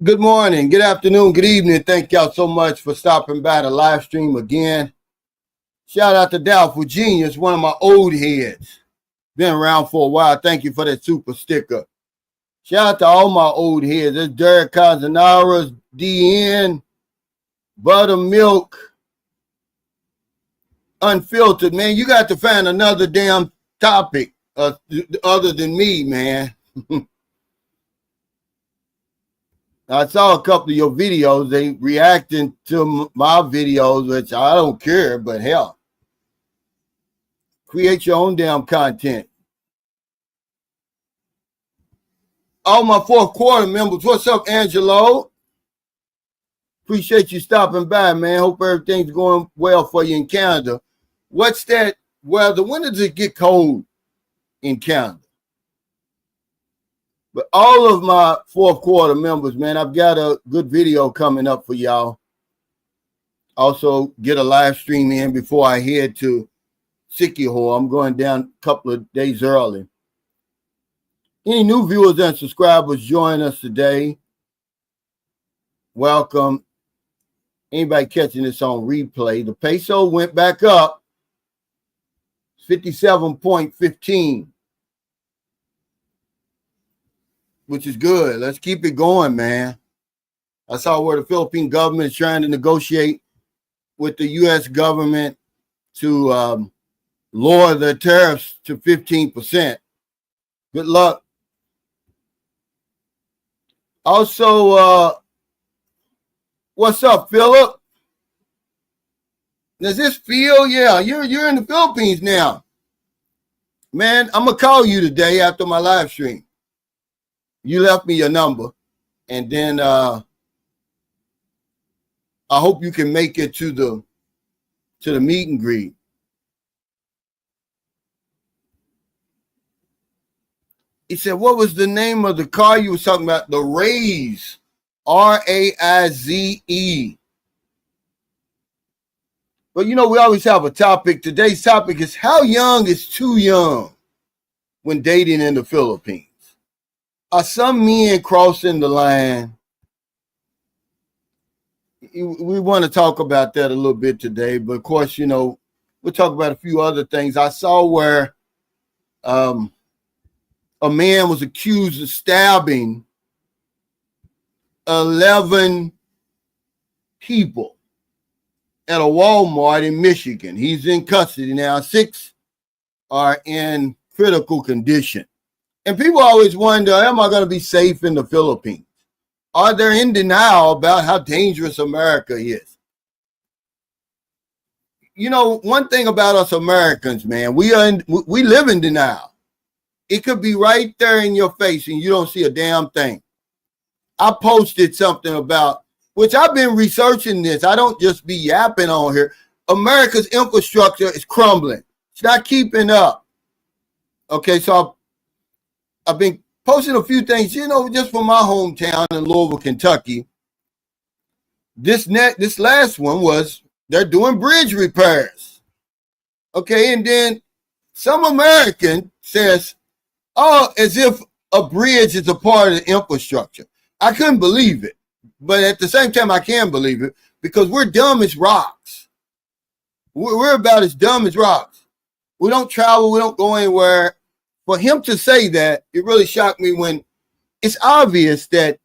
Good morning, good afternoon, good evening. Thank y'all so much for stopping by the live stream again. Shout out to Doubtful Genius, one of my old heads. Been around for a while. Thank you for that super sticker. Shout out to all my old heads. There's Derek Casanara's DN, Buttermilk, Unfiltered. Man, you got to find another damn topic other than me, man. I saw a couple of your videos. They reacting to my videos, which I don't care, but hell. Create your own damn content. All my fourth quarter members, what's up, Angelo? Appreciate you stopping by, man. Hope everything's going well for you in Canada. What's that weather? When does it get cold in Canada? But all of my fourth quarter members, man, I've got a good video coming up for y'all. Also, get a live stream in before I head to Sikihor. I'm going down a couple of days early. Any new viewers and subscribers join us today? Welcome. Anybody catching this on replay? The peso went back up 57.15. Which is good. Let's keep it going, man. I saw where the Philippine government is trying to negotiate with the U.S. government to lower the tariffs to 15%. Good luck. Also, what's up, Philip? Does this feel? Yeah, you're in the Philippines now. Man, I'm going to call you today after my live stream. You left me your number, and then I hope you can make it to the meet and greet. He said, what was the name of the car you were talking about? The Raize, R-A-I-Z-E. But you know, we always have a topic. Today's topic is how young is too young when dating in the Philippines? Are some men crossing the line? We want to talk about that a little bit today, but of course, you know, we'll talk about a few other things. I saw where a man was accused of stabbing 11 people at a Walmart in Michigan. He's in custody now. 6 are in critical condition. And people always wonder, am I going to be safe in the Philippines? Are they in denial about how dangerous America is? You know, one thing about us Americans, man, we live in denial. It could be right there in your face and you don't see a damn thing. I posted something about, which I've been researching this. I don't just be yapping on here. America's infrastructure is crumbling. It's not keeping up. Okay, so I've been posting a few things, you know, just from my hometown in Louisville, Kentucky. This last one was they're doing bridge repairs. Okay, and then some American says, oh, as if a bridge is a part of the infrastructure. I couldn't believe it. But at the same time, I can believe it because we're dumb as rocks. We're about as dumb as rocks. We don't travel. We don't go anywhere. For him to say that, it really shocked me when it's obvious that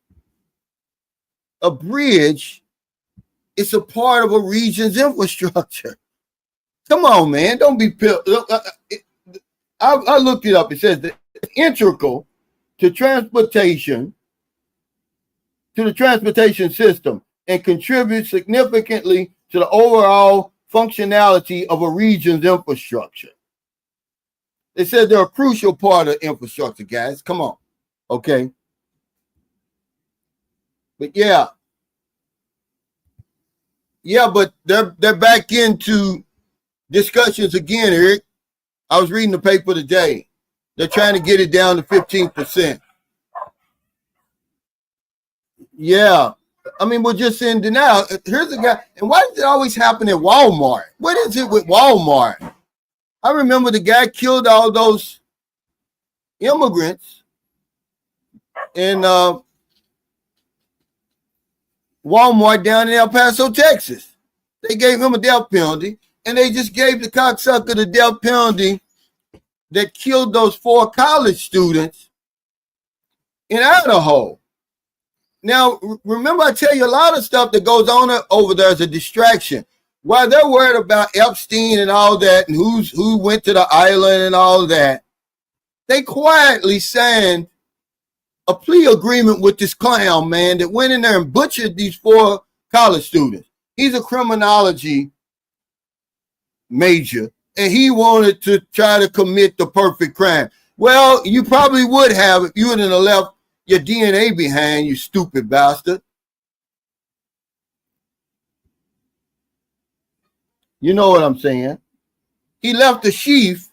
a bridge is a part of a region's infrastructure. Come on, man. Don't be I looked it up. It says that it's integral to the transportation system and contributes significantly to the overall functionality of a region's infrastructure. They said they're a crucial part of infrastructure, guys. Come on. Okay. But yeah, but they're back into discussions again, Eric. I was reading the paper today. They're trying to get it down to 15%. Yeah. I mean, we're just in denial. Here's a guy. And why does it always happen at Walmart? What is it with Walmart? I remember the guy killed all those immigrants, and Walmart down in El Paso, Texas. They gave him a death penalty, and they just gave the cocksucker the death penalty that killed those 4 college students in Idaho. Now, remember, I tell you a lot of stuff that goes on over there is a distraction. While they're worried about Epstein and all that, and who went to the island and all that, they quietly signed a plea agreement with this clown, man, that went in there and butchered these 4 college students. He's a criminology major, and he wanted to try to commit the perfect crime. Well, you probably would have if you wouldn't have left your DNA behind, you stupid bastard. You know what I'm saying? He left the sheath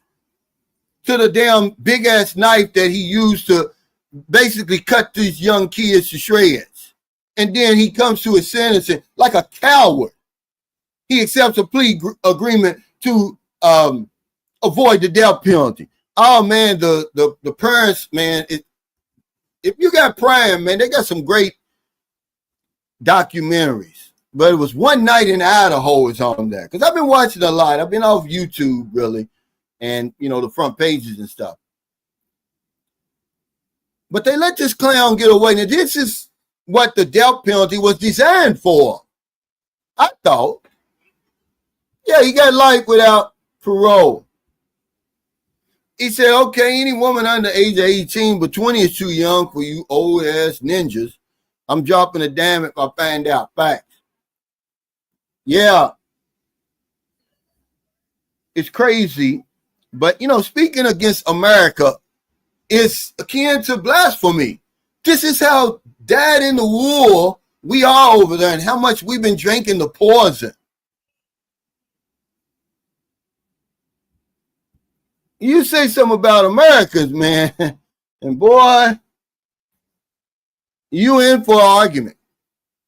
to the damn big-ass knife that he used to basically cut these young kids to shreds. And then he comes to his sentencing like a coward. He accepts a plea agreement to avoid the death penalty. Oh, man, the parents, man, if you got Prime, man, they got some great documentaries. But it was One Night in Idaho is on there. Because I've been watching a lot. I've been off YouTube, really. And, you know, the front pages and stuff. But they let this clown get away. Now, this is what the death penalty was designed for. I thought. Yeah, he got life without parole. He said, okay, any woman under the age of 18, but 20 is too young for you old-ass ninjas. I'm dropping a dime if I find out facts. Yeah, it's crazy. But, you know, speaking against America is akin to blasphemy. This is how dyed in the wool we are over there and how much we've been drinking the poison. You say something about Americans, man, and boy, you in for an argument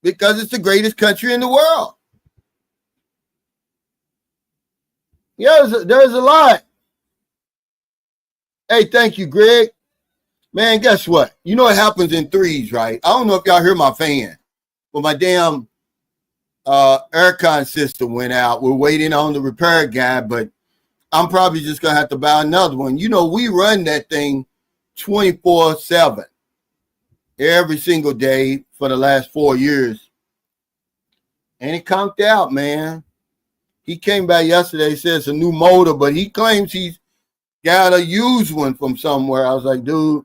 because it's the greatest country in the world. Yeah, there's a lot. Hey, thank you, Greg. Man, guess what? You know what happens in threes, right? I don't know if y'all hear my fan, but my damn aircon system went out. We're waiting on the repair guy, but I'm probably just going to have to buy another one. You know, we run that thing 24/7 every single day for the last 4 years. And it conked out, man. He came back yesterday, said it's a new motor, but he claims he's got a used one from somewhere. I was like, dude,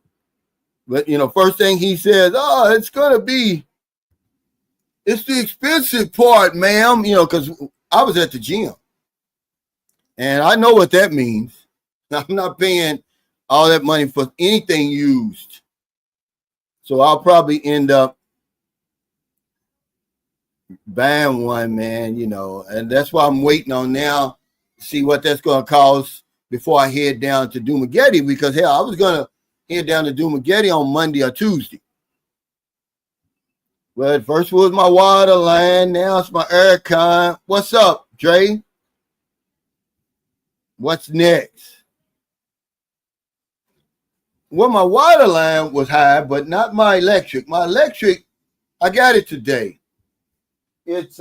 but, you know, first thing he says, oh, it's the expensive part, ma'am, you know, because I was at the gym. And I know what that means. I'm not paying all that money for anything used. So I'll probably end up buying one, man, you know, and that's why I'm waiting on now to see what that's going to cost before I head down to Dumageddon, because hell, I was going to head down to Dumageddon on Monday or Tuesday. Well, at first was my water line, now it's my aircon. What's up, Dre? What's next? Well, my water line was high, but not my electric. My electric, I got it today. It's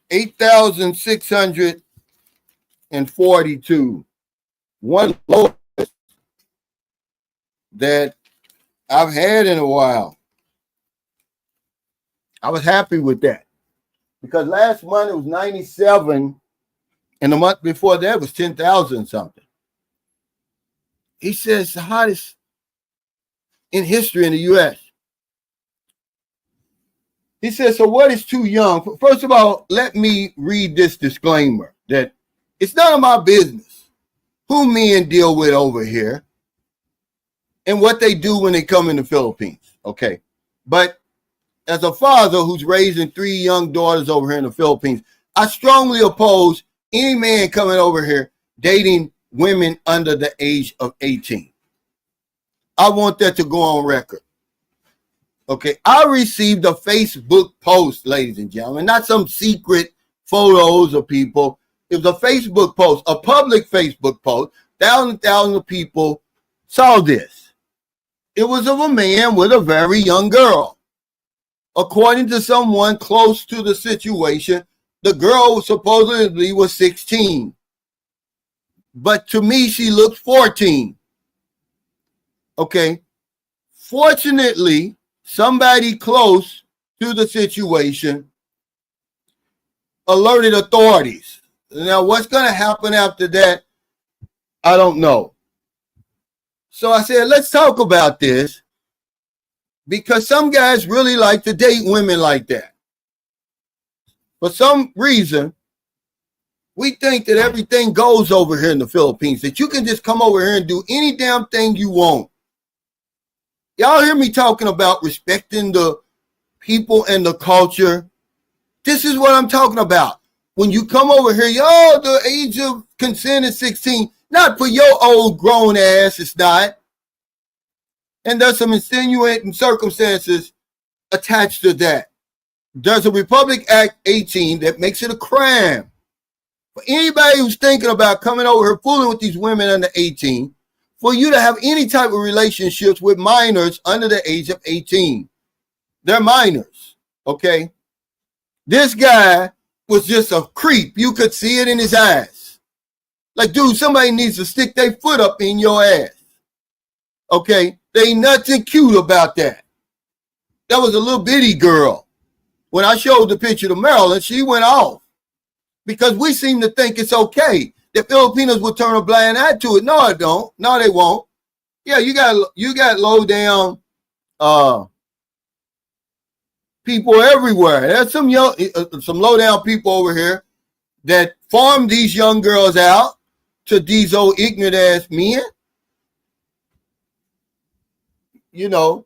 8,642. One lowest that I've had in a while. I was happy with that because last month it was 97, and the month before that was 10,000 something. He says the hottest in history in the U.S. He says, so what is too young? First of all, let me read this disclaimer that it's none of my business who men deal with over here and what they do when they come in the Philippines, okay? But as a father who's raising 3 young daughters over here in the Philippines, I strongly oppose any man coming over here dating women under the age of 18. I want that to go on record. Okay, I received a Facebook post, ladies and gentlemen, not some secret photos of people. It was a Facebook post, a public Facebook post. Thousands of people saw this. It was of a man with a very young girl. According to someone close to the situation, the girl supposedly was 16. But to me, she looked 14. Okay. Fortunately, somebody close to the situation alerted authorities. Now, what's going to happen after that, I don't know. So I said, let's talk about this, because some guys really like to date women like that. For some reason, we think that everything goes over here in the Philippines, that you can just come over here and do any damn thing you want. Y'all hear me talking about respecting the people and the culture? This is what I'm talking about. When you come over here, y'all, the age of consent is 16. Not for your old grown ass, it's not. And there's some insinuating circumstances attached to that. There's a Republic Act 18 that makes it a crime for anybody who's thinking about coming over here fooling with these women under 18, for you to have any type of relationships with minors under the age of 18. They're minors, okay? This guy was just a creep. You could see it in his eyes. Like, dude, somebody needs to stick their foot up in your ass. Okay? There ain't nothing cute about that. That was a little bitty girl. When I showed the picture to Marilyn, she went off. Because we seem to think it's okay that Filipinos will turn a blind eye to it. No, it don't. No, they won't. Yeah, you got low down people everywhere. There's some low down people over here that farm these young girls out to these old ignorant ass men. You know.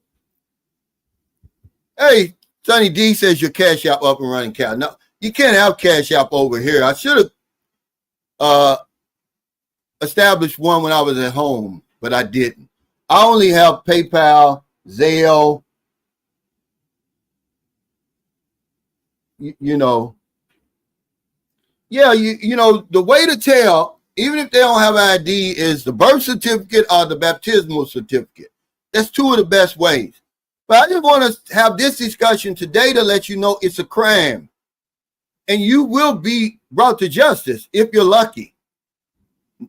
Hey, Sonny D says your Cash App up and running, Cal. No, you can't have Cash App over here. I should have established one when I was at home, but I didn't. I only have PayPal, Zelle, you know. Yeah, you know, the way to tell, even if they don't have ID, is the birth certificate or the baptismal certificate. That's two of the best ways. But I just want to have this discussion today to let you know it's a crime. And you will be brought to justice if you're lucky.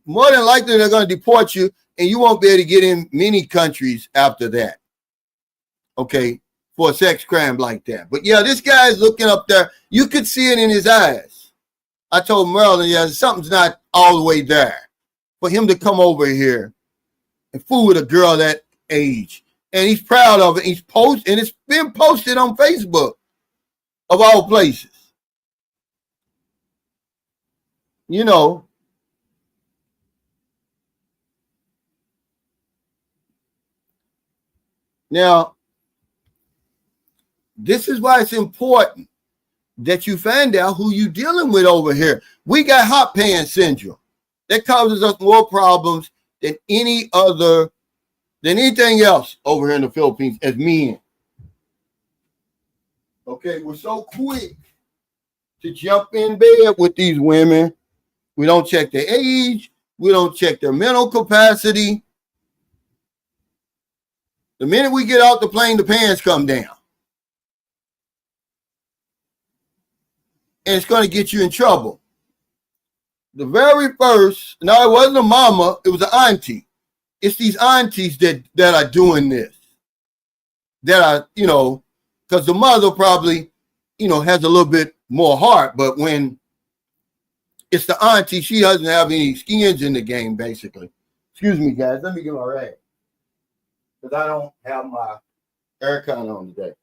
More than likely, they're going to deport you, and you won't be able to get in many countries after that. Okay, for a sex crime like that. But yeah, this guy is looking up there. You could see it in his eyes. I told Marilyn, yeah, something's not all the way there for him to come over here and fool with a girl that age. And he's proud of it. He's and it's been posted on Facebook, of all places. You know. Now, this is why it's important that you find out who you're dealing with over here. We got hot pan syndrome. That causes us more problems than anything else over here in the Philippines as men. Okay, we're so quick to jump in bed with these women. We don't check their age. We don't check their mental capacity. The minute we get off the plane, the pants come down. And it's going to get you in trouble. The very first, no, it wasn't a mama, it was an auntie. It's these aunties that are doing this. That are, you know, because the mother probably, you know, has a little bit more heart, but when it's the auntie, she doesn't have any skins in the game, basically. Excuse me, guys. Let me get my rag. Because I don't have my aircon on today.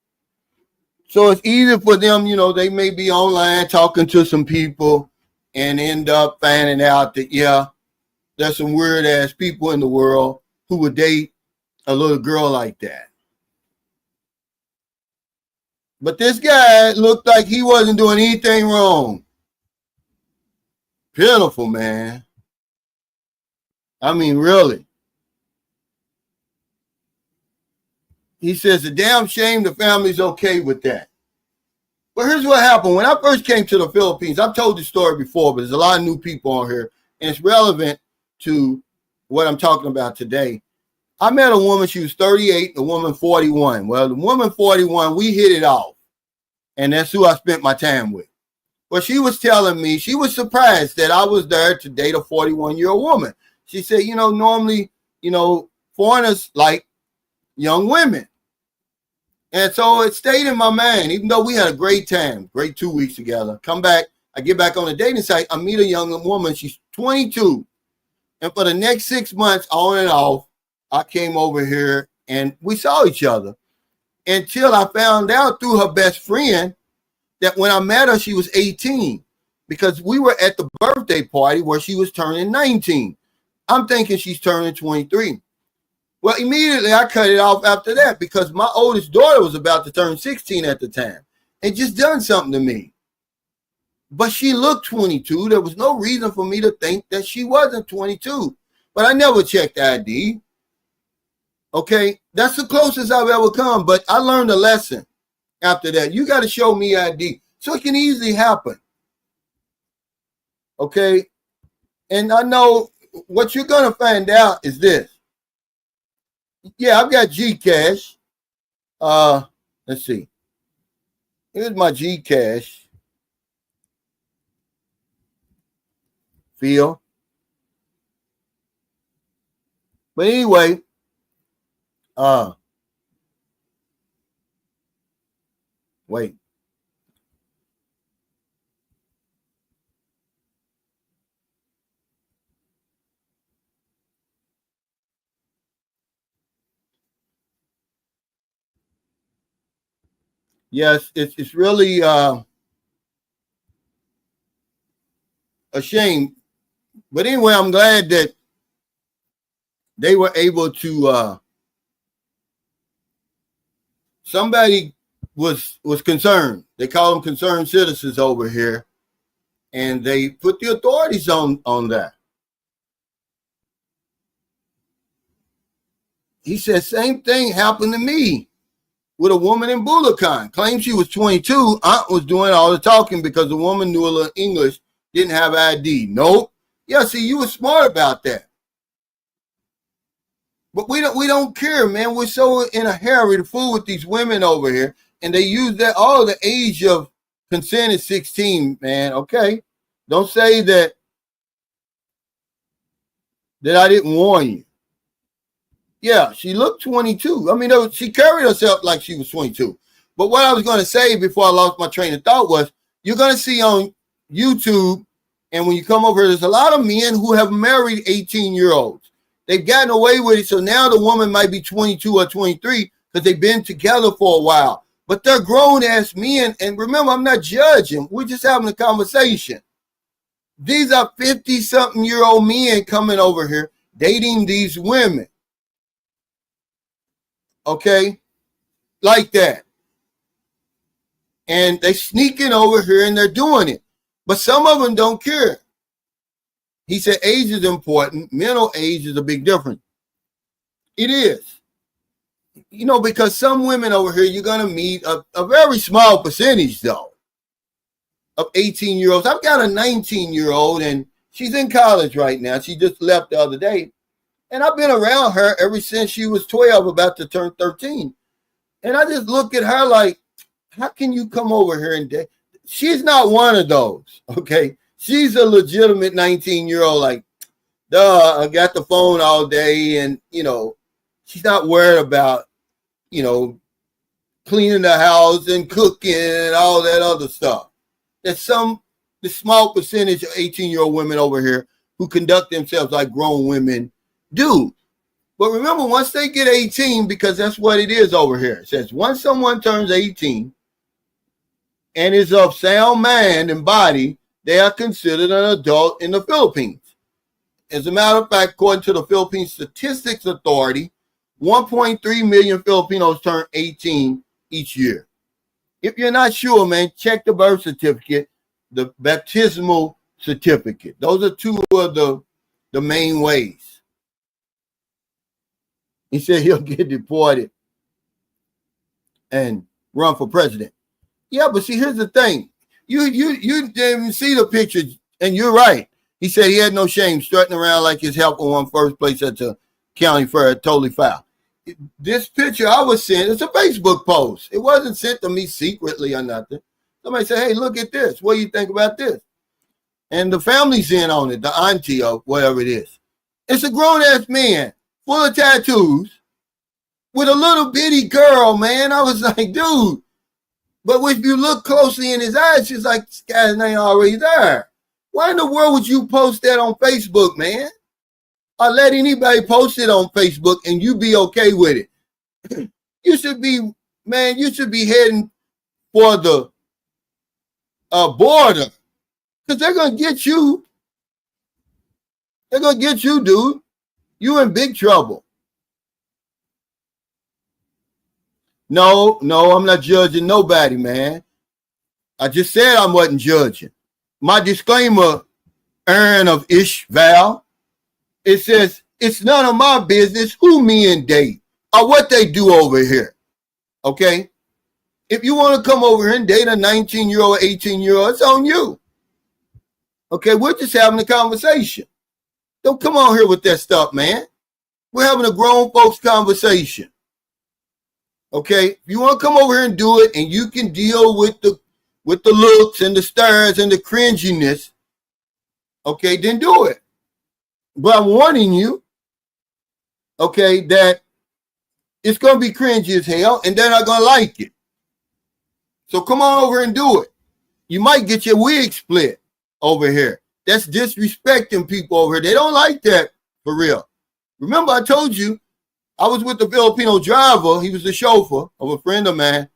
So it's easy for them, you know, they may be online talking to some people and end up finding out that, yeah, there's some weird ass people in the world who would date a little girl like that. But this guy looked like he wasn't doing anything wrong. Pitiful, man. I mean, really. He says, a damn shame the family's okay with that. But here's what happened. When I first came to the Philippines, I've told this story before, but there's a lot of new people on here, and it's relevant to what I'm talking about today. I met a woman, she was 38, the woman 41. Well, the woman 41, we hit it off. And that's who I spent my time with. Well, she was telling me, she was surprised that I was there to date a 41-year-old woman. She said, normally, foreigners like young women. And so it stayed in my mind, even though we had a great time, great 2 weeks together. Come back, I get back on the dating site, I meet a young woman, she's 22. And for the next 6 months, on and off, I came over here and we saw each other until I found out through her best friend that when I met her, she was 18 because we were at the birthday party where she was turning 19. I'm thinking she's turning 23. Well, immediately I cut it off after that because my oldest daughter was about to turn 16 at the time. It just done something to me. But she looked 22. There was no reason for me to think that she wasn't 22. But I never checked ID. Okay, that's the closest I've ever come. But I learned a lesson after that. You got to show me ID. So it can easily happen. Okay, and I know what you're going to find out is this. Yeah, I've got Gcash. Let's see. Here's my Gcash. Feel. But anyway, wait. Yes, it's really a shame. But anyway, I'm glad that they were able to somebody was concerned. They call them concerned citizens over here. And they put the authorities on that. He said, same thing happened to me with a woman in Bulacan. Claimed she was 22. Aunt was doing all the talking because the woman knew a little English, didn't have ID. Nope. Yeah, see, you were smart about that. But we don't care, man. We're so in a hurry to fool with these women over here. And they use that, the age of consent is 16, man. Okay. Don't say that I didn't warn you. Yeah, she looked 22. I mean, she carried herself like she was 22. But what I was going to say before I lost my train of thought was, you're going to see on YouTube, and when you come over here, there's a lot of men who have married 18-year-olds. They've gotten away with it, so now the woman might be 22 or 23 because they've been together for a while. But they're grown-ass men, and remember, I'm not judging. We're just having a conversation. These are 50-something-year-old men coming over here dating these women. Okay? Like that. And they sneaking over here and they're doing it. But some of them don't care. He said age is important. Mental age is a big difference. It is. Because some women over here, you're going to meet a very small percentage, though, of 18-year-olds. I've got a 19-year-old, and she's in college right now. She just left the other day. And I've been around her ever since she was 12, about to turn 13. And I just look at her like, how can you come over here and date? She's not one of those, okay? She's a legitimate 19-year-old, like, duh, I got the phone all day, and, she's not worried about, cleaning the house and cooking and all that other stuff. There's the small percentage of 18-year-old women over here who conduct themselves like grown women do. But remember, once they get 18, because that's what it is over here. It says once someone turns 18 and is of sound mind and body, they are considered an adult in the Philippines. As a matter of fact, according to the Philippine Statistics Authority, 1.3 million Filipinos turn 18 each year. If you're not sure, man, check the birth certificate, the baptismal certificate. Those are two of the main ways. He said he'll get deported and run for president. Yeah, but see, here's the thing. You didn't see the picture, and you're right. He said he had no shame strutting around like his helper won first place at the county fair, totally foul. This picture I was sent, it's a Facebook post. It wasn't sent to me secretly or nothing. Somebody said, hey, look at this. What do you think about this? And the family's in on it, the auntie or whatever it is. It's a grown-ass man full of tattoos with a little bitty girl, man. I was like, dude. But if you look closely in his eyes, she's like, this guy's ain't already there. Why in the world would you post that on Facebook, man? Or let anybody post it on Facebook and you be okay with it. You should be, man, you should be heading for the border. Because they're going to get you. They're going to get you, dude. You in big trouble. No, I'm not judging nobody, man. I just said I wasn't judging. My disclaimer, Aaron of Ishval, it says, it's none of my business who me and date or what they do over here. Okay? If you want to come over here and date a 19-year-old, 18-year-old, it's on you. Okay, we're just having a conversation. Don't come on here with that stuff, man. We're having a grown folks conversation. Okay? If you want to come over here and do it and you can deal with the looks and the stares and the cringiness, okay, then do it. But I'm warning you, okay, that it's going to be cringy as hell and they're not going to like it. So come on over and do it. You might get your wig split over here. That's disrespecting people over here. They don't like that for real. Remember, I told you, I was with the Filipino driver. He was the chauffeur of a friend of mine.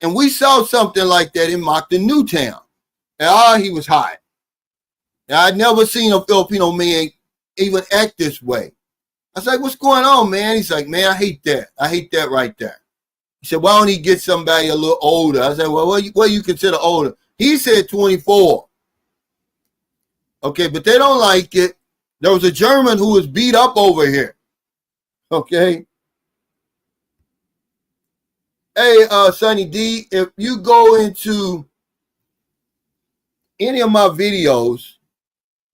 And we saw something like that in Moncton, Newtown. And he was hot. And I'd never seen a Filipino man even act this way. I was like, what's going on, man? He's like, man, I hate that. I hate that right there. He said, why don't he get somebody a little older? I said, well, what do you consider older? He said 24. Okay, but they don't like it. There was a German who was beat up over here. Okay. Hey, Sonny D, if you go into any of my videos,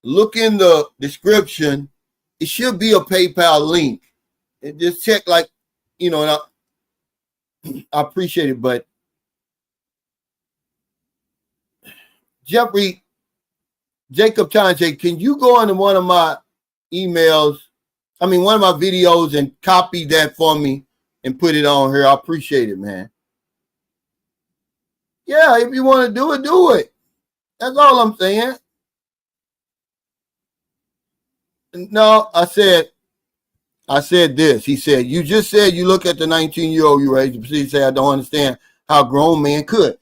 look in the description. It should be a PayPal link. And just check, like, you know, I appreciate it, but Jacob Tanjay, can you go into one of my emails, one of my videos and copy that for me and put it on here? I appreciate it, man. Yeah, if you want to do it, do it. That's all I'm saying. No, I said this. He said, you just said you look at the 19-year-old you raised. He said, I don't understand how a grown man could.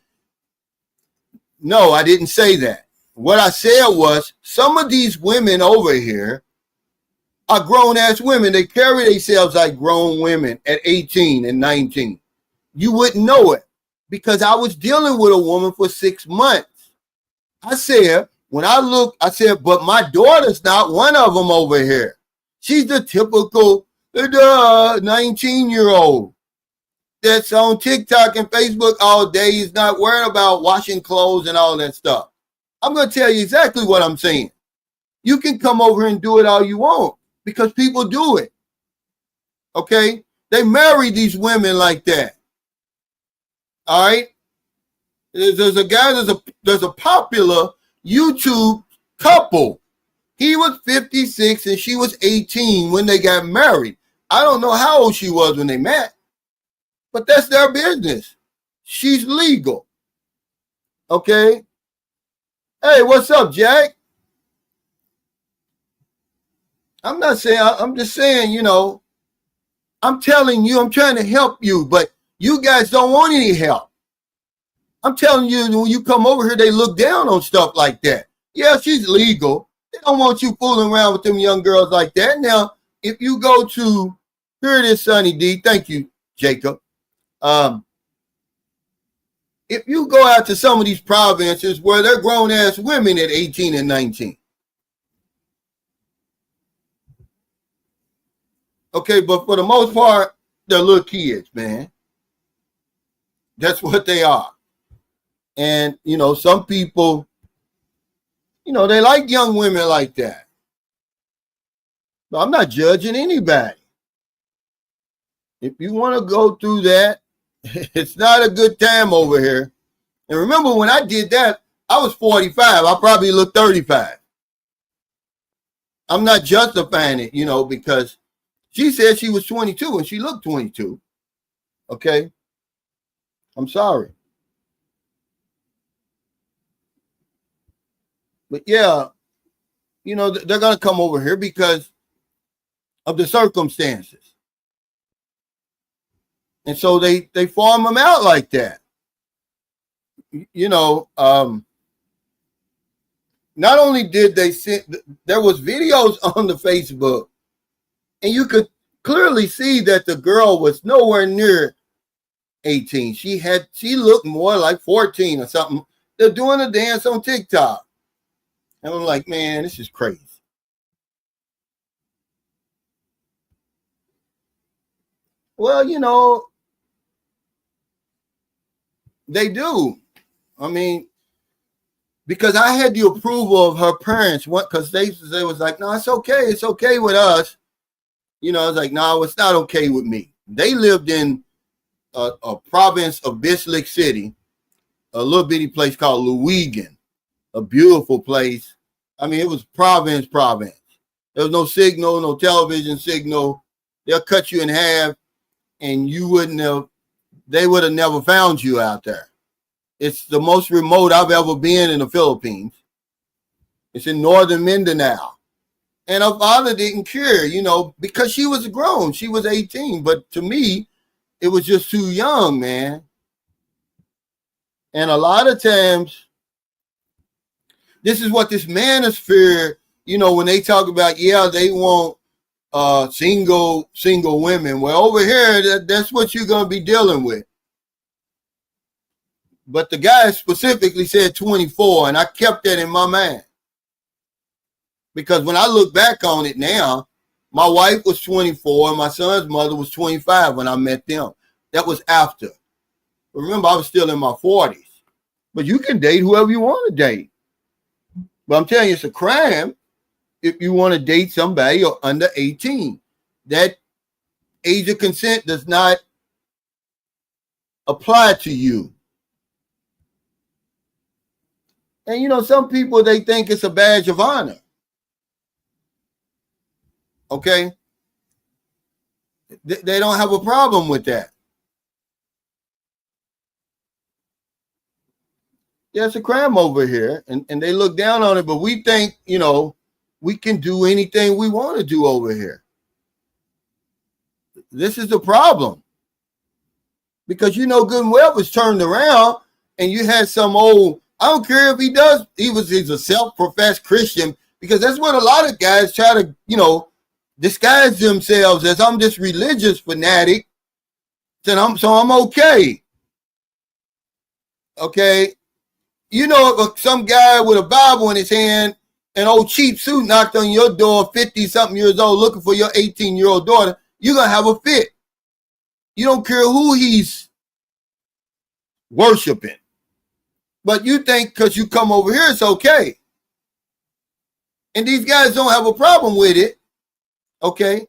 No, I didn't say that. What I said was some of these women over here are grown-ass women. They carry themselves like grown women at 18 and 19. You wouldn't know it because I was dealing with a woman for 6 months. I said, when I look, I said, but my daughter's not one of them over here. She's the typical 19-year-old that's on TikTok and Facebook all day. He's not worried about washing clothes and all that stuff. I'm going to tell you exactly what I'm saying. You can come over and do it all you want because people do it. Okay? They marry these women like that. All right? There's a guy, there's a popular YouTube couple. He was 56 and she was 18 when they got married. I don't know how old she was when they met, but that's their business. She's legal. Okay? Hey, what's up, Jack? I'm not saying, I'm just saying, you know, I'm telling you, I'm trying to help you, but you guys don't want any help. I'm telling you, when you come over here, they look down on stuff like that. Yeah, she's legal. They don't want you fooling around with them young girls like that. Now, if you go to, here it is, Sonny D. Thank you, Jacob. If you go out to some of these provinces where they're grown-ass women at 18 and 19. Okay, but for the most part, they're little kids, man. That's what they are. And, you know, some people, you know, they like young women like that. But I'm not judging anybody. If you want to go through that, it's not a good time over here. And remember, when I did that, I was 45. I probably looked 35. I'm not justifying it, because she said she was 22 and she looked 22. Okay? I'm sorry. But yeah, they're going to come over here because of the circumstances. And so they farm them out like that. Not only did they send, there was videos on the Facebook, and you could clearly see that the girl was nowhere near 18. She looked more like 14 or something. They're doing a dance on TikTok. And I'm like, man, this is crazy. Well, they do. I mean, because I had the approval of her parents, because they was like, no, it's okay. It's okay with us. I was like, no, it's not okay with me. They lived in a province of Bislick City, a little bitty place called Lewegan, a beautiful place. I mean, it was province. There was no signal, no television signal. They'll cut you in half, and they would have never found you out there. It's the most remote I've ever been in the Philippines. It's in northern Mindanao. And her father didn't care, because she was grown. She was 18. But to me, it was just too young, man. And a lot of times, this is what this manosphere, when they talk about, they want single women. Well, over here, that's what you're going to be dealing with. But the guy specifically said 24, and I kept that in my mind. Because when I look back on it now, my wife was 24 and my son's mother was 25 when I met them. That was after. Remember, I was still in my 40s. But you can date whoever you want to date. But I'm telling you, it's a crime if you want to date somebody under 18. That age of consent does not apply to you. And some people, they think it's a badge of honor. Okay? They don't have a problem with that. Yeah, it's a crime over here, and they look down on it, but we think, we can do anything we want to do over here. This is the problem. Because good and well was turned around, and you had some old, I don't care if he's a self-professed Christian, because that's what a lot of guys try to, disguise themselves as, I'm this religious fanatic, so I'm okay. Okay? Some guy with a Bible in his hand, an old cheap suit knocked on your door, 50-something years old, looking for your 18-year-old daughter, you're going to have a fit. You don't care who he's worshiping. But you think because you come over here, it's okay. And these guys don't have a problem with it. Okay?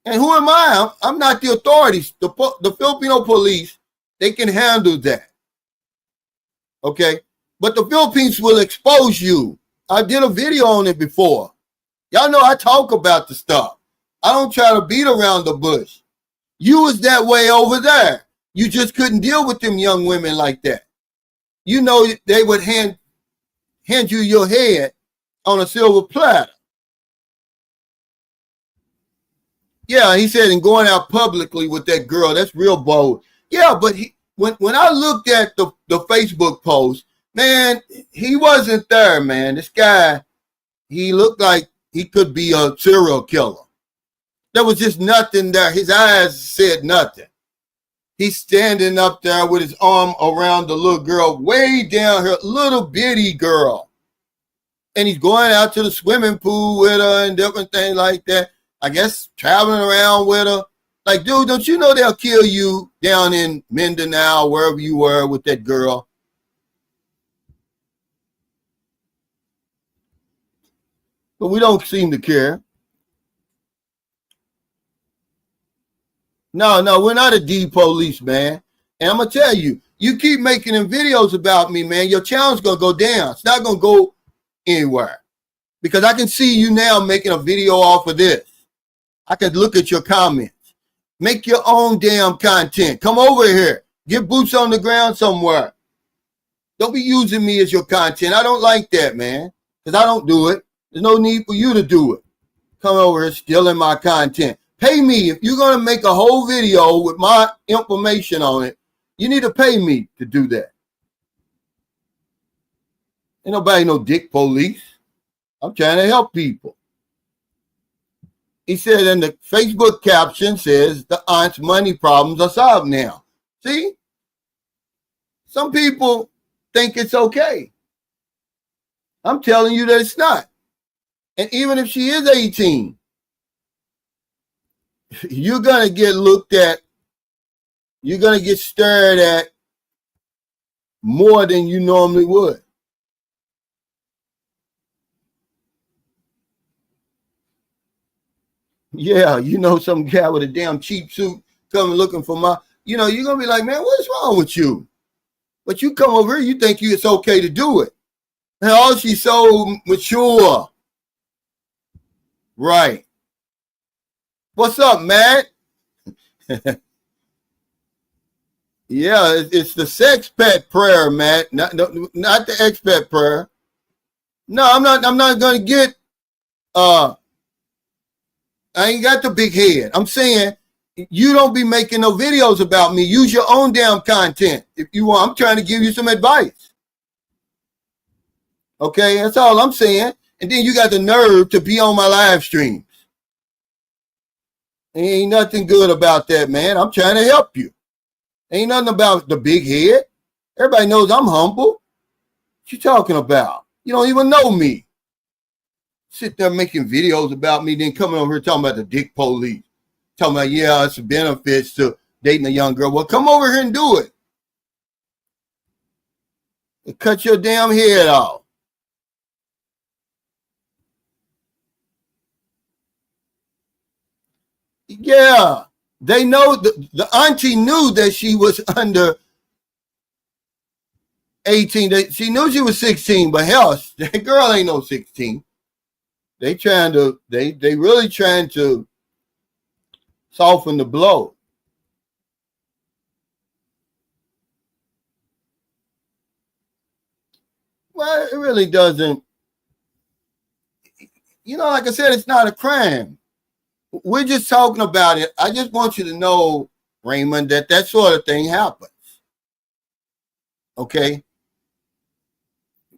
And who am I? I'm not the authorities. The Filipino police, they can handle that. Okay? But the Philippines will expose you. I did a video on it before. Y'all know I talk about the stuff. I don't try to beat around the bush. You was that way over there. You just couldn't deal with them young women like that. They would hand you your head on a silver platter. Yeah, he said, and going out publicly with that girl, that's real bold. Yeah, but when I looked at the Facebook post, man, he wasn't there, man. This guy, he looked like he could be a serial killer. There was just nothing there. His eyes said nothing. He's standing up there with his arm around the little girl, way down here, little bitty girl. And he's going out to the swimming pool with her and different things like that. I guess traveling around with her. Like, dude, don't you know they'll kill you down in Mindanao, wherever you were with that girl? But we don't seem to care. No, we're not a D police, man. And I'm gonna tell you, you keep making them videos about me, man, your channel's gonna go down. It's not gonna go anywhere. Because I can see you now making a video off of this. I can look at your comments. Make your own damn content. Come over here. Get boots on the ground somewhere. Don't be using me as your content. I don't like that, man. Because I don't do it. There's no need for you to do it. Come over here stealing my content. Pay me. If you're going to make a whole video with my information on it, you need to pay me to do that. Ain't nobody no dick police. I'm trying to help people. He said in the Facebook caption says the aunt's money problems are solved now. See? Some people think it's okay. I'm telling you that it's not. And even if she is 18, you're going to get looked at. You're going to get stared at more than you normally would. Yeah, you know, some guy with a damn cheap suit coming looking for my, you're going to be like, man, what's wrong with you? But you come over here, you think it's okay to do it. And oh, she's so mature. Right. What's up, Matt? Yeah, it's the sex pet prayer, Matt. Not the expat prayer. No, I'm not going to get, I ain't got the big head. I'm saying you don't be making no videos about me. Use your own damn content. If you want, I'm trying to give you some advice. Okay, that's all I'm saying. And then you got the nerve to be on my live streams. Ain't nothing good about that, man. I'm trying to help you. Ain't nothing about the big head. Everybody knows I'm humble. What you talking about? You don't even know me. Sit there making videos about me, then coming over here talking about the dick police. Talking about, yeah, it's benefits to dating a young girl. Well, come over here and do it. And cut your damn head off. Yeah, they know, the auntie knew that she was under 18. She knew she was 16, but hell, that girl ain't no 16. They really trying to soften the blow. Well, it really doesn't. Like I said, it's not a crime. We're just talking about it. I just want you to know, Raymond, that sort of thing happens. Okay?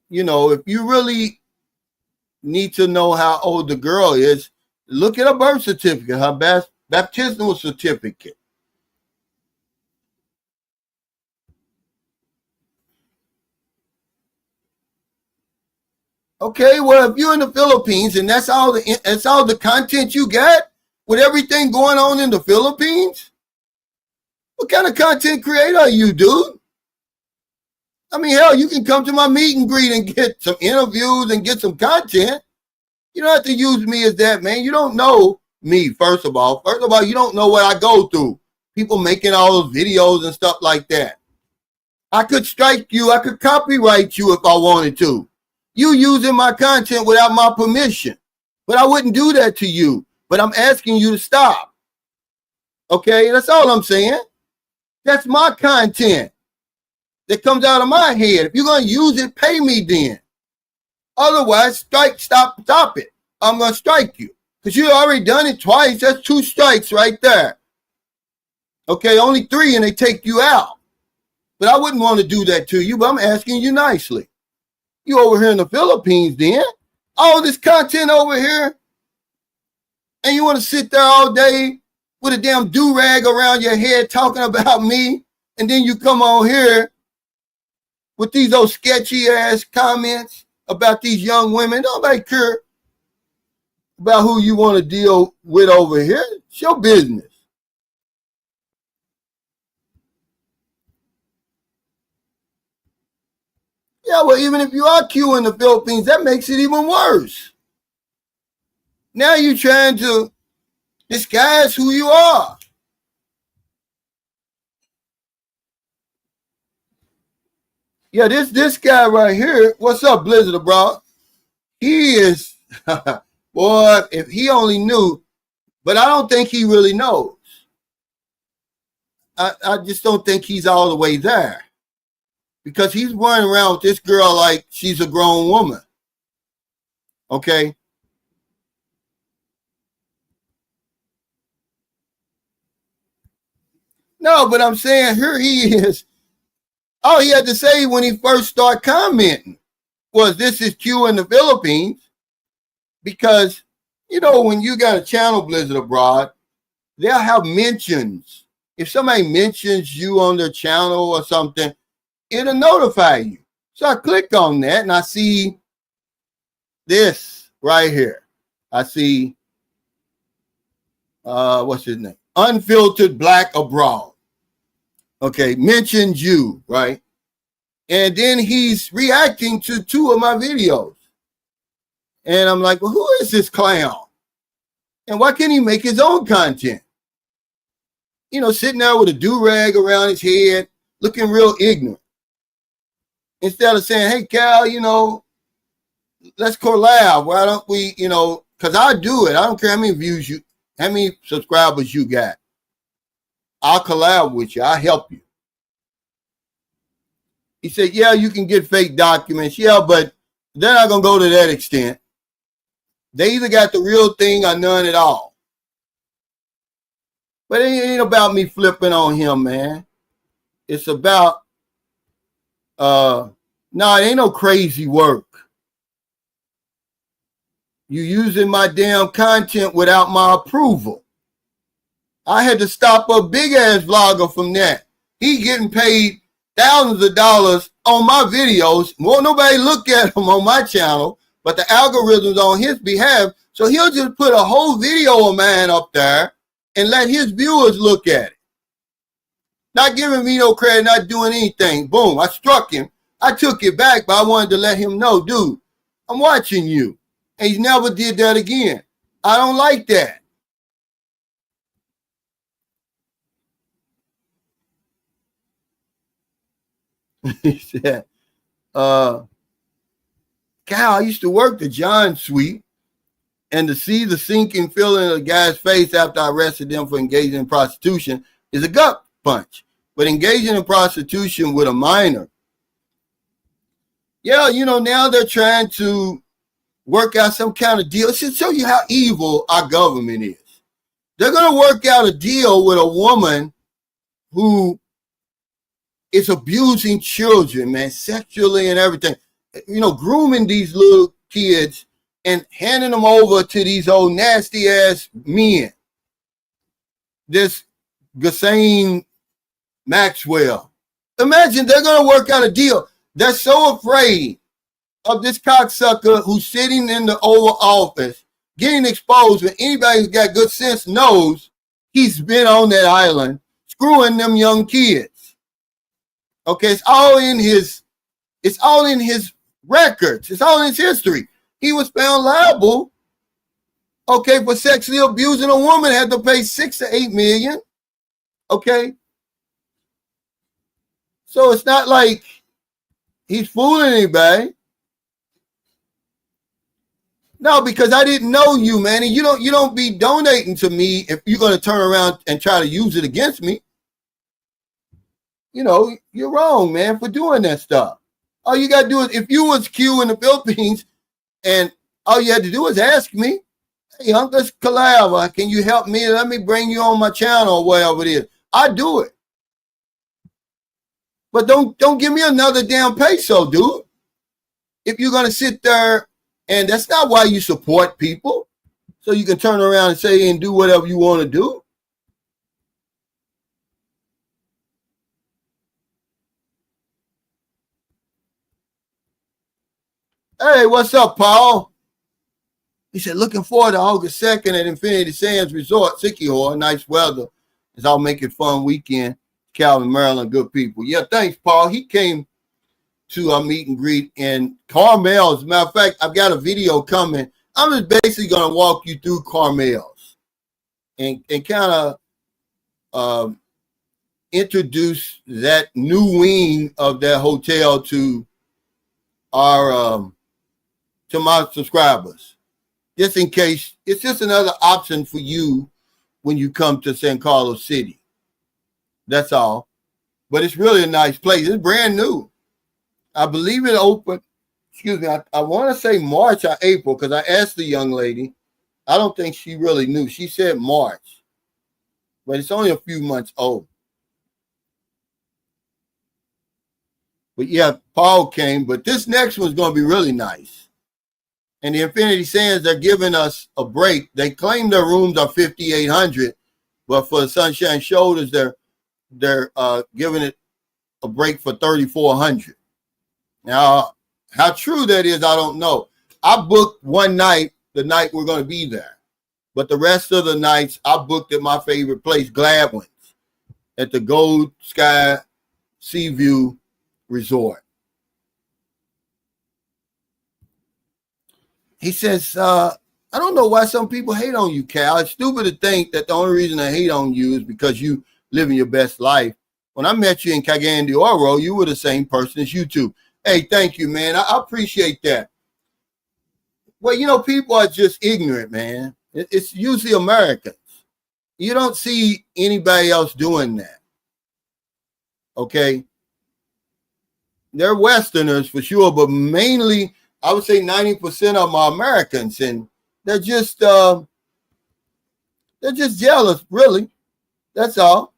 If you really need to know how old the girl is, look at her birth certificate, her baptismal certificate. Okay, well, if you're in the Philippines and that's all the content you got with everything going on in the Philippines, what kind of content creator are you, dude? I mean, hell, you can come to my meet and greet and get some interviews and get some content. You don't have to use me as that, man. You don't know me, first of all. First of all, you don't know what I go through. People making all those videos and stuff like that. I could strike you. I could copyright you if I wanted to. You using my content without my permission. But I wouldn't do that to you. But I'm asking you to stop. Okay? That's all I'm saying. That's my content that comes out of my head. If you're going to use it, pay me then. Otherwise, stop it. I'm going to strike you. Because you already done it twice. That's 2 strikes right there. Okay, only 3 and they take you out. But I wouldn't want to do that to you, but I'm asking you nicely. You over here in the Philippines then. All this content over here. And you want to sit there all day with a damn do-rag around your head talking about me. And then you come on here with these old sketchy ass comments about these young women. Nobody care about who you want to deal with over here. It's your business. Yeah, well, even if you are Q in the Philippines, that makes it even worse. Now you're trying to disguise who you are. Yeah, this guy right here. What's up, Blizzard abroad? He is, boy. If he only knew, but I don't think he really knows. I just don't think he's all the way there, because he's running around with this girl like she's a grown woman. Okay. No, but I'm saying here he is. All he had to say when he first started commenting was, "This is Q in the Philippines," because, you know, when you got a channel, Blizzard abroad, they'll have mentions. If somebody mentions you on their channel or something, it'll notify you. So I click on that and I see this right here. I see, what's his name? Unfiltered Black Abroad. Okay, mentioned you, right? And then he's reacting to 2 of my videos. And I'm like, well, who is this clown? And why can't he make his own content? You know, sitting there with a do-rag around his head, looking real ignorant. Instead of saying, hey, Cal, you know, let's collab. Why don't we, you know, because I do it. I don't care how many views you, how many subscribers you got. I'll collab with you. I'll help you. He said, yeah, you can get fake documents. Yeah, but they're not going to go to that extent. They either got the real thing or none at all. But it ain't about me flipping on him, man. It's about, no, it ain't no crazy work. You using my damn content without my approval. I had to stop a big ass vlogger from that. He getting paid thousands of dollars on my videos. Won't nobody look at him on my channel, but the algorithm's on his behalf. So he'll just put a whole video of mine up there and let his viewers look at it. Not giving me no credit, not doing anything. Boom, I struck him. I took it back, but I wanted to let him know, dude, I'm watching you. And he never did that again. I don't like that. He said, Cal, I used to work the John Suite, and to see the sinking feeling of the guy's face after I arrested them for engaging in prostitution is a gut punch. But engaging in prostitution with a minor, yeah, you know, now they're trying to work out some kind of deal. It should show you how evil our government is. They're going to work out a deal with a woman who is abusing children, man, sexually and everything. You know, grooming these little kids and handing them over to these old nasty ass men. This Ghislaine Maxwell. Imagine they're going to work out a deal. They're so afraid of this cocksucker who's sitting in the Oval Office getting exposed, when anybody who's got good sense knows he's been on that island screwing them young kids. Okay, it's all in his records. It's all in his history. He was found liable, okay, for sexually abusing a woman, had to pay $6 to $8 million. Okay. So it's not like he's fooling anybody. No, because I didn't know you, man. And you don't be donating to me if you're going to turn around and try to use it against me. You know, you're wrong, man, for doing that stuff. All you got to do is, if you was Q in the Philippines and all you had to do is ask me, hey, let's collab. Can you help me? Let me bring you on my channel or whatever it is. I do it. But don't give me another damn peso, dude. If you're going to sit there, and that's not why you support people, so you can turn around and say and do whatever you want to do. Hey, what's up, Paul? He said, looking forward to August 2nd at Infinity Sands Resort, Sikihor. Nice weather. It's all making fun weekend. Calvin, Maryland, good people. Yeah, thanks, Paul. He came to a meet and greet in Carmel. As a matter of fact, I've got a video coming. I'm just basically going to walk you through Carmel's and kind of introduce that new wing of that hotel to our to my subscribers, just in case. It's just another option for you when you come to San Carlos City. That's all. But it's really a nice place. It's brand new. I believe it opened, excuse me, I want to say March or April, because I asked the young lady. I don't think she really knew. She said March, but it's only a few months old. But yeah, Paul came, but this next one's going to be really nice. And the Infinity Sands, they're giving us a break. They claim their rooms are 5,800, but for the Sunshine Shoulders, they're giving it a break for 3,400. Now, how true that is, I don't know. I booked one night, the night we're going to be there. But the rest of the nights, I booked at my favorite place, Gladwin's, at the Gold Sky Seaview Resort. He says, I don't know why some people hate on you, Cal. It's stupid to think that the only reason they hate on you is because you living your best life. When I met you in Cagayan de Oro, you were the same person as YouTube. Hey, thank you, man. I appreciate that. Well, you know, people are just ignorant, man. It's usually Americans. You don't see anybody else doing that. Okay? They're Westerners for sure, but mainly, I would say 90% of them are Americans, and they're just jealous, really. That's all.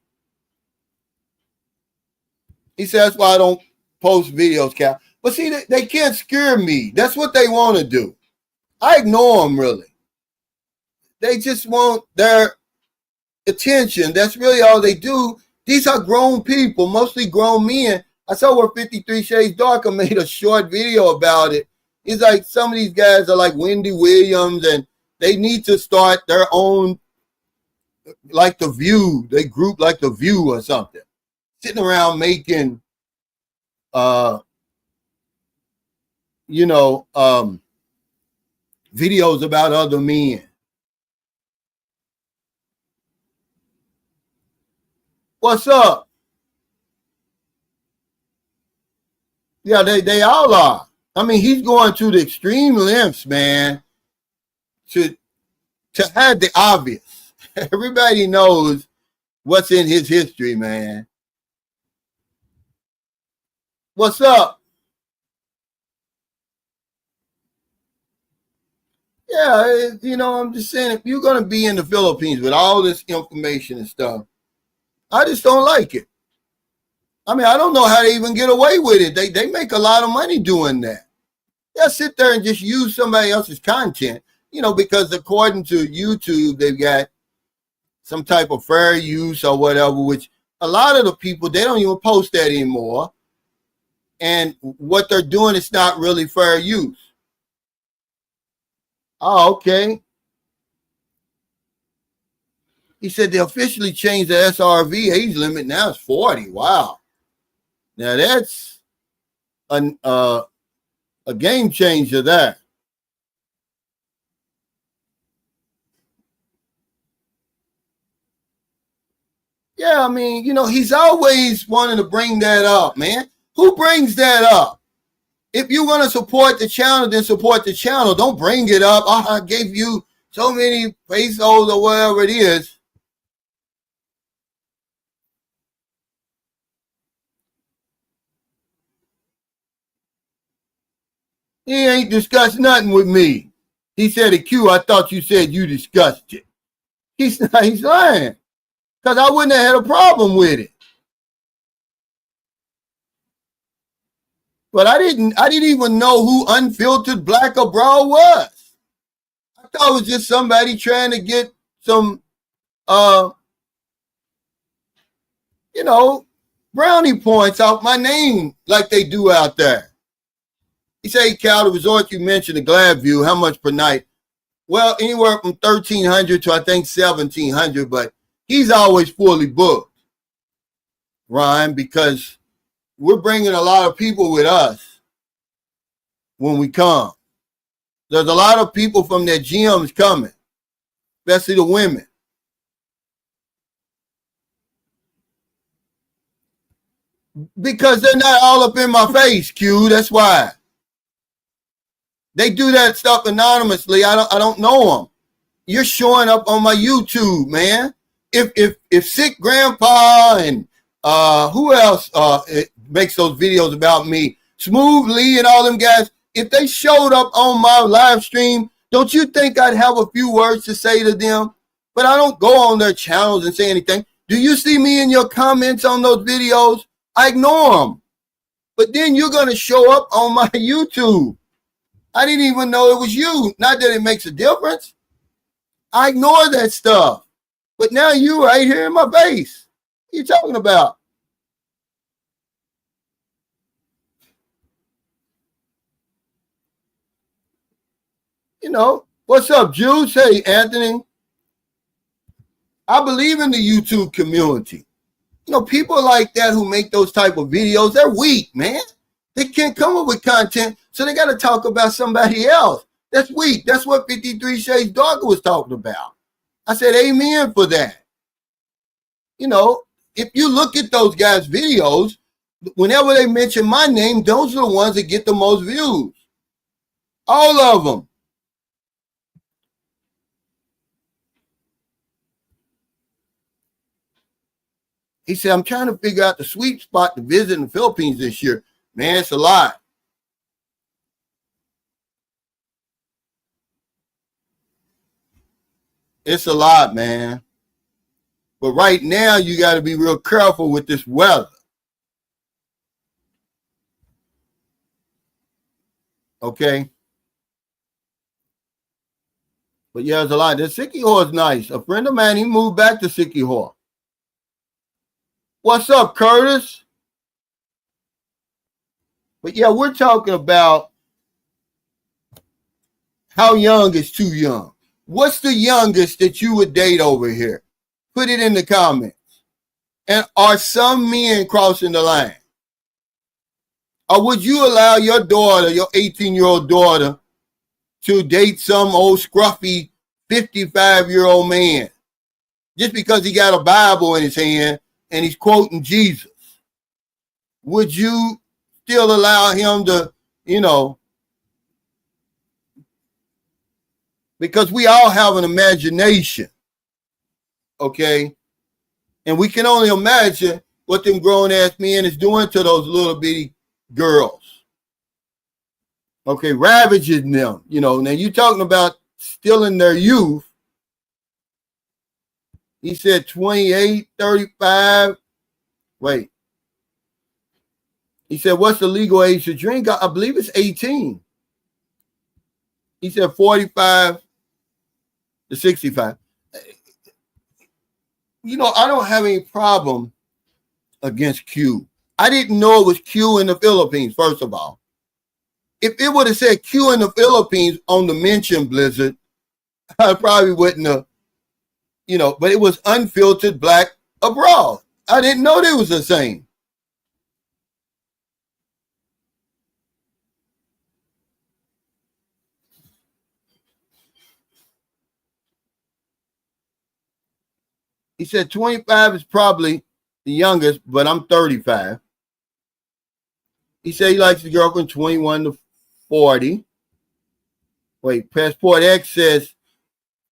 He says, that's why I don't post videos, Cal. But see, they can't scare me. That's what they want to do. I ignore them, really. They just want their attention. That's really all they do. These are grown people, mostly grown men. I saw where 53 Shades Darker made a short video about it. He's like, some of these guys are like Wendy Williams, and they need to start their own, like The View. They group like The View or something. Sitting around making, videos about other men. What's up? Yeah, they all are. I mean, he's going to the extreme lengths, man, to hide the obvious. Everybody knows what's in his history, man. What's up? Yeah, I'm just saying, if you're going to be in the Philippines with all this information and stuff, I just don't like it. I mean, I don't know how they even get away with it. They make a lot of money doing that. They'll sit there and just use somebody else's content, because according to YouTube, they've got some type of fair use or whatever, which a lot of the people, they don't even post that anymore. And what they're doing is not really fair use. Oh, okay. He said they officially changed the SRV age limit. Now it's 40. Wow. Now that's a game changer there. Yeah, I mean, he's always wanting to bring that up, man. Who brings that up? If you want to support the channel, then support the channel. Don't bring it up. Oh, I gave you so many pesos or whatever it is. He ain't discussed nothing with me. He said it, Q. I thought you said you discussed it. He's lying. Because I wouldn't have had a problem with it. But I didn't even know who Unfiltered Black Abroad was. I thought it was just somebody trying to get some brownie points off my name like they do out there. He said, hey, Cal, the resort you mentioned, the Gladview, how much per night? Well, anywhere from 1,300 to I think 1,700, but he's always fully booked, Ryan, because we're bringing a lot of people with us when we come. There's a lot of people from their gyms coming, especially the women. Because they're not all up in my face, Q. That's why. They do that stuff anonymously. I don't know them. You're showing up on my YouTube, man. If Sick Grandpa and who else makes those videos about me, Smooth Lee and all them guys, if they showed up on my live stream, don't you think I'd have a few words to say to them? But I don't go on their channels and say anything. Do you see me in your comments on those videos? I ignore them. But then you're going to show up on my YouTube. I didn't even know it was you. Not that it makes a difference. I ignore that stuff. But now you right here in my face. What are you talking about? You know, what's up, Juice? Hey, Anthony. I believe in the YouTube community. You know, people like that who make those type of videos, they're weak, man. They can't come up with content, so they got to talk about somebody else. That's weak. That's what 53 Shades Darker was talking about. I said amen for that. You know, if you look at those guys' videos, whenever they mention my name, those are the ones that get the most views. All of them. He said, I'm trying to figure out the sweet spot to visit in the Philippines this year. Man, it's a lot. It's a lot, man. But right now, you got to be real careful with this weather. Okay? But yeah, there's a lot. This Siquijor is nice. A friend of mine, he moved back to Siquijor. What's up, Curtis? But yeah, we're talking about how young is too young. What's the youngest that you would date over here? Put it in the comments. And are some men crossing the line? Or would you allow your daughter, your 18-year-old daughter, to date some old scruffy 55-year-old man just because he got a Bible in his hand and he's quoting Jesus? Would you still allow him to, you know, because we all have an imagination, okay? And we can only imagine what them grown-ass men is doing to those little bitty girls. Okay, ravaging them, you know. Now, you talking about stealing their youth. He said 28, 35. Wait. He said, what's the legal age to drink? I believe it's 18. He said 45 to 65. You know, I don't have any problem against Q. I didn't know it was Q in the Philippines, first of all. If it would have said Q in the Philippines on the mention blizzard, I probably wouldn't have, you know, but it was unfiltered black abroad. I didn't know they was the same. He said 25 is probably the youngest, but I'm 35. He said he likes the girl from 21 to 40. Wait, Passport X says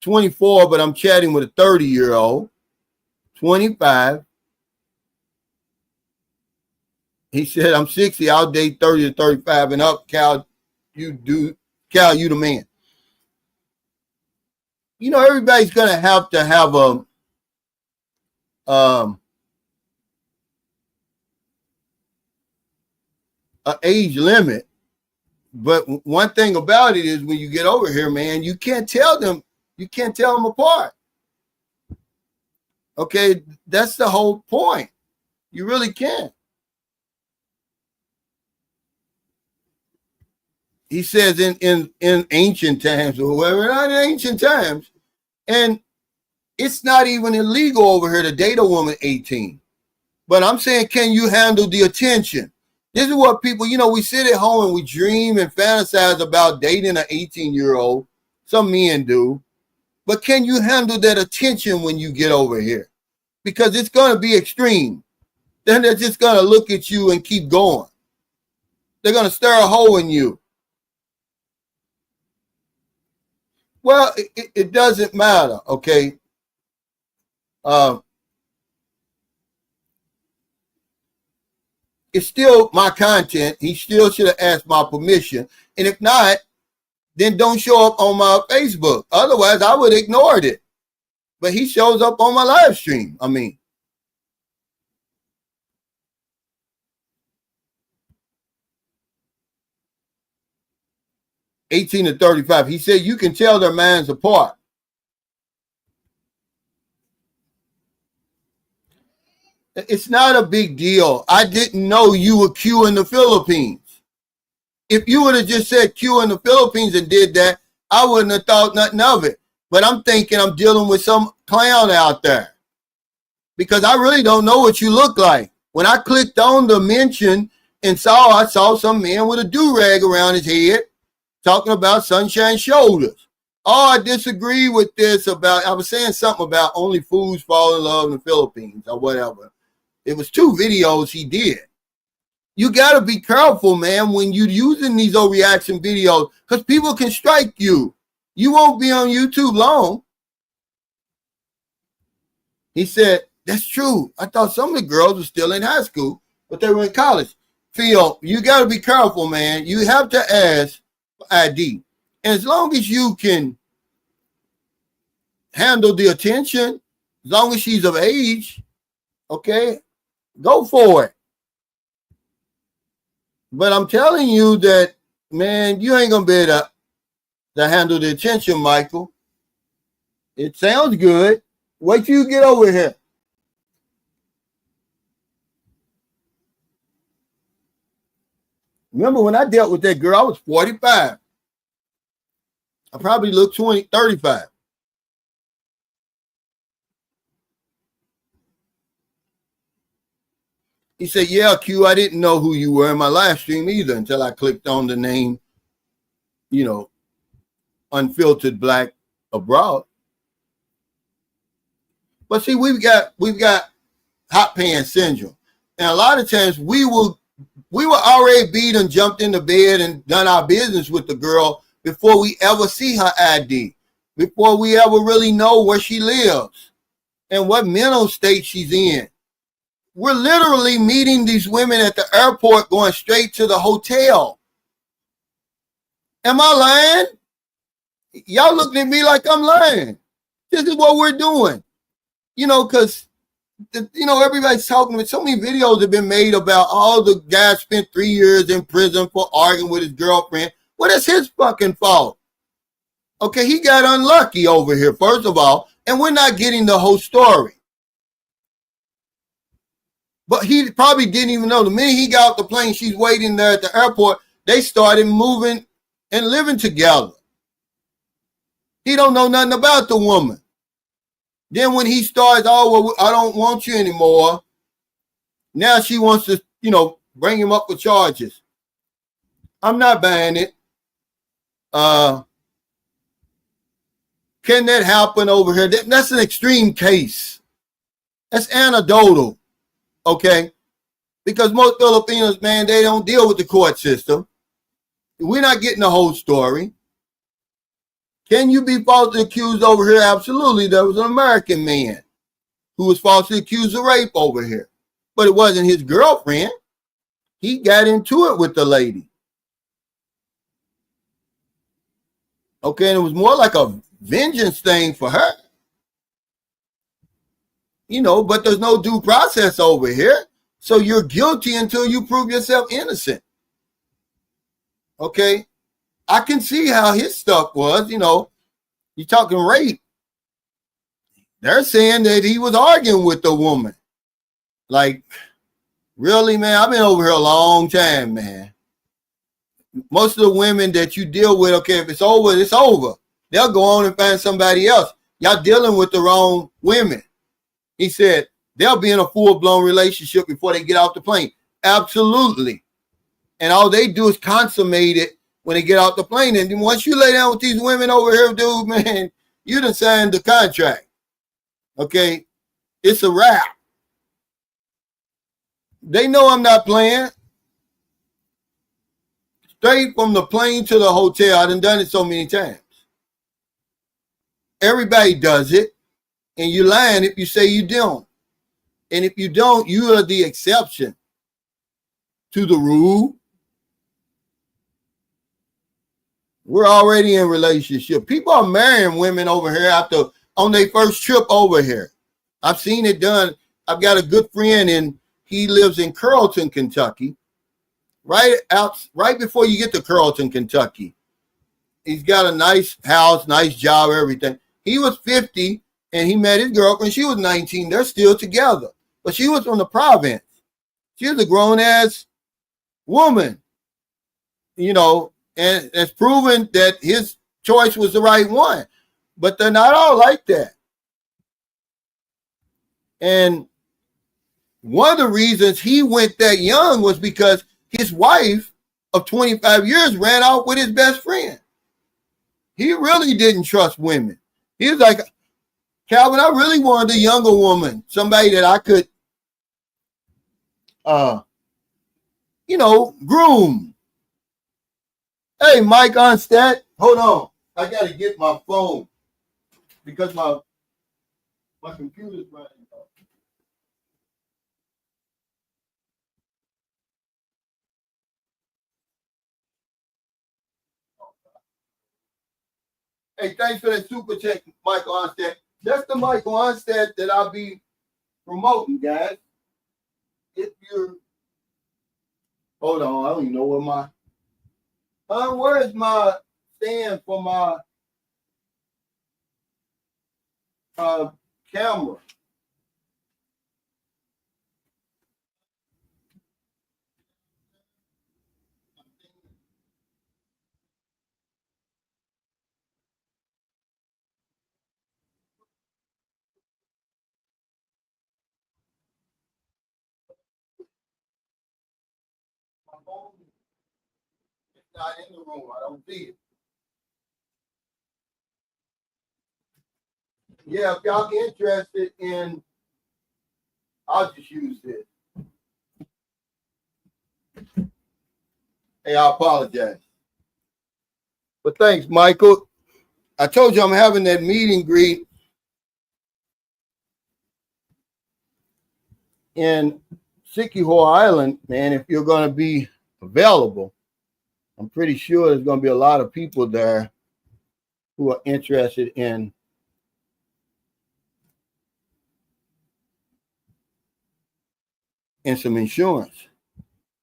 24, but I'm chatting with a 30-year-old. 25. He said, I'm 60. I'll date 30 to 35 and up. Cal, you the man. You know, everybody's going to have an age limit. But one thing about it is when you get over here, man, you can't tell them apart. Okay, that's the whole point. You really can't. He says in ancient times or whatever, not in ancient times, and it's not even illegal over here to date a woman 18. But I'm saying, can you handle the attention? This is what people, you know, we sit at home and we dream and fantasize about dating an 18-year-old. Some men do. But can you handle that attention when you get over here? Because it's going to be extreme. then they're just going to look at you and keep going. They're going to stir a hole in you. Well, it doesn't matter, okay? It's still my content. He still should have asked my permission. And if not, then don't show up on my Facebook. Otherwise, I would ignore it. But he shows up on my live stream. I mean, $18 to $35. He said you can tell their minds apart. It's not a big deal. I didn't know you were Q in the Philippines. If you would have just said Q in the Philippines and did that, I wouldn't have thought nothing of it. But I'm thinking I'm dealing with some clown out there because I really don't know what you look like. When I clicked on the mention and I saw some man with a do-rag around his head talking about sunshine shoulders. Oh, I disagree with this I was saying something about only fools fall in love in the Philippines or whatever. It was 2 videos he did. You got to be careful, man, when you're using these reaction videos because people can strike you. You won't be on YouTube long. He said, that's true. I thought some of the girls were still in high school, but they were in college. Phil, you got to be careful, man. You have to ask for ID. And as long as you can handle the attention, as long as she's of age, okay, go for it. But I'm telling you that, man, you ain't going to be able to handle the attention, Michael. It sounds good. Wait till you get over here. Remember when I dealt with that girl, I was 45. I probably look 35. He said, yeah, Q, I didn't know who you were in my live stream either until I clicked on the name, Unfiltered Black Abroad. But see, we've got hot pants syndrome. And a lot of times we were already beat and jumped into bed and done our business with the girl before we ever see her ID, before we ever really know where she lives and what mental state she's in. We're literally meeting these women at the airport going straight to the hotel. Am I lying? Y'all looking at me like I'm lying. This is what we're doing. Because, everybody's talking about so many videos have been made about all the guys spent 3 years in prison for arguing with his girlfriend. Well, that's his fucking fault. Okay, he got unlucky over here, first of all, and we're not getting the whole story. But he probably didn't even know. The minute he got off the plane, she's waiting there at the airport. They started moving and living together. He don't know nothing about the woman. Then when he starts, I don't want you anymore. Now she wants to, bring him up for charges. I'm not buying it. Can that happen over here? That's an extreme case. That's anecdotal. Okay, because most Filipinos, man, they don't deal with the court system. We're not getting the whole story. Can you be falsely accused over here? Absolutely. There was an American man who was falsely accused of rape over here, but it wasn't his girlfriend. He got into it with the lady. Okay, and it was more like a vengeance thing for her. But there's no due process over here. So you're guilty until you prove yourself innocent. Okay. I can see how his stuff was, you're talking rape. They're saying that he was arguing with the woman. Like, really, man? I've been over here a long time, man. Most of the women that you deal with, okay, if it's over, it's over. They'll go on and find somebody else. Y'all dealing with the wrong women. He said they'll be in a full-blown relationship before they get off the plane. Absolutely. And all they do is consummate it when they get off the plane. And once you lay down with these women over here, dude, man, you done signed the contract. Okay? It's a wrap. They know I'm not playing. Straight from the plane to the hotel. I done it so many times. Everybody does it, and you're lying if you say you don't. And if you don't, you are the exception to the rule. We're already in relationship. People are marrying women over here after on their first trip over here. I've seen it done. I've got a good friend, and he lives in Carrollton, Kentucky. Right before you get to Carrollton, Kentucky. He's got a nice house, nice job, everything. He was 50 and he met his girlfriend. She was 19. They're still together. But she was from the province. She was a grown-ass woman, you know, and it's proven that his choice was the right one. But they're not all like that. And one of the reasons he went that young was because his wife of 25 years ran out with his best friend. He really didn't trust women. He was like, Calvin, I really wanted a younger woman, somebody that I could, groom. Hey, Mike Onstadt, hold on. I got to get my phone because my computer's running. Hey, thanks for that super check, Michael Onstadt. That's the Michael Onstadt that I'll be promoting, guys. If you're, hold on, I don't even know where where's my stand for my camera? My phone is not in the room. I don't see it. Yeah, if y'all interested in, I'll just use this. Hey, I apologize. But thanks, Michael. I told you I'm having that meet and greet in Sikihor Island, man. If you're going to be available, I'm pretty sure there's going to be a lot of people there who are interested in some insurance.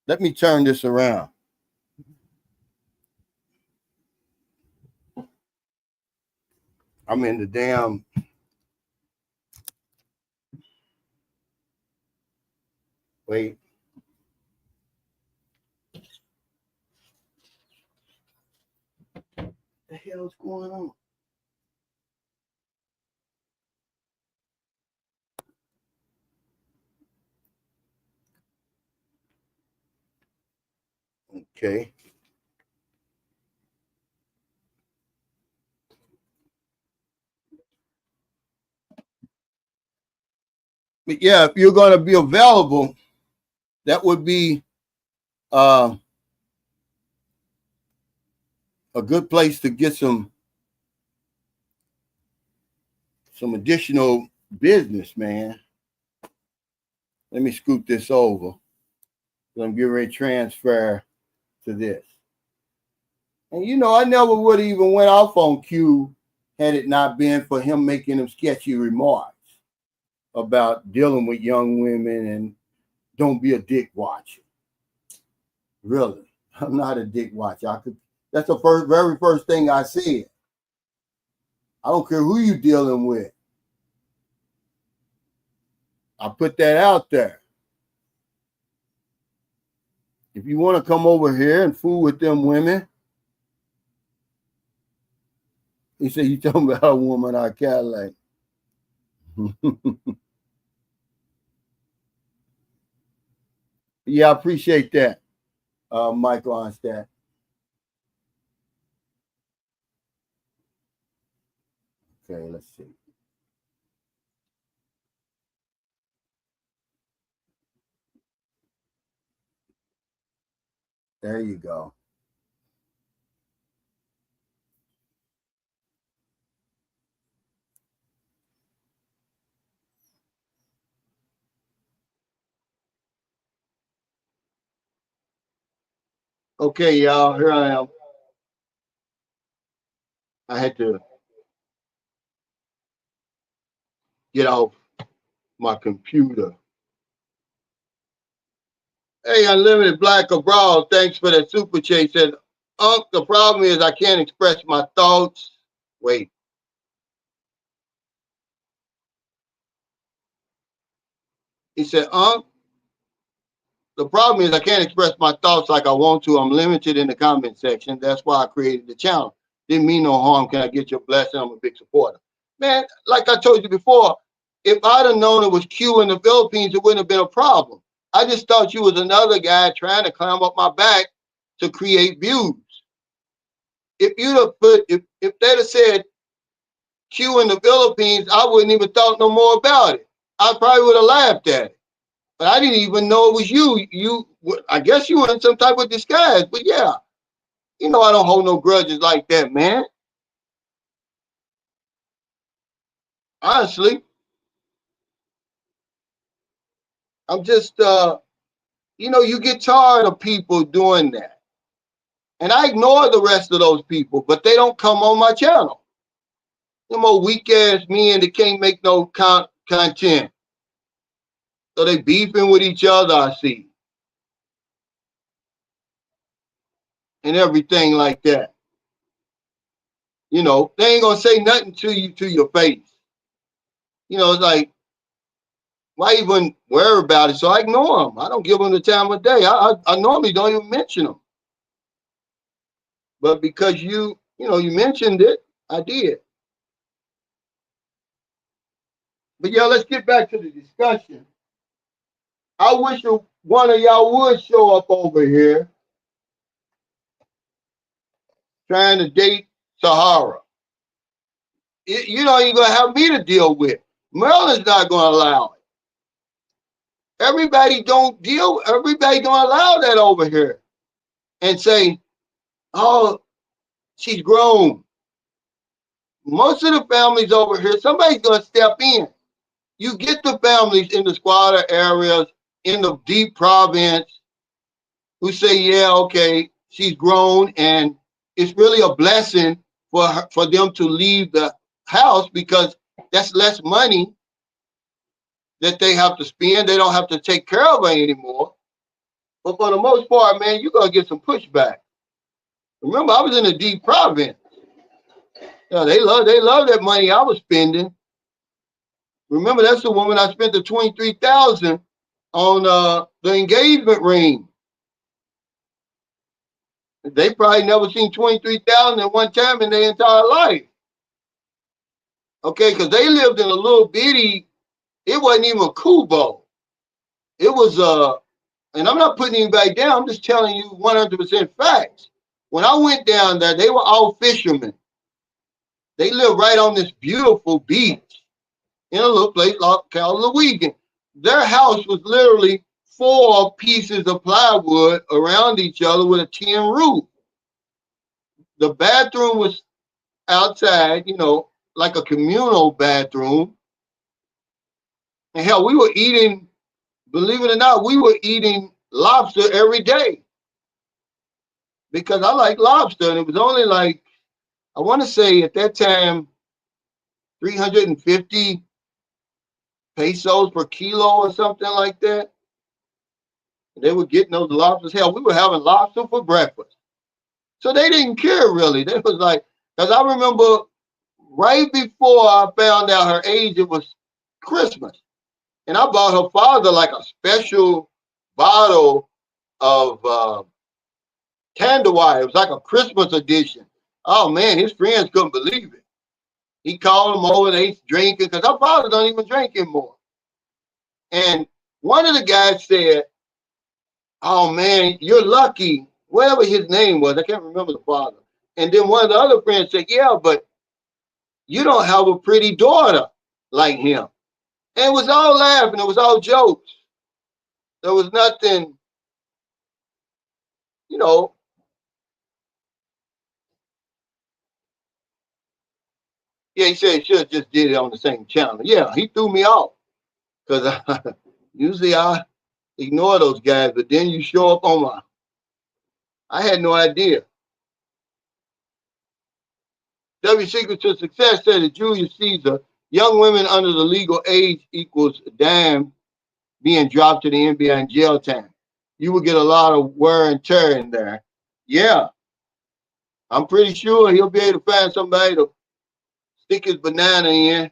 Let me turn this around. I'm in the damn. Wait. What the hell's going on? Okay. But yeah, if you're going to be available, that would be a good place to get some additional business, man. Let me scoot this over. I'm getting ready to transfer to this. And I never would have even went off on Q had it not been for him making them sketchy remarks about dealing with young women and don't be a dick watcher. Really, I'm not a dick watcher. That's the very first thing I said. I don't care who you dealing with. I put that out there. If you want to come over here and fool with them women, he said, you talking about a woman I Cadillac. Yeah, I appreciate that, Michael Onstadt. Okay, let's see. There you go. Okay, y'all, here I am. I had to get off my computer. Hey, Unlimited Black Abroad, thanks for that super chat. Said, Unc, the problem is I can't express my thoughts. Wait. He said, Unc, the problem is I can't express my thoughts like I want to. I'm limited in the comment section. That's why I created the channel. Didn't mean no harm. Can I get your blessing? I'm a big supporter. Man, like I told you before, if I'd have known it was Q in the Philippines, it wouldn't have been a problem. I just thought you was another guy trying to climb up my back to create views. If you'd have put, if they'd have said Q in the Philippines, I wouldn't even thought no more about it. I probably would have laughed at it. But I didn't even know it was you. I guess you were in some type of disguise. But yeah, you know I don't hold no grudges like that, man. Honestly, I'm just, you get tired of people doing that. And I ignore the rest of those people, but they don't come on my channel. Them old weak ass men that can't make no content. So they beefing with each other, I see. And everything like that. They ain't gonna say nothing to you to your face. It's like, why even worry about it? So I ignore them. I don't give them the time of day. I normally don't even mention them. But because you mentioned it, I did. But yeah, let's get back to the discussion. I wish one of y'all would show up over here trying to date Sahara. You're gonna have me to deal with. Maryland's not gonna allow it. Everybody don't allow that over here and say, oh, she's grown. Most of the families over here, somebody's gonna step in. You get the families in the squatter areas, in the deep province, who say, yeah, okay, she's grown, and it's really a blessing for them to leave the house because that's less money that they have to spend. They don't have to take care of her anymore. But for the most part, man, you're gonna get some pushback. Remember, I was in the deep province. They love that money I was spending. Remember, that's the woman I spent the $23,000 on the engagement ring. They probably never seen 23,000 at one time in their entire life. Okay, because they lived in a little bitty, it wasn't even a kubo. It was and I'm not putting anybody down, I'm just telling you 100% facts. When I went down there, they were all fishermen. They lived right on this beautiful beach in a little place called Louisiana. Their house was literally 4 pieces of plywood around each other with a tin roof. The bathroom was outside, like a communal bathroom. And hell, we were eating, believe it or not, we were eating lobster every day because I like lobster. And it was only like, I want to say at that time, 350 pesos per kilo or something like that. They were getting those lobsters. Hell, we were having lobster for breakfast. So they didn't care really. They was like, because I remember right before I found out her age, it was Christmas. And I bought her father like a special bottle of candle wire. It was like a Christmas edition. Oh man, his friends couldn't believe it. He called them over, they drinking, because her father don't even drink anymore. And one of the guys said, oh man, you're lucky. Whatever his name was, I can't remember the father. And then one of the other friends said, yeah, but you don't have a pretty daughter like him. And it was all laughing. It was all jokes. There was nothing, you know, yeah, he said he should have just did it on the same channel. Yeah, he threw me off because usually I ignore those guys, but then you show up on my. I had no idea. W Secret to Success said that Julius Caesar, young women under the legal age equals a dime being dropped to the NBA in jail time. You will get a lot of wear and tear in there. Yeah, I'm pretty sure he'll be able to find somebody to stick his banana in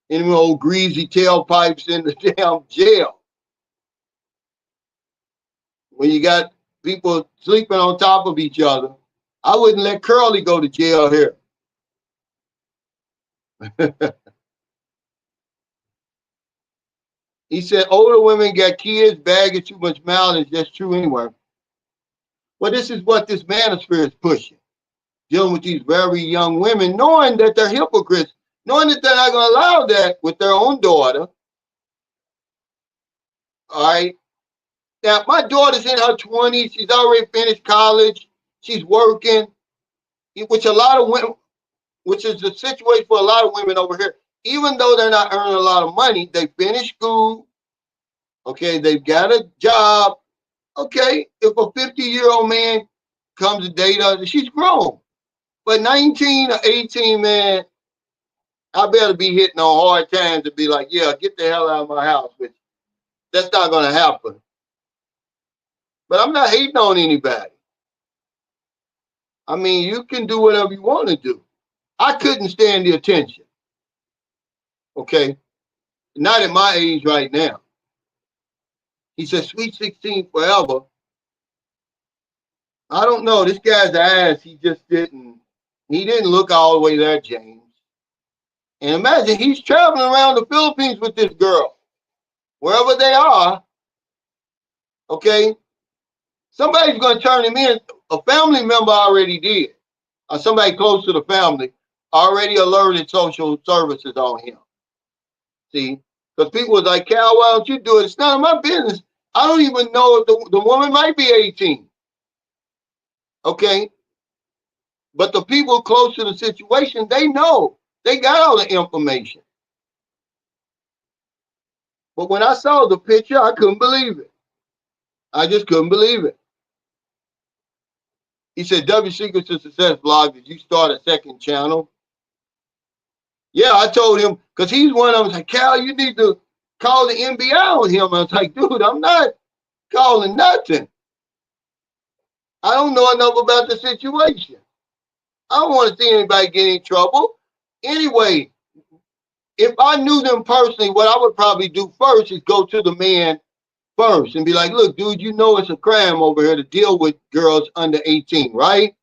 them old greasy tailpipes in the damn jail. When you got people sleeping on top of each other, I wouldn't let Curly go to jail here. He said older women got kids, bagging too much mileage. That's true anyway. Well, this is what this manosphere is pushing, dealing with these very young women, knowing that they're hypocrites, knowing that they're not going to allow that with their own daughter. All right. Now, my daughter's in her 20s. She's already finished college. She's working, which a lot of women, which is the situation for a lot of women over here. Even though they're not earning a lot of money, they finished school. Okay, they've got a job. Okay, if a 50-year-old man comes to date her, she's grown. But 19 or 18, man, I better be hitting on hard times to be like, yeah, get the hell out of my house. But that's not going to happen. But I'm not hating on anybody. I mean, you can do whatever you want to do. I couldn't stand the attention. Okay, not at my age right now. He said, Sweet 16 forever. I don't know. This guy's eyes, he didn't look all the way there, James. And imagine he's traveling around the Philippines with this girl. Wherever they are, okay, somebody's going to turn him in. A family member already did. Or somebody close to the family already alerted social services on him. See? Because people was like, Cal, why don't you do it? It's none of my business. I don't even know if the woman might be 18. Okay? But the people close to the situation, they know. They got all the information. But when I saw the picture, I couldn't believe it. I just couldn't believe it. He said, W Secrets to Success blog, did you start a second channel? Yeah, I told him, because he's one of them, like, Cal, you need to call the NBA on him. I was like, dude, I'm not calling nothing. I don't know enough about the situation. I don't want to see anybody get in trouble. Anyway, if I knew them personally, what I would probably do first is go to the man first and be like, look, dude, you know it's a crime over here to deal with girls under 18, right?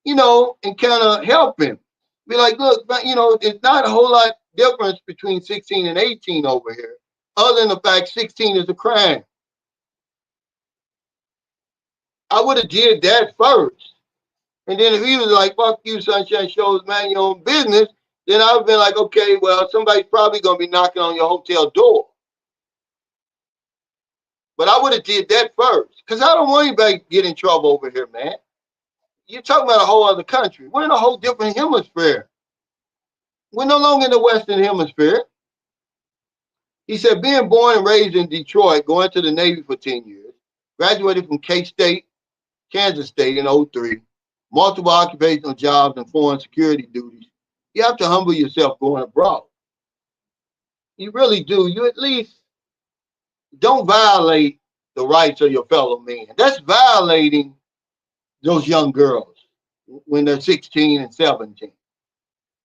You know, and kind of help him. Be like, look, you know, it's not a whole lot difference between 16 and 18 over here, other than the fact 16 is a crime. I would have did that first. And then if he was like, fuck you, Sunshine Shows, man, your own business, then I would have been like, okay, well, somebody's probably going to be knocking on your hotel door. But I would have did that first, because I don't want anybody to get in trouble over here, man. You're talking about a whole other country. We're in a whole different hemisphere. We're no longer in the Western Hemisphere. He said, being born and raised in Detroit, going to the Navy for 10 years, graduated from K-State, Kansas State in 03, multiple occupational jobs and foreign security duties. You have to humble yourself going abroad. You really do. You at least don't violate the rights of your fellow man. That's violating those young girls when they're 16 and 17.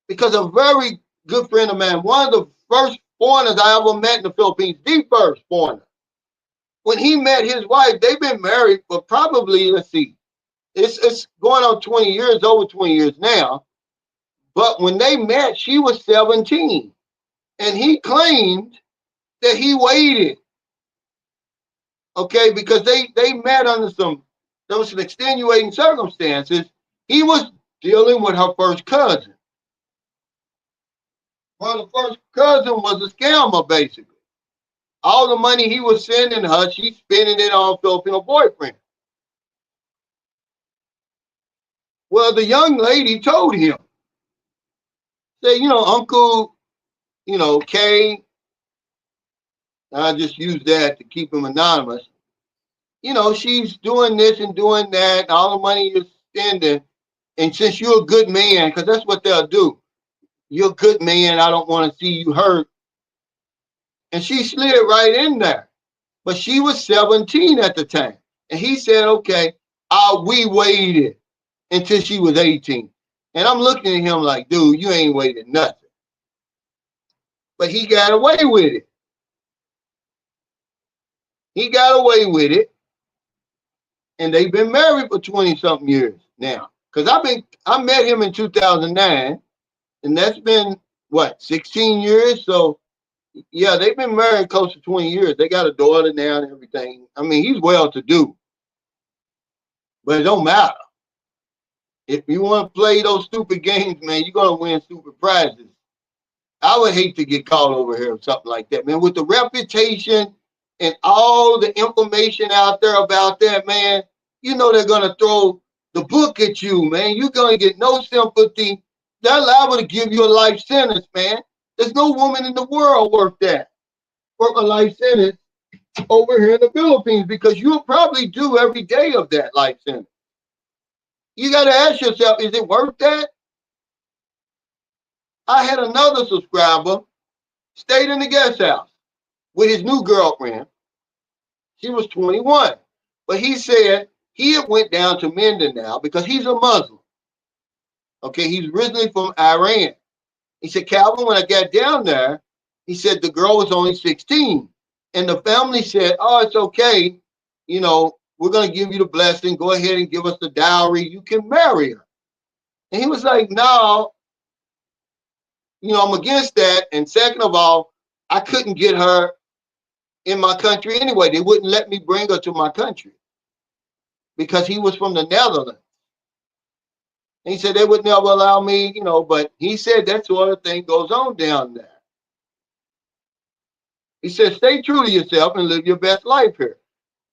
Because a very good friend of mine, one of the first foreigners I ever met in the Philippines, the first foreigner, when he met his wife, they've been married for probably, let's see, it's going on 20 years, over 20 years now. But when they met, she was 17. And he claimed that he waited. Okay, because they met under there was some extenuating circumstances. He was dealing with her first cousin. Well, the first cousin was a scammer, basically. All the money he was sending her, she's spending it on Filipino boyfriend. Well, the young lady told him, say, Uncle, Kay, I just use that to keep him anonymous. She's doing this and doing that, and all the money you're spending. And since you're a good man, because that's what they'll do, you're a good man, I don't want to see you hurt. And she slid right in there. But she was 17 at the time. And he said, okay, we waited until she was 18. And I'm looking at him like, dude, you ain't waited nothing. But he got away with it. He got away with it. And they've been married for 20-something years now. Because I met him in 2009. And that's been, 16 years? So, yeah, they've been married close to 20 years. They got a daughter now and everything. I mean, he's well-to-do. But it don't matter. If you want to play those stupid games, man, you're going to win stupid prizes. I would hate to get caught over here or something like that, man. With the reputation and all the information out there about that, man, they're going to throw the book at you, man. You're going to get no sympathy. They're liable to give you a life sentence, man. There's no woman in the world worth a life sentence over here in the Philippines, because you'll probably do every day of that life sentence. You got to ask yourself, is it worth that? I had another subscriber stayed in the guest house with his new girlfriend. She was 21. But he said he had went down to Mindanao because he's a Muslim. Okay, he's originally from Iran. He said, Calvin, when I got down there, he said the girl was only 16. And the family said, oh, it's okay. We're going to give you the blessing. Go ahead and give us the dowry. You can marry her. And he was like, no, I'm against that. And second of all, I couldn't get her in my country anyway. They wouldn't let me bring her to my country because he was from the Netherlands. And he said they would never allow me, but he said that sort of thing goes on down there. He said, stay true to yourself and live your best life here.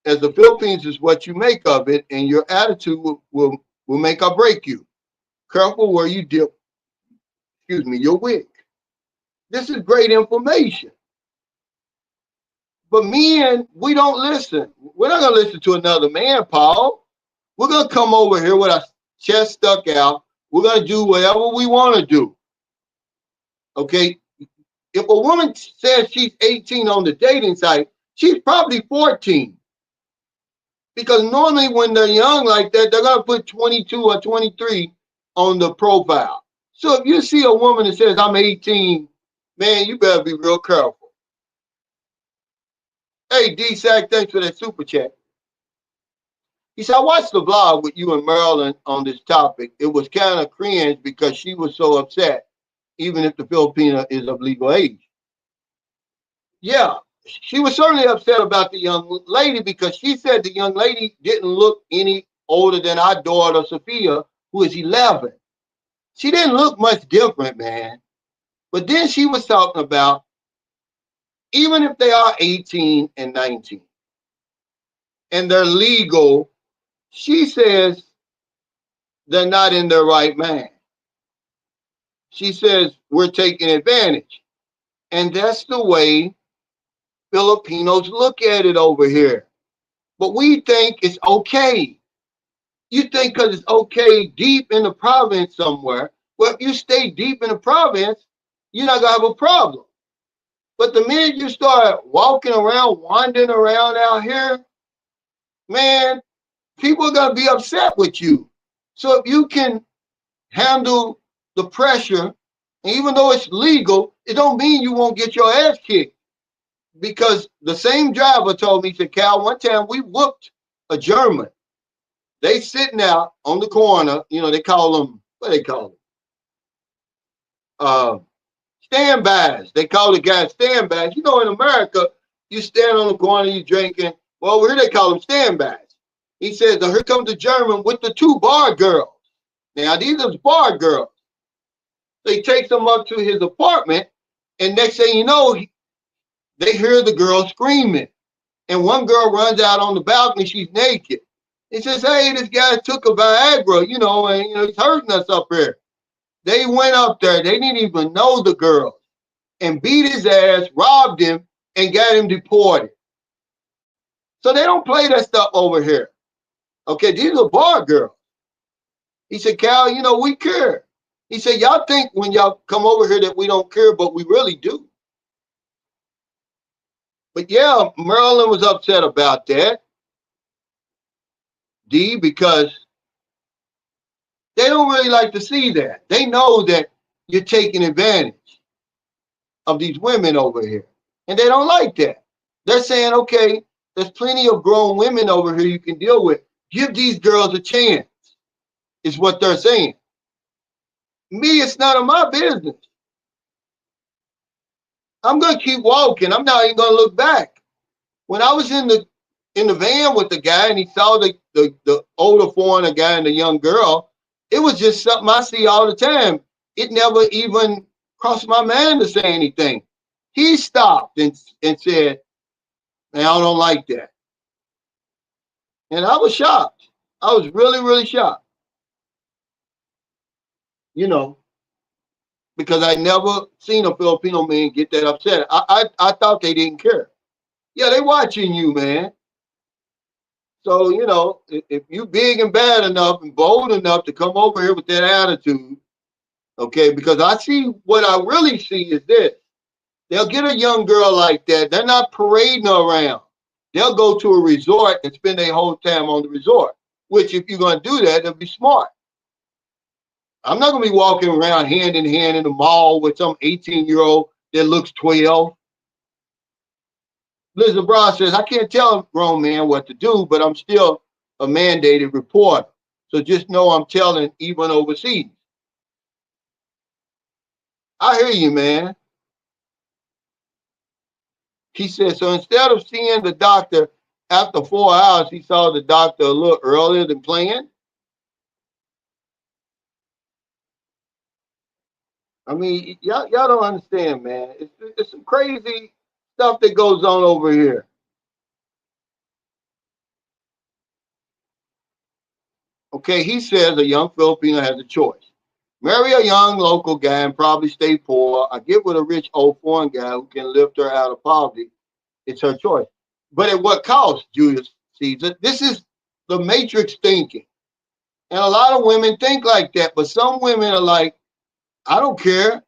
As the Philippines is what you make of it, and your attitude will make or break you. Careful where you dip, your wig. This is great information. But men, we don't listen. We're not going to listen to another man, Paul. We're going to come over here with our chest stuck out. We're going to do whatever we want to do. Okay? If a woman says she's 18 on the dating site, she's probably 14. Because normally when they're young like that, they're going to put 22 or 23 on the profile. So if you see a woman that says, I'm 18, man, you better be real careful. Hey, D-Sack, thanks for that super chat. He said, I watched the vlog with you and Marilyn on this topic. It was kind of cringe because she was so upset, even if the Filipina is of legal age. Yeah, she was certainly upset about the young lady because she said the young lady didn't look any older than our daughter, Sophia, who is 11. She didn't look much different, man. But then she was talking about, even if they are 18 and 19 and they're legal, she says they're not in their right mind. She says we're taking advantage. And that's the way Filipinos look at it over here. But we think it's okay. You think because it's okay deep in the province somewhere. Well, if you stay deep in the province, you're not going to have a problem. But the minute you start walking around, wandering around out here, man, people are going to be upset with you. So if you can handle the pressure, and even though it's legal, it don't mean you won't get your ass kicked. Because the same driver told me, he said, Cal, one time we whooped a German. They sitting out on the corner, they call them, what do they call them? Standbys. They call the guys standbys. In America, you stand on the corner, you drinking. Well, over here they call them standbys. He says, here comes the German with the 2 bar girls. Now, these are bar girls. So he takes them up to his apartment, and next thing you know, they hear the girl screaming. And one girl runs out on the balcony, she's naked. He says, hey, this guy took a Viagra, and he's hurting us up here. They went up there. They didn't even know the girl and beat his ass, robbed him, and got him deported. So they don't play that stuff over here. Okay, these are bar girls. He said, Cal, we care. He said, y'all think when y'all come over here that we don't care, but we really do. But yeah, Maryland was upset about that, D, because they don't really like to see that. They know that you're taking advantage of these women over here, and they don't like that. They're saying, okay, there's plenty of grown women over here you can deal with. Give these girls a chance, is what they're saying. Me, it's none of my business. I'm going to keep walking. I'm not even going to look back. When I was in the van with the guy and he saw the older foreigner guy and the young girl, it was just something I see all the time. It never even crossed my mind to say anything. He stopped and said, man, I don't like that. And I was shocked. I was really, really shocked. Because I never seen a Filipino man get that upset. I thought they didn't care. Yeah, they watching you, man. So, if you big and bad enough and bold enough to come over here with that attitude, okay, because I see what I really see is this. They'll get a young girl like that. They're not parading her around. They'll go to a resort and spend their whole time on the resort, which if you're going to do that, it'll be smart. I'm not going to be walking around hand in hand in the mall with some 18-year-old that looks 12. Liz Brown says, I can't tell a grown man what to do, but I'm still a mandated reporter. So just know I'm telling even overseas. I hear you, man. He said, so instead of seeing the doctor after 4 hours, he saw the doctor a little earlier than planned. I mean, y'all don't understand, man. It's some crazy stuff that goes on over here. Okay, he says a young Filipino has a choice. Marry a young local guy and probably stay poor. I get with a rich old foreign guy who can lift her out of poverty. It's her choice. But at what cost, Julius Caesar? This is the matrix thinking. And a lot of women think like that. But some women are like, I don't care.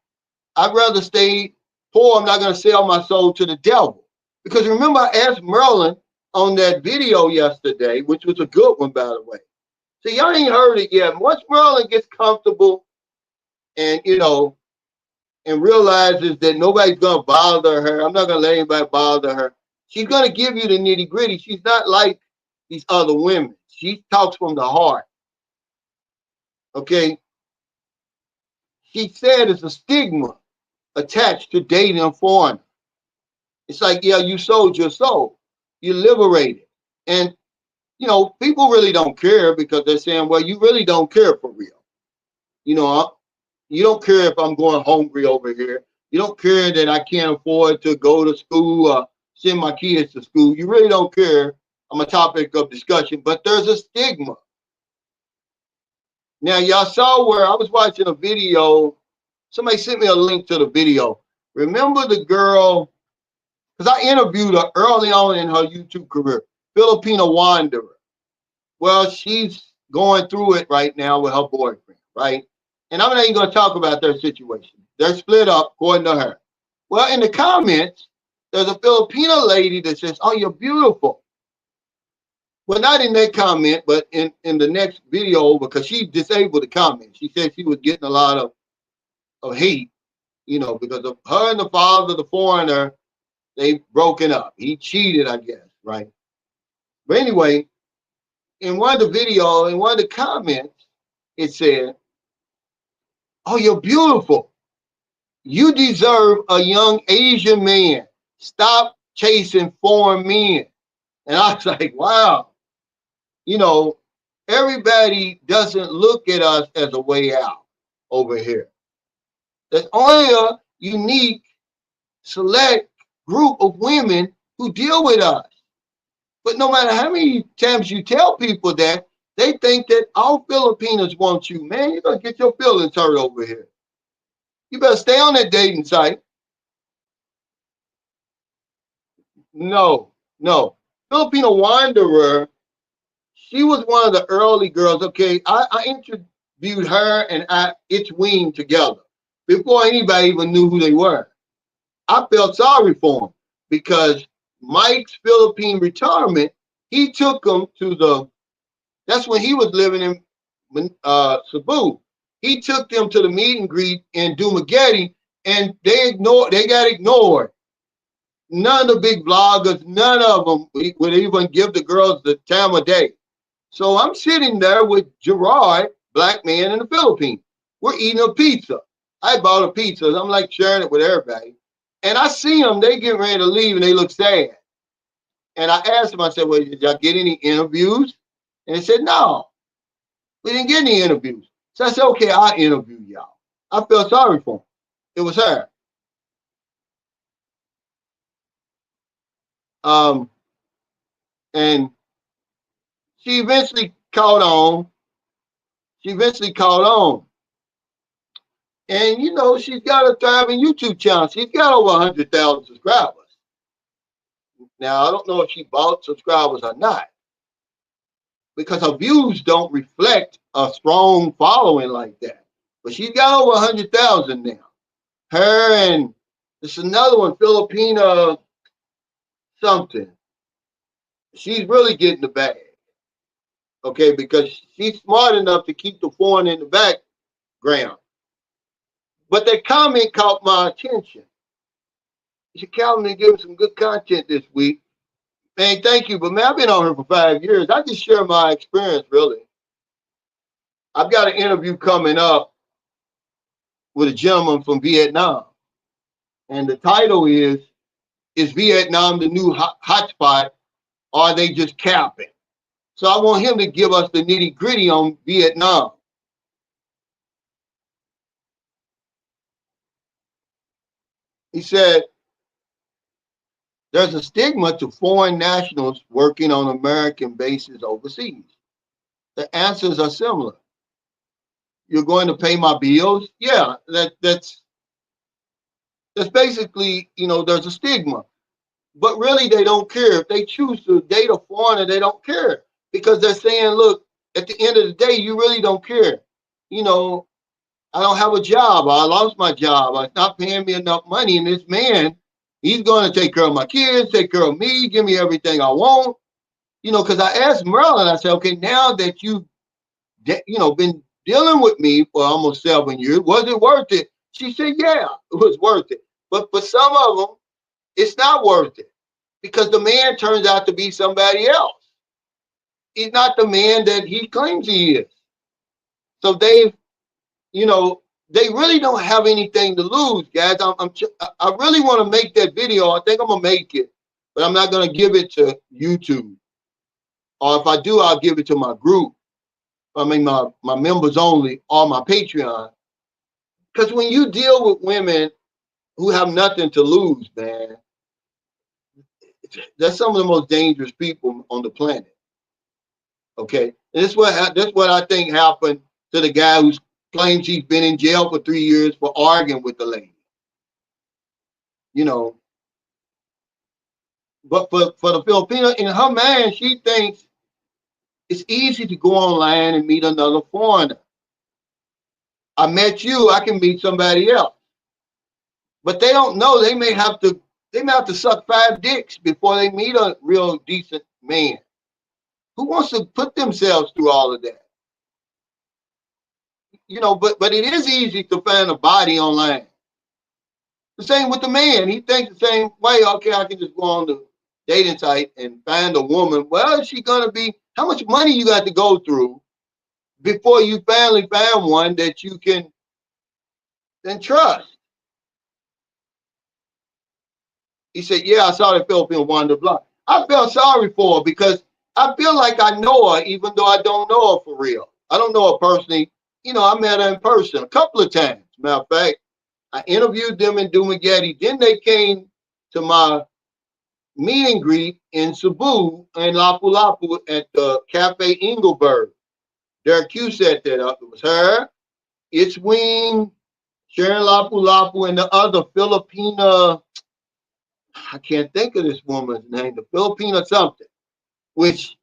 I'd rather stay poor. I'm not going to sell my soul to the devil. Because remember, I asked Merlin on that video yesterday, which was a good one, by the way. See, y'all ain't heard it yet. Once Merlin gets comfortable and, and realizes that nobody's going to bother her, I'm not going to let anybody bother her. She's going to give you the nitty gritty. She's not like these other women. She talks from the heart. Okay? She said it's a stigma attached to dating a foreigner. It's like, yeah, you sold your soul. You liberated. And, people really don't care because they're saying, well, you really don't care for real. You don't care if I'm going hungry over here. You don't care that I can't afford to go to school or send my kids to school. You really don't care. I'm a topic of discussion, but there's a stigma. Now, y'all saw where I was watching a video. Somebody sent me a link to the video. Remember the girl, because I interviewed her early on in her YouTube career, Filipino Wanderer. Well, she's going through it right now with her boyfriend, right? And I'm not even going to talk about their situation. They're split up, according to her. Well, in the comments, there's a Filipino lady that says, oh, you're beautiful. Well, not in that comment, but in the next video, because she disabled the comment. She said she was getting a lot of hate, because of her and the father, the foreigner, they broken up. He cheated, I guess, right? But anyway, in one of the comments, it said, oh, you're beautiful. You deserve a young Asian man. Stop chasing foreign men. And I was like, wow. Everybody doesn't look at us as a way out over here. There's only a unique, select group of women who deal with us. But no matter how many times you tell people that, they think that all Filipinos want you. Man, you're going to get your feelings hurt over here. You better stay on that dating site. No, no. Filipino Wanderer, she was one of the early girls. Okay, I interviewed her and It's Wing together before anybody even knew who they were. I felt sorry for him because Mike's Philippine retirement, he took them to that's when he was living in Cebu. He took them to the meet and greet in Dumaguete, and they got ignored. None of the big vloggers, none of them would even give the girls the time of day. So I'm sitting there with Gerard, black man in the Philippines. We're eating a pizza. I bought a pizza. I'm like sharing it with everybody. And I see them, they get ready to leave and they look sad. And I asked them, I said, well, did y'all get any interviews? And they said, no, we didn't get any interviews. So I said, okay, I'll interview y'all. I felt sorry for them. It was her. And she eventually caught on. And, you know, she's got a thriving YouTube channel. She's got over 100,000 subscribers. Now, I don't know if she bought subscribers or not, because her views don't reflect a strong following like that. But she's got over 100,000 now. Her and there's another one, Filipina something. She's really getting the bag. Okay, because she's smart enough to keep the phone in the background. But that comment caught my attention. She called me and gave me some good content this week. Man, thank you. But man, I've been on her for 5 years. I just share my experience, really. I've got an interview coming up with a gentleman from Vietnam. And the title is Vietnam the new hotspot, or are they just capping? So I want him to give us the nitty gritty on Vietnam. He said, there's a stigma to foreign nationals working on American bases overseas. The answers are similar. You're going to pay my bills? Yeah, that's basically, you know, there's a stigma. But really, they don't care. If they choose to date a foreigner, they don't care, because they're saying, look, at the end of the day, you really don't care. You know, I don't have a job. I lost my job. It's not paying me enough money. And this man, he's going to take care of my kids, take care of me, give me everything I want. You know, because I asked Merlin, I said, okay, now that you've, you know, been dealing with me for almost 7 years, was it worth it? She said, yeah, it was worth it. But for some of them, it's not worth it, because the man turns out to be somebody else. He's not the man that he claims he is. So they, you know, they really don't have anything to lose, guys. I really want to make that video. I think I'm gonna make it, but I'm not gonna give it to YouTube. Or if I do, I'll give it to my group. I mean, my members only, or my Patreon. Because when you deal with women who have nothing to lose, man, they're some of the most dangerous people on the planet. Okay, and this what I think happened to the guy who claims he's been in jail for 3 years for arguing with the lady. You know, but for the Filipino, in her mind, she thinks it's easy to go online and meet another foreigner. I met you, I can meet somebody else. But they don't know they may have to suck 5 dicks before they meet a real decent man. Who wants to put themselves through all of that? You know, but it is easy to find a body online. The same with the man. He thinks the same way. Okay, I can just go on the dating site and find a woman. Well, is she gonna be? How much money you got to go through before you finally find one that you can then trust? He said, yeah, I saw the Philippine Wonder Block. I felt sorry for her because I feel like I know her, even though I don't know her for real. I don't know her personally. You know, I met her in person a couple of times. Matter of fact, I interviewed them in Dumaguete. Then they came to my meet and greet in Cebu and Lapu-Lapu at the Cafe Engelberg. Derek Q set that up. It was her, It's Wing, Sharon Lapu-Lapu, and the other Filipina. I can't think of this woman's name. The Filipina something, which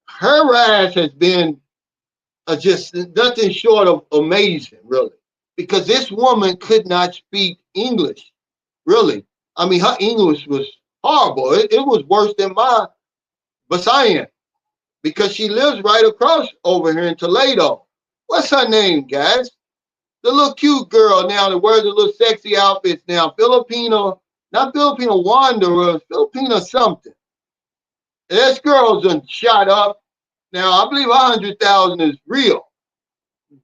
her rise has been just nothing short of amazing, really, because this woman could not speak English, really. I mean, her English was horrible. It was worse than my Visayan, because she lives right across over here in Toledo. What's her name, guys? The little cute girl now that wears the little sexy outfits now. Filipino, not Filipino wanderer, Filipino something. This girl's done shot up. Now, I believe 100,000 is real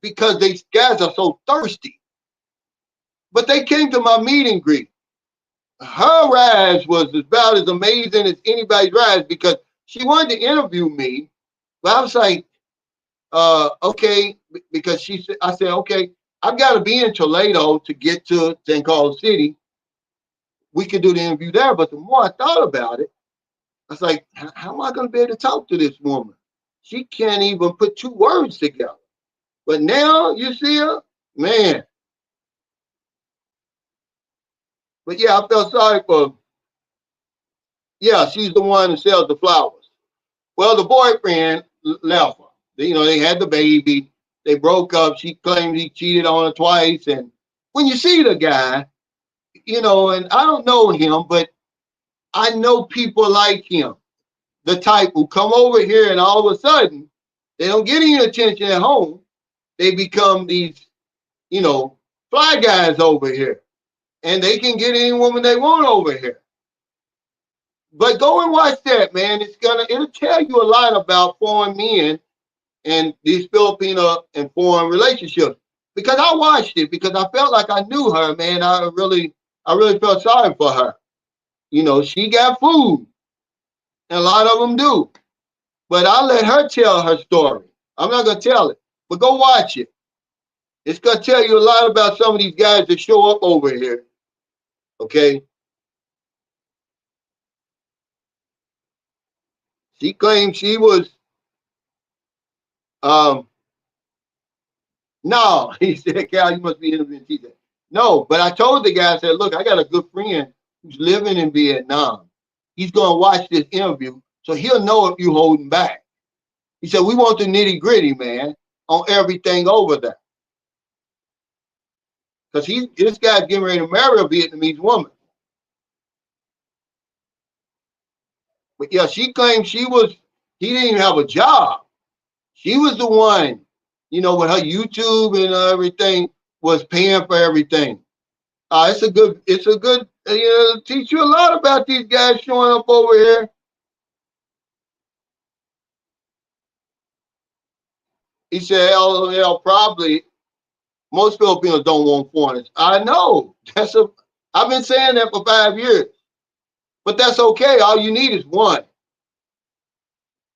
because these guys are so thirsty. But they came to my meet and greet. Her rise was about as amazing as anybody's rise because she wanted to interview me. But I was like, okay, because I said, okay, I've got to be in Toledo to get to San Carlos City. We could do the interview there. But the more I thought about it, I was like, how am I going to be able to talk to this woman? She can't even put two words together. But now you see her, man. But yeah, I felt sorry for, yeah, she's the one who sells the flowers. Well, the boyfriend left her. They had the baby. They broke up. She claimed he cheated on her twice. And when you see the guy, and I don't know him, but I know people like him, the type who come over here and all of a sudden they don't get any attention at home. They become these, fly guys over here, and they can get any woman they want over here. But go and watch that, man. It'll tell you a lot about foreign men and these Filipino and foreign relationships. Because I watched it because I felt like I knew her, man. I really felt sorry for her. She got food, and a lot of them do. But I'll let her tell her story. I'm not gonna tell it, but go watch it. It's gonna tell you a lot about some of these guys that show up over here. Okay. She claimed she was no, he said, Cal, you must be interviewing. She said, no, but I told the guy, I said, look, I got a good friend who's living in Vietnam. He's gonna watch this interview, so he'll know if you're holding back. He said, we want the nitty-gritty, man, on everything over there. Because this guy's getting ready to marry a Vietnamese woman. But yeah, she claimed he didn't even have a job. She was the one, with her YouTube and everything, was paying for everything. It's a good, teach you a lot about these guys showing up over here. He said, LOL, probably most Filipinos don't want foreigners. I know. I've been saying that for 5 years. But that's okay. All you need is one.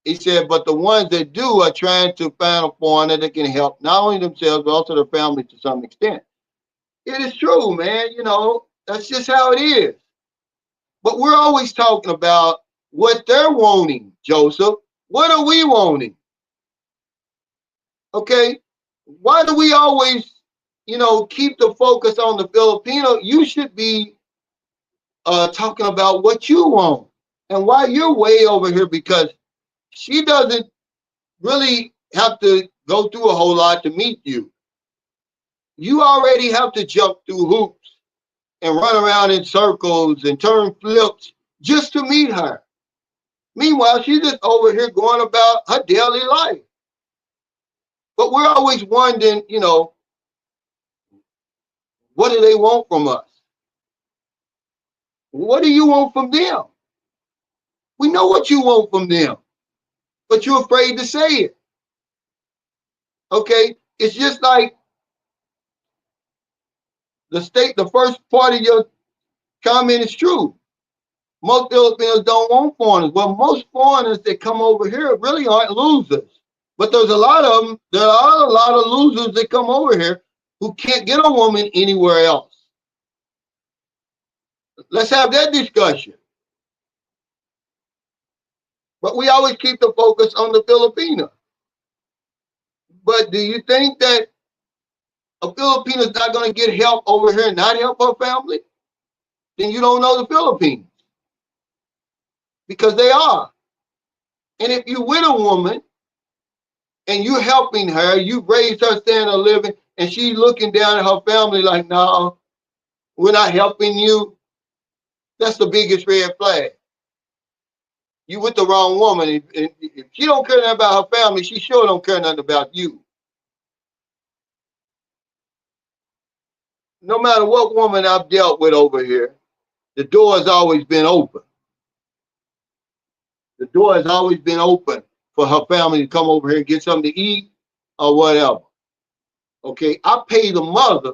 He said, but the ones that do are trying to find a foreigner that can help not only themselves, but also their family to some extent. It is true, man. That's just how it is. But we're always talking about what they're wanting, Joseph. What are we wanting? Okay. Why do we always, keep the focus on the Filipino? You should be talking about what you want and why you're way over here, because she doesn't really have to go through a whole lot to meet you. You already have to jump through hoops and run around in circles and turn flips just to meet her. Meanwhile, she's just over here going about her daily life. But we're always wondering, what do they want from us? What do you want from them? We know what you want from them, but you're afraid to say it. Okay? It's just like the first part of your comment is true. Most Filipinos don't want foreigners. Well, most foreigners that come over here really aren't losers. But there are a lot of losers that come over here who can't get a woman anywhere else. Let's have that discussion. But we always keep the focus on the Filipina. But do you think that a Filipina's not going to get help over here and not help her family? Then you don't know the Philippines. Because they are. And if you with a woman and you're helping her, you raised her standard of living, and she's looking down at her family like, no, we're not helping you. That's the biggest red flag. You with the wrong woman. If she don't care nothing about her family, she sure don't care nothing about you. No matter what woman I've dealt with over here, the door has always been open. The door has always been open for her family to come over here and get something to eat or whatever. Okay, I pay the mother,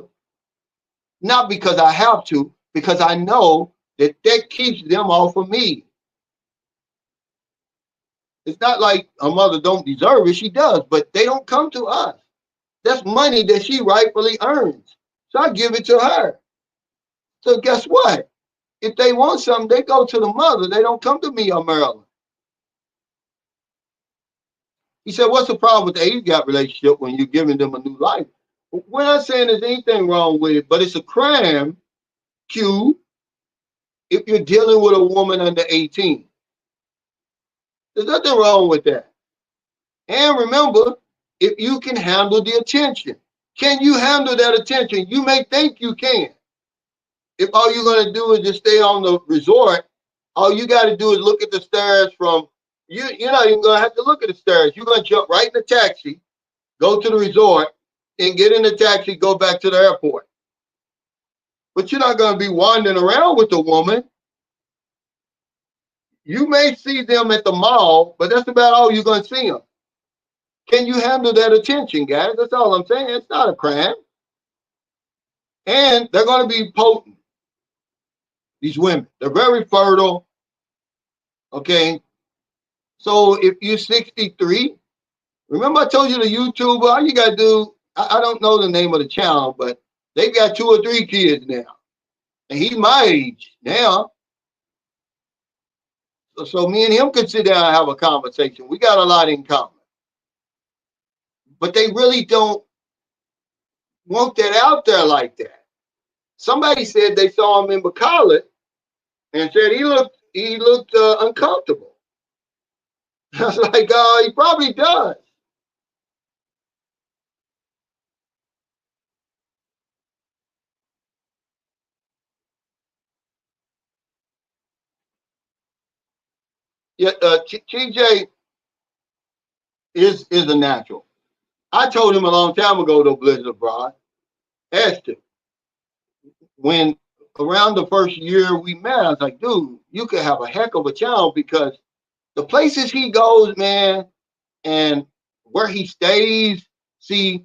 not because I have to, because I know that that keeps them off of me. It's not like her mother don't deserve it. She does, but they don't come to us. That's money that she rightfully earns. So I give it to her. So guess what? If they want something, they go to the mother. They don't come to me or Maryland. He said, what's the problem with the age-gap relationship when you're giving them a new life? We're not saying there's anything wrong with it, but it's a crime, Q, if you're dealing with a woman under 18. There's nothing wrong with that. And remember, if you can handle the attention. Can you handle that attention? You may think you can. If all you're going to do is just stay on the resort, all you got to do is look at the stairs from, you're not even going to have to look at the stairs. You're going to jump right in the taxi, go to the resort, and get in the taxi, go back to the airport. But you're not going to be wandering around with the woman. You may see them at the mall, but that's about all you're going to see them. Can you handle that attention, guys? That's all I'm saying. It's not a crime. And they're going to be potent. These women, they're very fertile. Okay. So if you're 63, remember I told you the YouTuber, all you got to do, I don't know the name of the channel, but they got 2 or 3 kids now. And he's my age now. So me and him could sit down and have a conversation. We got a lot in common. But they really don't want that out there like that. Somebody said they saw him in Bacallet and said he looked uncomfortable. I was like, he probably does. Yeah, TJ is a natural. I told him a long time ago, though, Blizzard Abroad, Esther, when around the first year we met, I was like, dude, you could have a heck of a channel because the places he goes, man, and where he stays, see,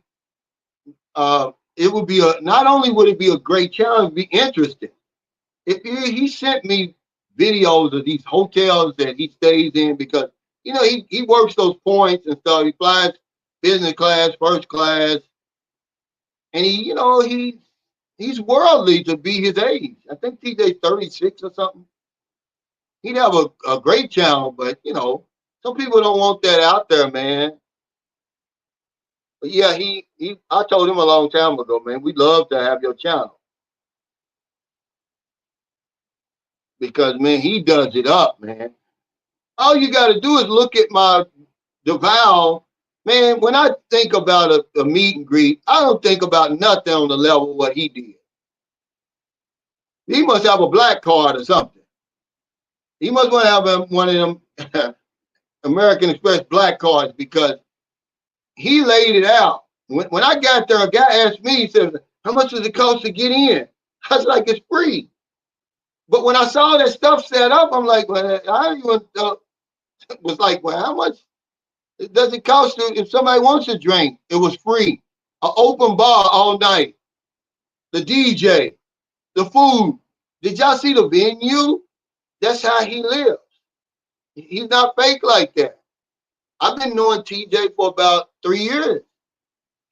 it would be not only would it be a great channel, it'd be interesting. If he sent me videos of these hotels that he stays in because he works those points and stuff. He flies business class, first class, and he's worldly to be his age. I think TJ's 36 or something. He'd have a great channel, but some people don't want that out there, man. But yeah, I told him a long time ago, man, we'd love to have your channel. Because man, he does it up, man. All you got to do is look at my DeVal. Man, when I think about a meet and greet, I don't think about nothing on the level of what he did. He must have a black card or something. He must want to have one of them American Express black cards because he laid it out. When I got there, a guy asked me, he said, how much does it cost to get in? I was like, it's free. But when I saw that stuff set up, I'm like, well, I even was like, well, how much does it cost if somebody wants a drink? It was free. An open bar all night. The DJ, the food. Did y'all see the venue? That's how he lives. He's not fake like that. I've been knowing TJ for about 3 years.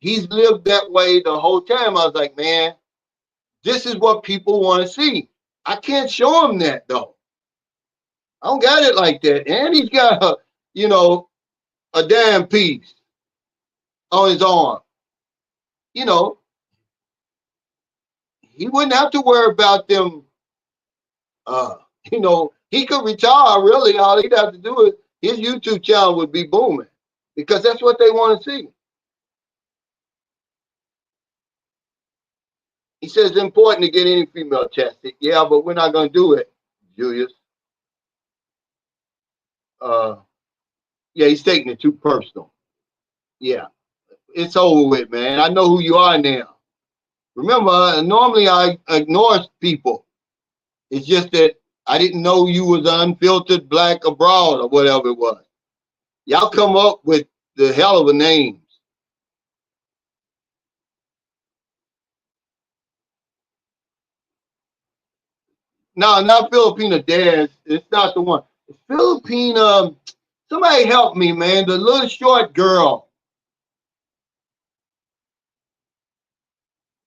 He's lived that way the whole time. I was like, man, this is what people want to see. I can't show them that though. I don't got it like that. And he's got a, you know, a damn piece on his arm. You know, he wouldn't have to worry about them. Uh, you know, he could retire. Really, all he'd have to do is his YouTube channel would be booming because that's what they want to see. He says it's important to get any female tested. Yeah, but we're not going to do it, Julius. Uh, yeah, he's taking it too personal. Yeah, it's over with, man. I know who you are now. Remember, normally I ignore people. It's just that I didn't know you was an unfiltered black abroad or whatever it was. Y'all come up with the hell of a names. No, not Filipina dance. It's not the one. It's Filipina. Somebody help me, man. The little short girl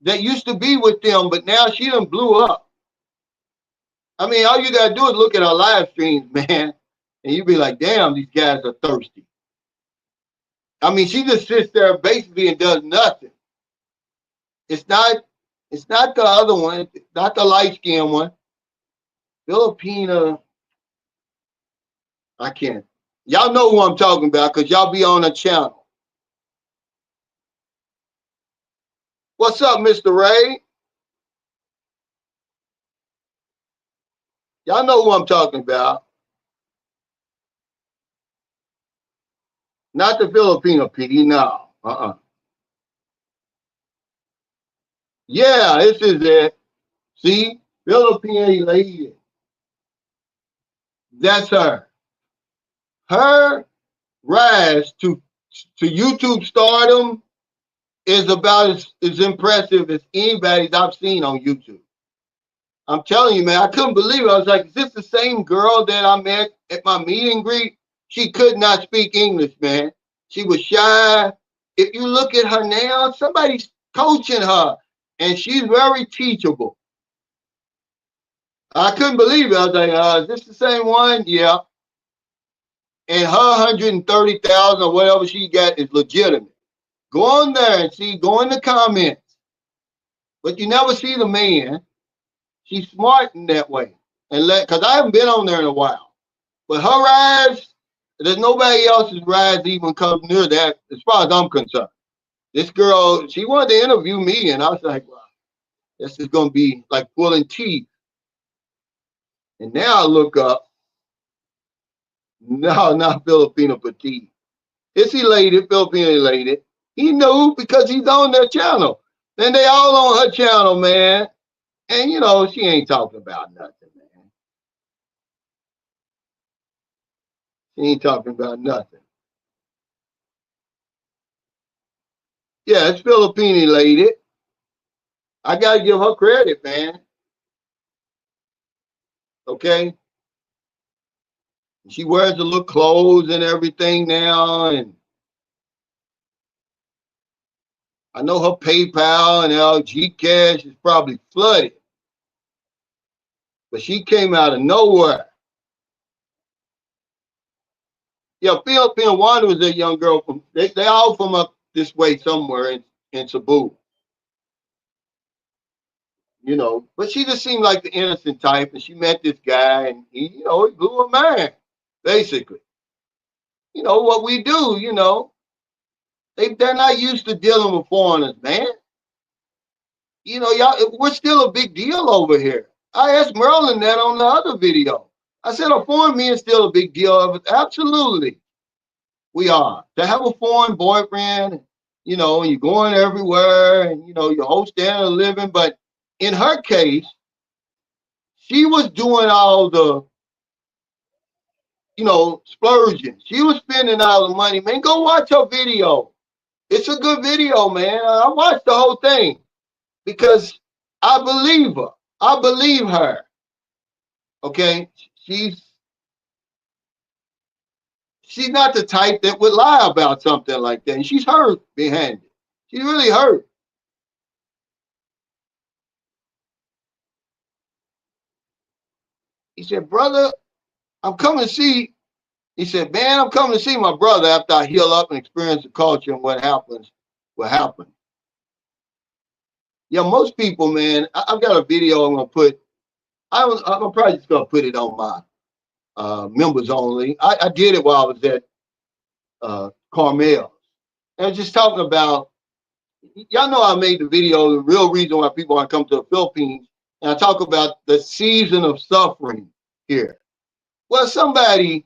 that used to be with them, but now she done blew up. I mean, all you gotta do is look at our live streams, man, and you be like, damn, these guys are thirsty. I mean, she just sits there basically and does nothing. It's not it's not the other one, not the light skinned one. Filipina, I can't. Y'all know who I'm talking about because y'all be on the channel. What's up, Mr. Ray? Y'all know who I'm talking about. Not the Filipino PD, no. Yeah, this is it. See? Filipino lady. That's her. Her rise to YouTube stardom is about as impressive as anybody's I've seen on YouTube. I'm telling you, man, I couldn't believe it. I was like, is this the same girl that I met at my meet and greet? She could not speak English, man. She was shy. If you look at her now, somebody's coaching her, and she's very teachable. I couldn't believe it. I was like, is this the same one? Yeah. And her 130,000 or whatever she got is legitimate. Go on there and see, go in the comments. But you never see the man. She's smart in that way. And because I haven't been on there in a while. But her rise, there's nobody else's rise even comes near that, as far as I'm concerned. This girl, she wanted to interview me, and I was like, wow, this is going to be like pulling teeth. And now I look up, no, not Filipino Petite. It's elated, Filipino elated. He knew because he's on their channel. And they all on her channel, man. And, you know, she ain't talking about nothing, man. She ain't talking about nothing. Yeah, it's Filipino elated. I got to give her credit, man. Okay? She wears the little clothes and everything now. And I know her PayPal and LG Cash is probably flooded. But she came out of nowhere. Yeah, Filipino Wanda was a young girl from, they all from up this way somewhere in Cebu. You know, but she just seemed like the innocent type, and she met this guy, and he, you know, he blew her mind, basically. You know what we do, you know, they're not used to dealing with foreigners, man. You know, y'all, we're still a big deal over here. I asked Merlin that on the other video. I said a foreign man is still a big deal. Absolutely, we are. To have a foreign boyfriend, you know, and you're going everywhere, and you know, your whole standard of living. But in her case, she was doing all the, you know, splurging. She was spending all the money. Man, go watch her video. It's a good video, man. I watched the whole thing because I believe her. I believe her. Okay, she's not the type that would lie about something like that. And she's hurt behind it. She's really hurt. He said, brother, I'm coming to see, he said, man, I'm coming to see my brother after I heal up and experience the culture and what happens, what happened. Yeah, most people, man, I've got a video I'm going to put, I'm probably just going to put it on my members only. I did it while I was at Carmel. And I was just talking about, y'all know I made the video, the real reason why people want to come to the Philippines. And I talk about the season of suffering here. Well, somebody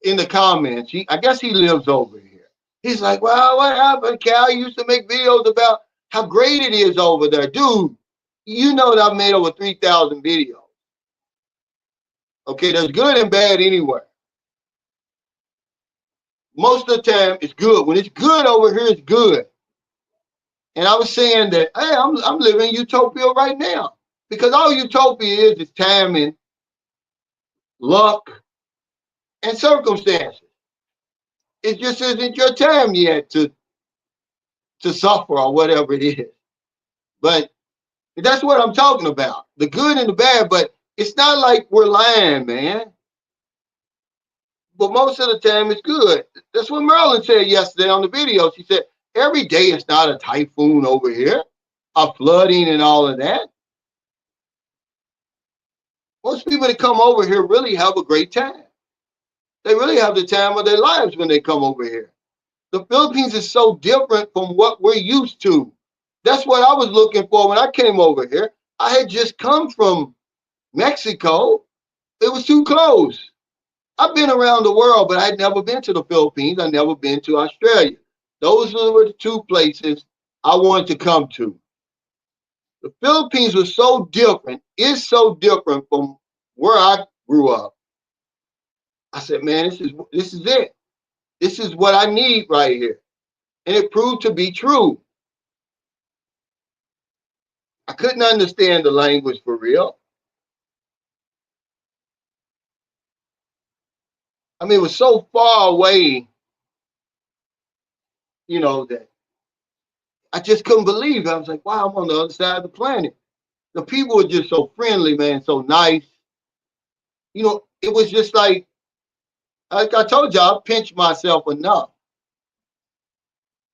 in the comments, I guess he lives over here. He's like, well, what happened? Cal used to make videos about how great it is over there. Dude, you know that I've made over 3,000 videos. Okay, there's good and bad anywhere. Most of the time, it's good. When it's good over here, it's good. And I was saying that, hey, I'm living utopia right now. Because all utopia is timing, luck, and circumstances. It just isn't your time yet to suffer or whatever it is. But that's what I'm talking about. The good and the bad, but it's not like we're lying, man. But most of the time it's good. That's what Marilyn said yesterday on the video. She said, every day it's not a typhoon over here, a flooding and all of that. Most people that come over here really have a great time. They really have the time of their lives when they come over here. The Philippines is so different from what we're used to. That's what I was looking for when I came over here. I had just come from Mexico. It was too close. I've been around the world, but I'd never been to the Philippines. I'd never been to Australia. Those were the two places I wanted to come to. The Philippines was so different, is so different from where I grew up. I said, man, this is it. This is what I need right here. And it proved to be true. I couldn't understand the language for real. I mean, it was so far away, you know, that I just couldn't believe it. I was like, wow, I'm on the other side of the planet. The people were just so friendly, man, so nice. You know, it was just like I told you, I pinched myself enough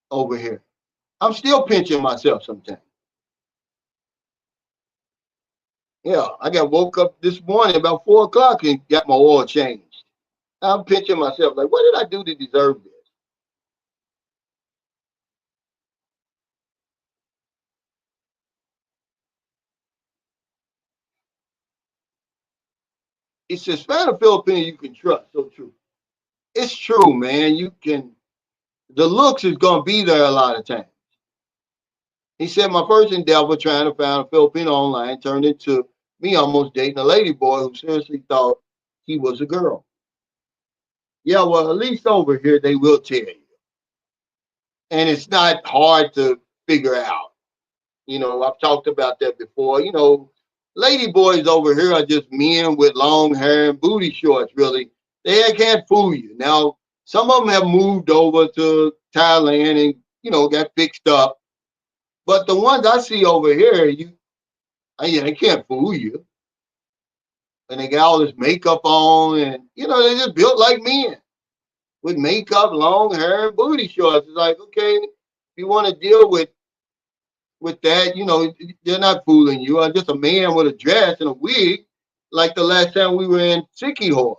over here. I'm still pinching myself sometimes. Yeah, I got woke up this morning about 4 o'clock and got my oil changed. I'm pinching myself like, what did I do to deserve this? It's just find a Filipino you can trust. So true. It's true, man. You can, the looks is going to be there a lot of times. He said, my first endeavor trying to find a Filipino online turned into me almost dating a lady boy who seriously thought he was a girl. Yeah, well, at least over here, they will tell you. And it's not hard to figure out. You know, I've talked about that before. You know, lady boys over here are just men with long hair and booty shorts, really. They can't fool you. Now, some of them have moved over to Thailand and, you know, got fixed up. But the ones I see over here, they can't fool you. And they got all this makeup on and, you know, they just built like men with makeup, long hair, and booty shorts. It's like, okay, if you want to deal with that, you know, they're not fooling you. I'm just a man with a dress and a wig, like the last time we were in Sikihor.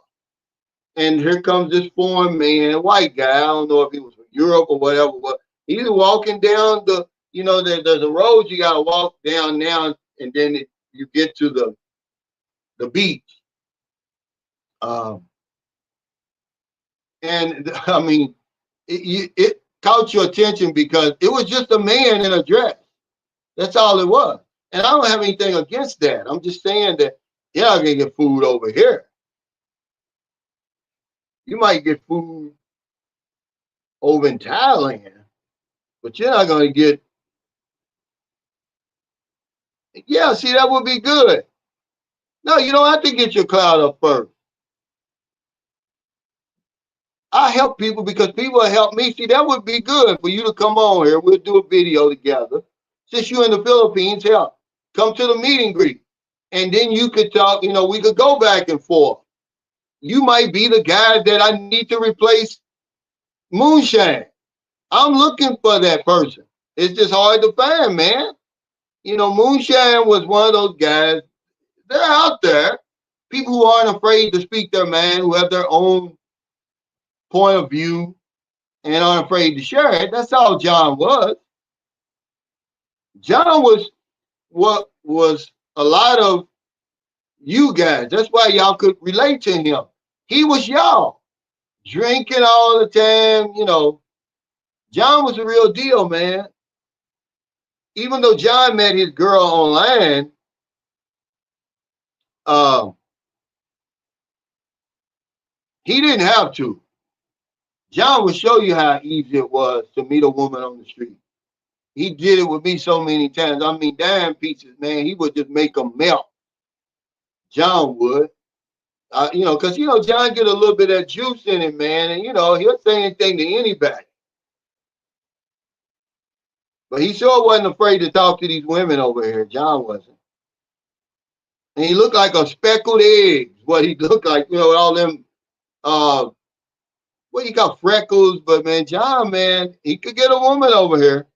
And here comes this foreign man, a white guy. I don't know if he was from Europe or whatever, but he's walking down the, you know, there's a road you got to walk down now, and then you get to the beach. And I mean, it caught your attention because it was just a man in a dress. That's all it was. And I don't have anything against that. I'm just saying that you're not going to get food over here. You might get food over in Thailand, but you're not going to get. Yeah, see, that would be good. No, you don't have to get your cloud up first. I help people because people help me. See, that would be good for you to come on here. We'll do a video together. Since you're in the Philippines, help. Come to the meet and greet. And then you could talk, you know, we could go back and forth. you might be the guy that I need to replace Moonshine. I'm looking for that person. It's just hard to find, man. You know, Moonshine was one of those guys. They're out there. People who aren't afraid to speak their mind, who have their own point of view and aren't afraid to share it. That's all John was. John was what was a lot of you guys. That's why y'all could relate to him. He was y'all, drinking all the time. You know, John was a real deal, man. Even though John met his girl online, uh, he didn't have to. John would show you how easy it was to meet a woman on the street. He did it with me so many times. I mean, damn pieces, man. He would just make them melt. John would. You know, because, you know, John get a little bit of juice in it, man. And, you know, he'll say anything to anybody. But he sure wasn't afraid to talk to these women over here. John wasn't. And he looked like a speckled egg, what he looked like, you know, with all them, what you call freckles. But, man, John, man, he could get a woman over here.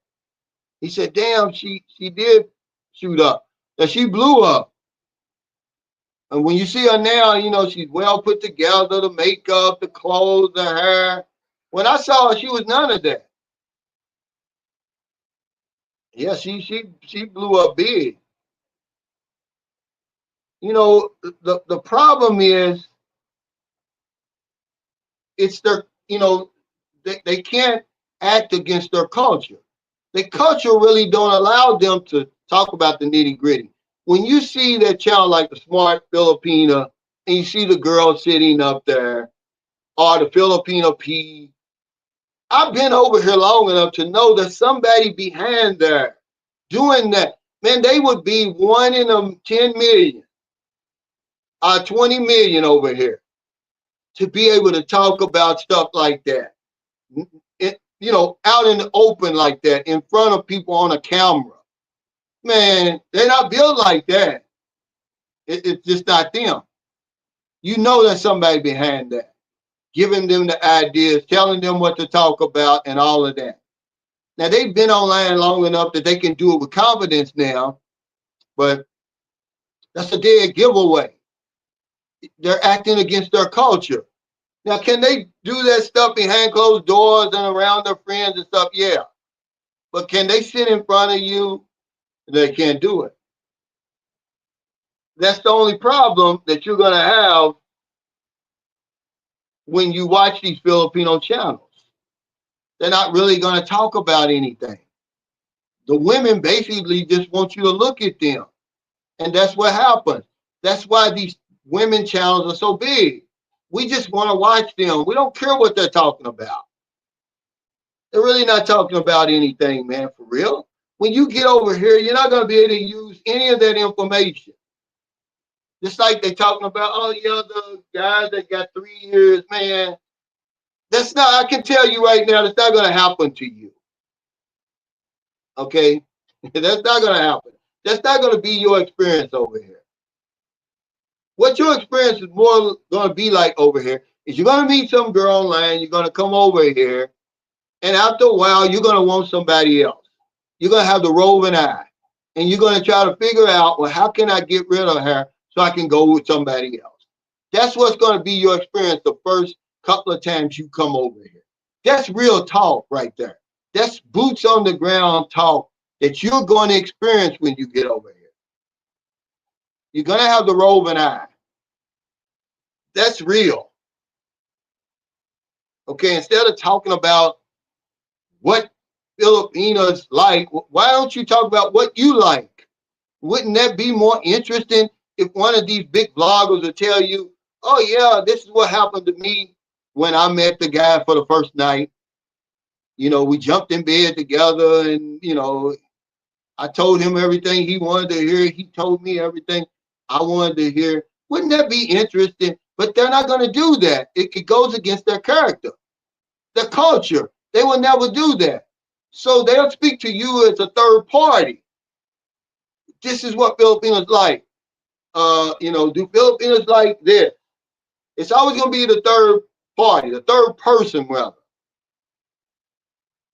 He said, damn, she did shoot up. That she blew up. And when you see her now, you know, she's well put together, the makeup, the clothes, the hair. When I saw her, she was none of that. Yeah, she blew up big. You know, the problem is it's their, you know, they can't act against their culture. The culture really don't allow them to talk about the nitty gritty. When you see that child like the smart Filipina and you see the girl sitting up there or the Filipino P, I've been over here long enough to know that somebody behind there doing that. Man, they would be 1 in 10 million, 20 million over here to be able to talk about stuff like that. You know, out in the open like that, in front of people on a camera. Man, they're not built like that. It's just not them. You know there's somebody behind that, giving them the ideas, telling them what to talk about, and all of that. Now, they've been online long enough that they can do it with confidence now, but that's a dead giveaway. They're acting against their culture. Now, can they do that stuff behind closed doors and around their friends and stuff? Yeah. But can they sit in front of you? They can't do it. That's the only problem that you're going to have when you watch these Filipino channels. They're not really going to talk about anything. The women basically just want you to look at them. And that's what happens. That's why these women channels are so big. We just want to watch them. We don't care what they're talking about. They're really not talking about anything, man, for real. When you get over here, you're not going to be able to use any of that information. Just like they're talking about, oh, yeah, the guys that got 3 years, man. That's not, I can tell you right now, that's not going to happen to you. Okay? That's not going to happen. That's not going to be your experience over here. What your experience is more going to be like over here is you're going to meet some girl online, you're going to come over here, and after a while, you're going to want somebody else. You're going to have the roving eye, and you're going to try to figure out, well, how can I get rid of her so I can go with somebody else? That's what's going to be your experience the first couple of times you come over here. That's real talk right there. That's boots on the ground talk that you're going to experience when you get over here. You're going to have the roving eye. That's real. Okay, instead of talking about what Filipinos like, why don't you talk about what you like? Wouldn't that be more interesting if one of these big bloggers would tell you, oh yeah, this is what happened to me when I met the guy for the first night. You know, we jumped in bed together and, you know, I told him everything he wanted to hear. He told me everything I wanted to hear. Wouldn't that be interesting? But they're not going to do that. It goes against their character, their culture. They will never do that. So they'll speak to you as a third party. This is what Filipinos like. You know, do Filipinos like this? It's always going to be the third party, the third person, rather.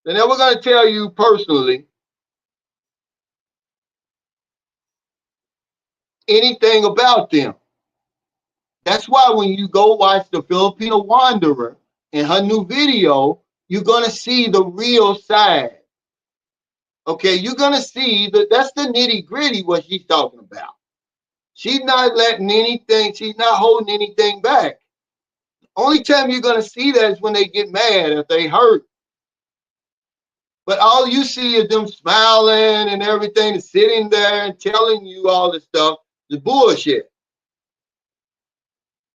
They're never going to tell you personally anything about them. That's why when you go watch the Filipino Wanderer in her new video, you're going to see the real side. Okay, you're going to see that that's the nitty gritty what she's talking about. She's not letting anything, she's not holding anything back. Only time you're going to see that is when they get mad, if they hurt. But all you see is them smiling and everything, sitting there and telling you all this stuff, the bullshit.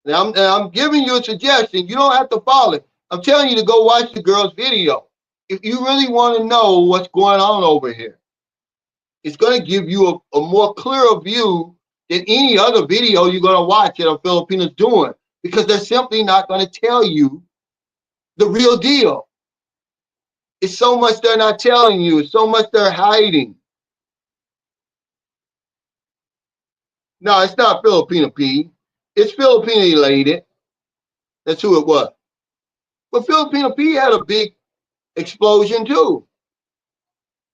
Now, I'm giving you a suggestion. You don't have to follow it. I'm telling you to go watch the girl's video. If you really want to know what's going on over here, it's going to give you a more clearer view than any other video you're going to watch that a Filipino's doing, because they're simply not going to tell you the real deal. It's so much they're not telling you. It's so much they're hiding. No, it's not Filipino P. It's Filipino elated. That's who it was. But Filipino P had a big explosion too.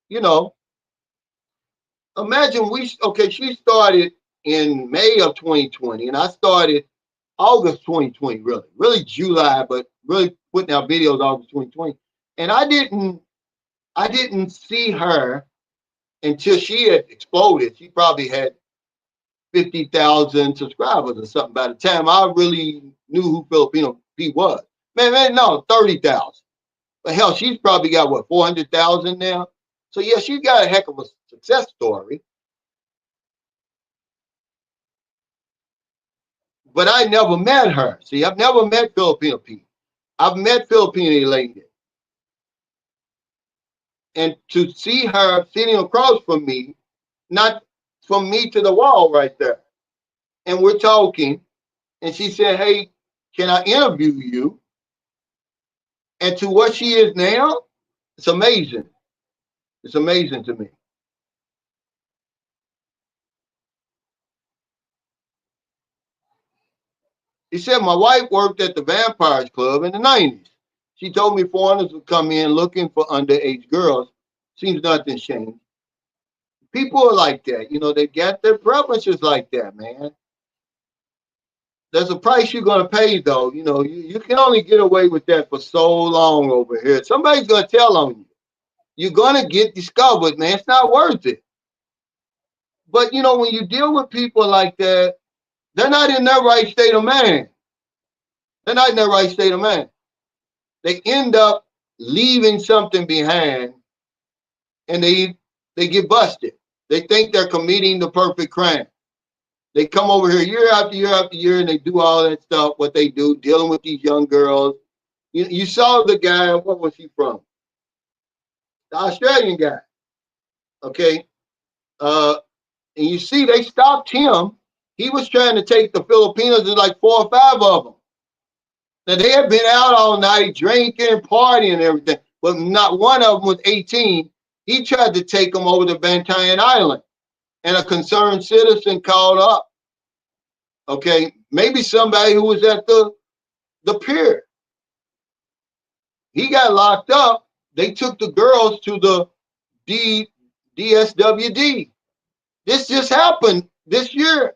You know, imagine she started in May of 2020, and I started August 2020, really July, but really putting out videos August 2020. And I didn't see her until she had exploded. She probably had 50,000 subscribers or something by the time I really knew who Filipino P was. Man, no, 30,000. But hell, she's probably got what, 400,000 now? So yeah, she's got a heck of a success story. But I never met her. See, I've never met Filipino P. I've met Filipino lady. And to see her sitting across from me, not from me to the wall right there, and we're talking, and she said, hey, can I interview you? And to what she is now, it's amazing. It's amazing to me. He said, my wife worked at the Vampires Club in the 90s. She told me foreigners would come in looking for underage girls. Seems nothing changed. People are like that. You know, they get their preferences like that, man. There's a price you're going to pay, though. You know, you can only get away with that for so long over here. Somebody's going to tell on you. You're going to get discovered, man. It's not worth it. But, you know, when you deal with people like that, they're not in their right state of mind. They're not in their right state of mind. They end up leaving something behind, and they get busted. They think they're committing the perfect crime. They come over here year after year after year, and they do all that stuff, what they do, dealing with these young girls. You saw the guy, what was he from? The Australian guy. Okay. And you see, they stopped him. He was trying to take the Filipinos, there's like 4 or 5 of them. Now, they had been out all night drinking, partying, and everything, but not one of them was 18. He tried to take them over to Bantayan Island, and a concerned citizen called up. Okay, maybe somebody who was at the pier. He got locked up. They took the girls to the DSWD. This just happened this year.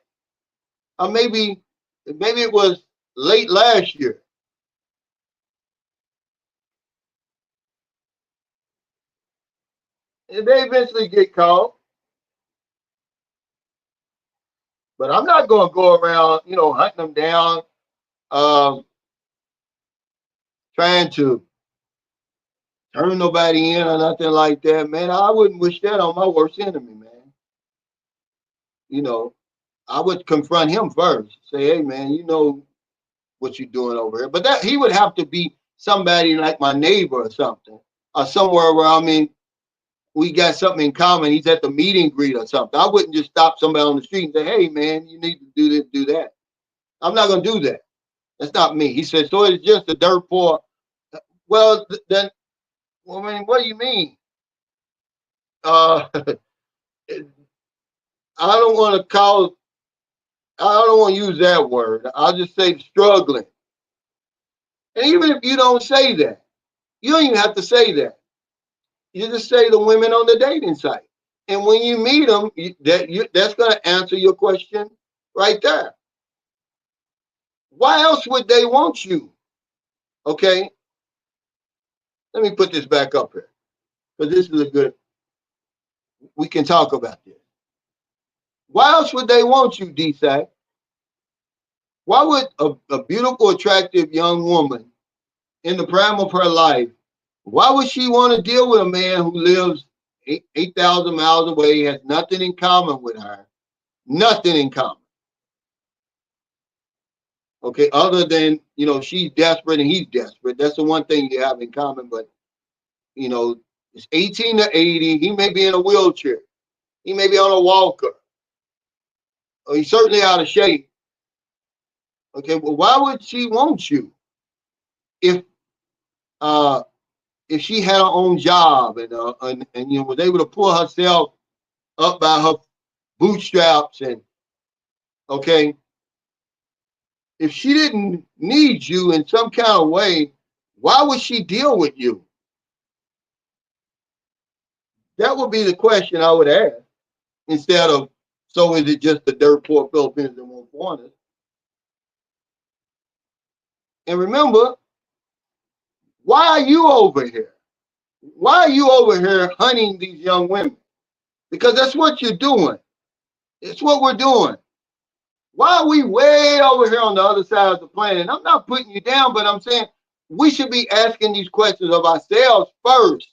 Or maybe it was late last year. And they eventually get caught. But I'm not going to go around, you know, hunting them down, trying to turn nobody in or nothing like that, man. I wouldn't wish that on my worst enemy, man. You know, I would confront him first. Say, hey, man, you know what you're doing over here. But that he would have to be somebody like my neighbor or something, or somewhere where, I mean, we got something in common. He's at the meet and greet or something. I wouldn't just stop somebody on the street and say, hey, man, you need to do this, do that. I'm not going to do that. That's not me. He said, so it's just a dirt poor. Well, then, well, I mean, what do you mean? I don't want to cause I don't want to use that word. I'll just say struggling. And even if you don't say that, you don't even have to say that. You just say the women on the dating site. And when you meet them, that's going to answer your question right there. Why else would they want you? Okay, let me put this back up here because this is a good, we can talk about this. Why else would they want you, D-Sack? Why would a beautiful, attractive young woman in the prime of her life, why would she want to deal with a man who lives 8,000 miles away, has nothing in common with her? Nothing in common. Okay, other than, she's desperate and he's desperate. That's the one thing you have in common, but, it's 18 to 80. He may be in a wheelchair. He may be on a walker. Or he's certainly out of shape. Okay, well, why would she want you if she had her own job and was able to pull herself up by her bootstraps and okay, if she didn't need you in some kind of way, why would she deal with you? That would be the question I would ask instead of, so is it just the dirt poor Philippines that won't want us? And remember, why are you over here? Why are you over here hunting these young women? Because that's what you're doing. It's what we're doing. Why are we way over here on the other side of the planet? And I'm not putting you down, but I'm saying we should be asking these questions of ourselves first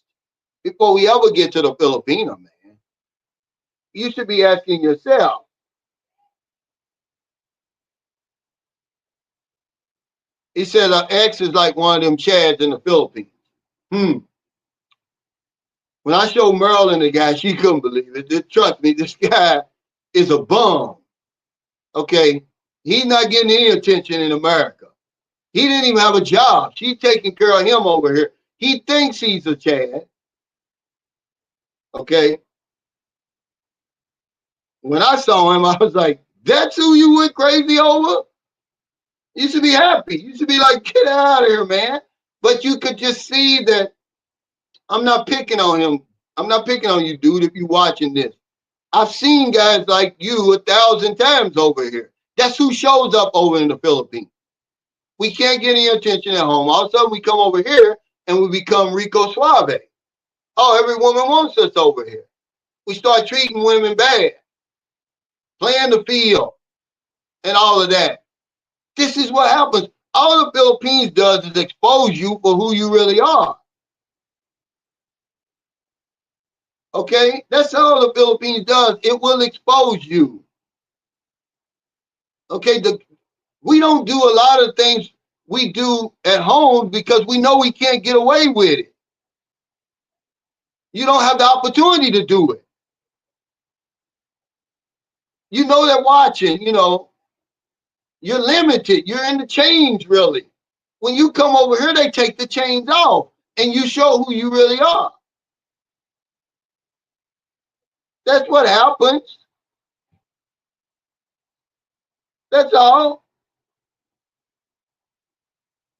before we ever get to the Filipino, man. You should be asking yourself. He said an ex is like one of them Chads in the Philippines. When I showed Marilyn the guy, she couldn't believe it. Trust me, this guy is a bum. Okay, he's not getting any attention in America. He didn't even have a job. She's taking care of him over here. He thinks he's a Chad. Okay. When I saw him, I was like, that's who you went crazy over? You should be happy. You should be like, get out of here, man. But you could just see that I'm not picking on him. I'm not picking on you, dude, if you're watching this. I've seen guys like you 1,000 times over here. That's who shows up over in the Philippines. We can't get any attention at home. All of a sudden, we come over here and we become Rico Suave. Oh, every woman wants us over here. We start treating women bad, playing the field, and all of that. This is what happens. All the Philippines does is expose you for who you really are. Okay? That's all the Philippines does. It will expose you. Okay? We don't do a lot of things we do at home because we know we can't get away with it. You don't have the opportunity to do it. You know they're watching, you're limited. You're in the chains, really. When you come over here, they take the chains off and you show who you really are. That's what happens. That's all.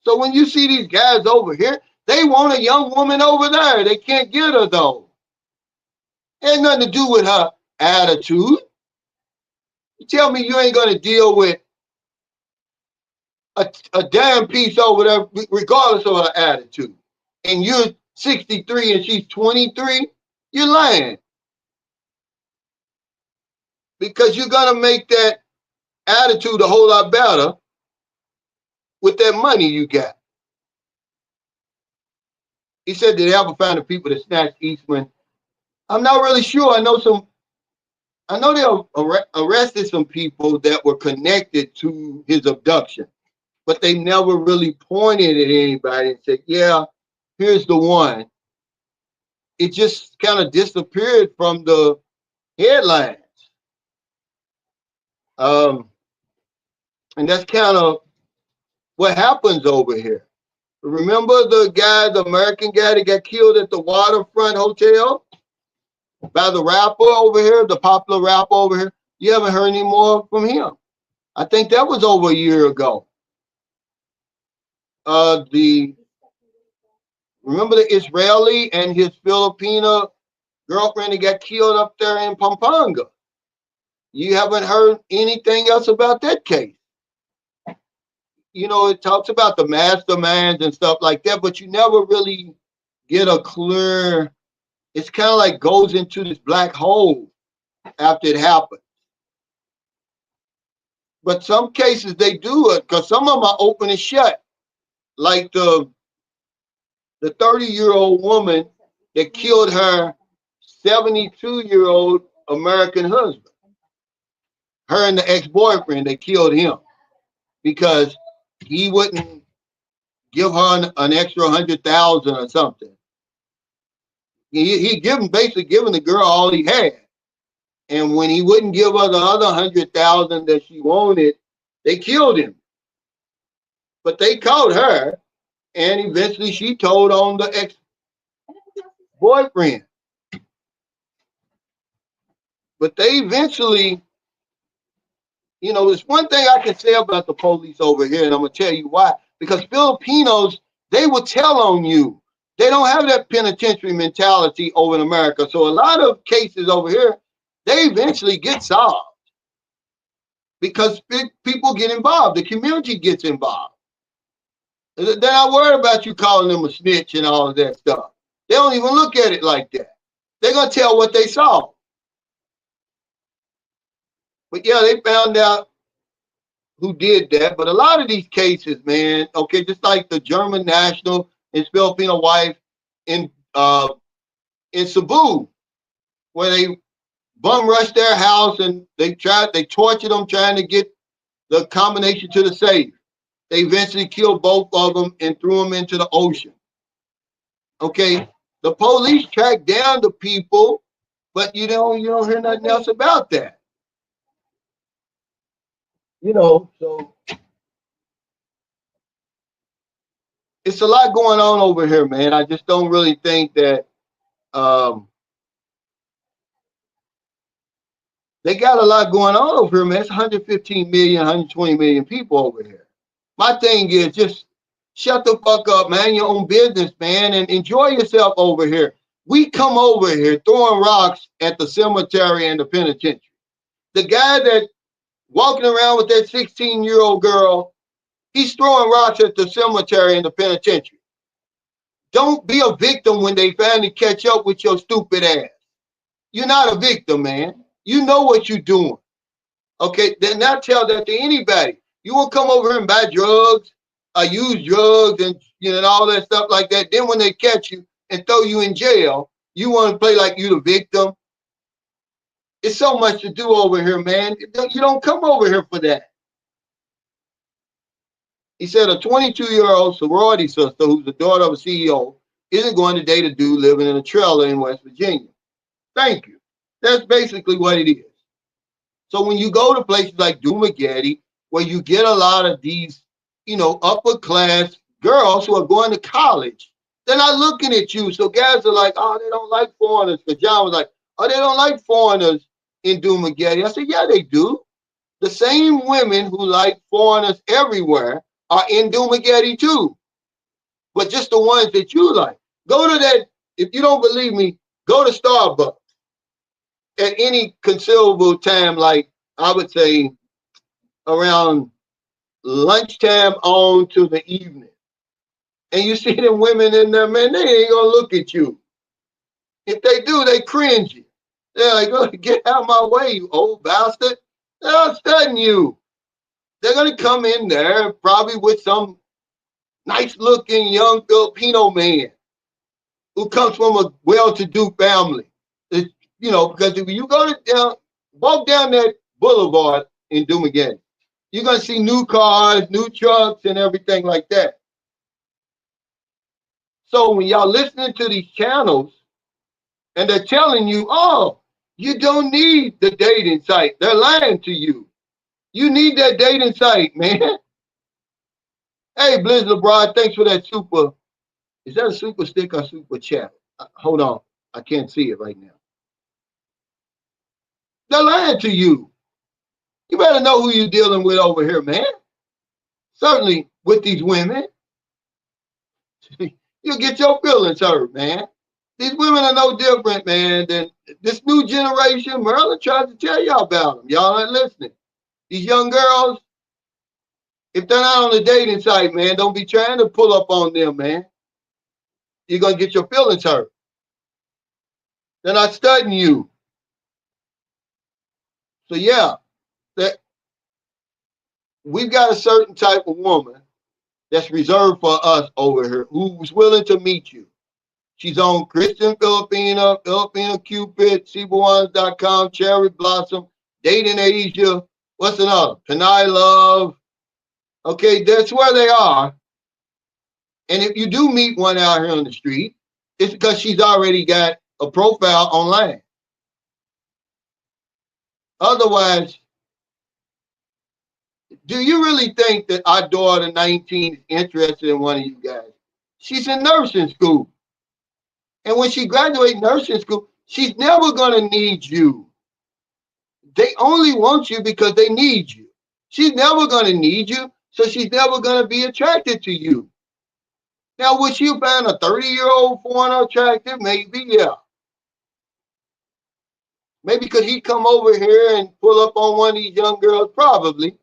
So when you see these guys over here, they want a young woman over there. They can't get her, though. It has nothing to do with her attitude. You tell me you ain't going to deal with a damn piece over there, regardless of her attitude. And you're 63 and she's 23, you're lying. Because you're going to make that attitude a whole lot better with that money you got. He said, did they ever find the people that snatched Eastman? I'm not really sure. I know they arrested some people that were connected to his abduction, but they never really pointed at anybody and said, yeah, here's the one. It just kind of disappeared from the headlines. And that's kind of what happens over here. Remember the American guy that got killed at the Waterfront Hotel by the rapper over here, the popular rapper over here? You haven't heard any more from him. I think that was over a year ago. The remember the Israeli and his Filipina girlfriend that got killed up there in Pampanga. You haven't heard anything else about that case. You know, it talks about the masterminds and stuff like that, but you never really get a clear. It's kind of like goes into this black hole after it happens. But some cases they do it because some of them are open and shut. Like the 30-year-old woman that killed her 72-year-old American husband. Her and the ex-boyfriend, they killed him because he wouldn't give her an extra 100,000 or something. He basically given the girl all he had. And when he wouldn't give her the other 100,000 that she wanted, they killed him. But they caught her, and eventually she told on the ex-boyfriend. But they eventually, you know, there's one thing I can say about the police over here, and I'm going to tell you why. Because Filipinos, they will tell on you. They don't have that penitentiary mentality over in America. So a lot of cases over here, they eventually get solved because people get involved. The community gets involved. They're not worried about you calling them a snitch and all of that stuff. They don't even look at it like that. They're going to tell what they saw. But yeah, they found out who did that. But a lot of these cases, man, okay, just like the German national, his Filipino wife in Cebu, where they bum rushed their house and they tortured them trying to get the combination to the safe. They eventually killed both of them and threw them into the ocean. Okay, the police tracked down the people, but you don't hear nothing else about that. You know, so it's a lot going on over here, man. I just don't really think that they got a lot going on over here, man. It's 115 million, 120 million people over here. My thing is just shut the fuck up, man. Your own business, man, and enjoy yourself over here. We come over here throwing rocks at the cemetery and the penitentiary. The guy that walking around with that 16-year-old girl, he's throwing rocks at the cemetery and the penitentiary. Don't be a victim when they finally catch up with your stupid ass. You're not a victim, man. You know what you're doing. Okay, then not tell that to anybody. You won't come over here and buy drugs, use drugs, and and all that stuff like that. Then when they catch you and throw you in jail, you want to play like you the victim. It's so much to do over here, man. You don't come over here for that. He said a 22-year-old sorority sister who's the daughter of a CEO isn't going to date a dude living in a trailer in West Virginia. Thank you. That's basically what it is. So when you go to places like Dumaguete, where you get a lot of these, upper class girls who are going to college, they're not looking at you. So guys are like, oh, they don't like foreigners. Because John was like, oh, they don't like foreigners in Dumaguete. I said, yeah, they do. The same women who like foreigners everywhere are in Dumaguete too. But just the ones that you like. Go to that, if you don't believe me, go to Starbucks at any considerable time, like I would say around lunchtime on to the evening. And you see them women in there, man, they ain't gonna look at you. If they do, they cringe you. They're like, oh, get out of my way, you old bastard. They're not studying you. They're gonna come in there probably with some nice looking young Filipino man who comes from a well-to-do family. Because if you walk down that boulevard in Dumaguete, you're going to see new cars, new trucks, and everything like that. So when y'all listening to these channels and they're telling you, oh, you don't need the dating site, they're lying to you. You need that dating site, man. Hey, Blizzard Abroad, thanks for that super. Is that a super stick or super chat? Hold on. I can't see it right now. They're lying to you. You better know who you're dealing with over here, man. Certainly with these women. You'll get your feelings hurt, man. These women are no different, man, than this new generation. Merlin tried to tell y'all about them. Y'all aren't listening. These young girls, if they're not on the dating site, man, don't be trying to pull up on them, man. You're going to get your feelings hurt. They're not studying you. So, yeah, that we've got a certain type of woman that's reserved for us over here who's willing to meet you. She's on Christian Filipina, Filipina Cupid, Cebuans.com, Cherry Blossom, Dating Asia. What's another? Panay Love. Okay, that's where they are. And if you do meet one out here on the street, it's because she's already got a profile online. Otherwise, do you really think that our daughter 19 is interested in one of you guys? She's in nursing school. And when she graduates nursing school, she's never going to need you. They only want you because they need you. She's never going to need you, so she's never going to be attracted to you. Now, would you find a 30-year-old foreigner attractive? Maybe, yeah. Maybe could he come over here and pull up on one of these young girls? Probably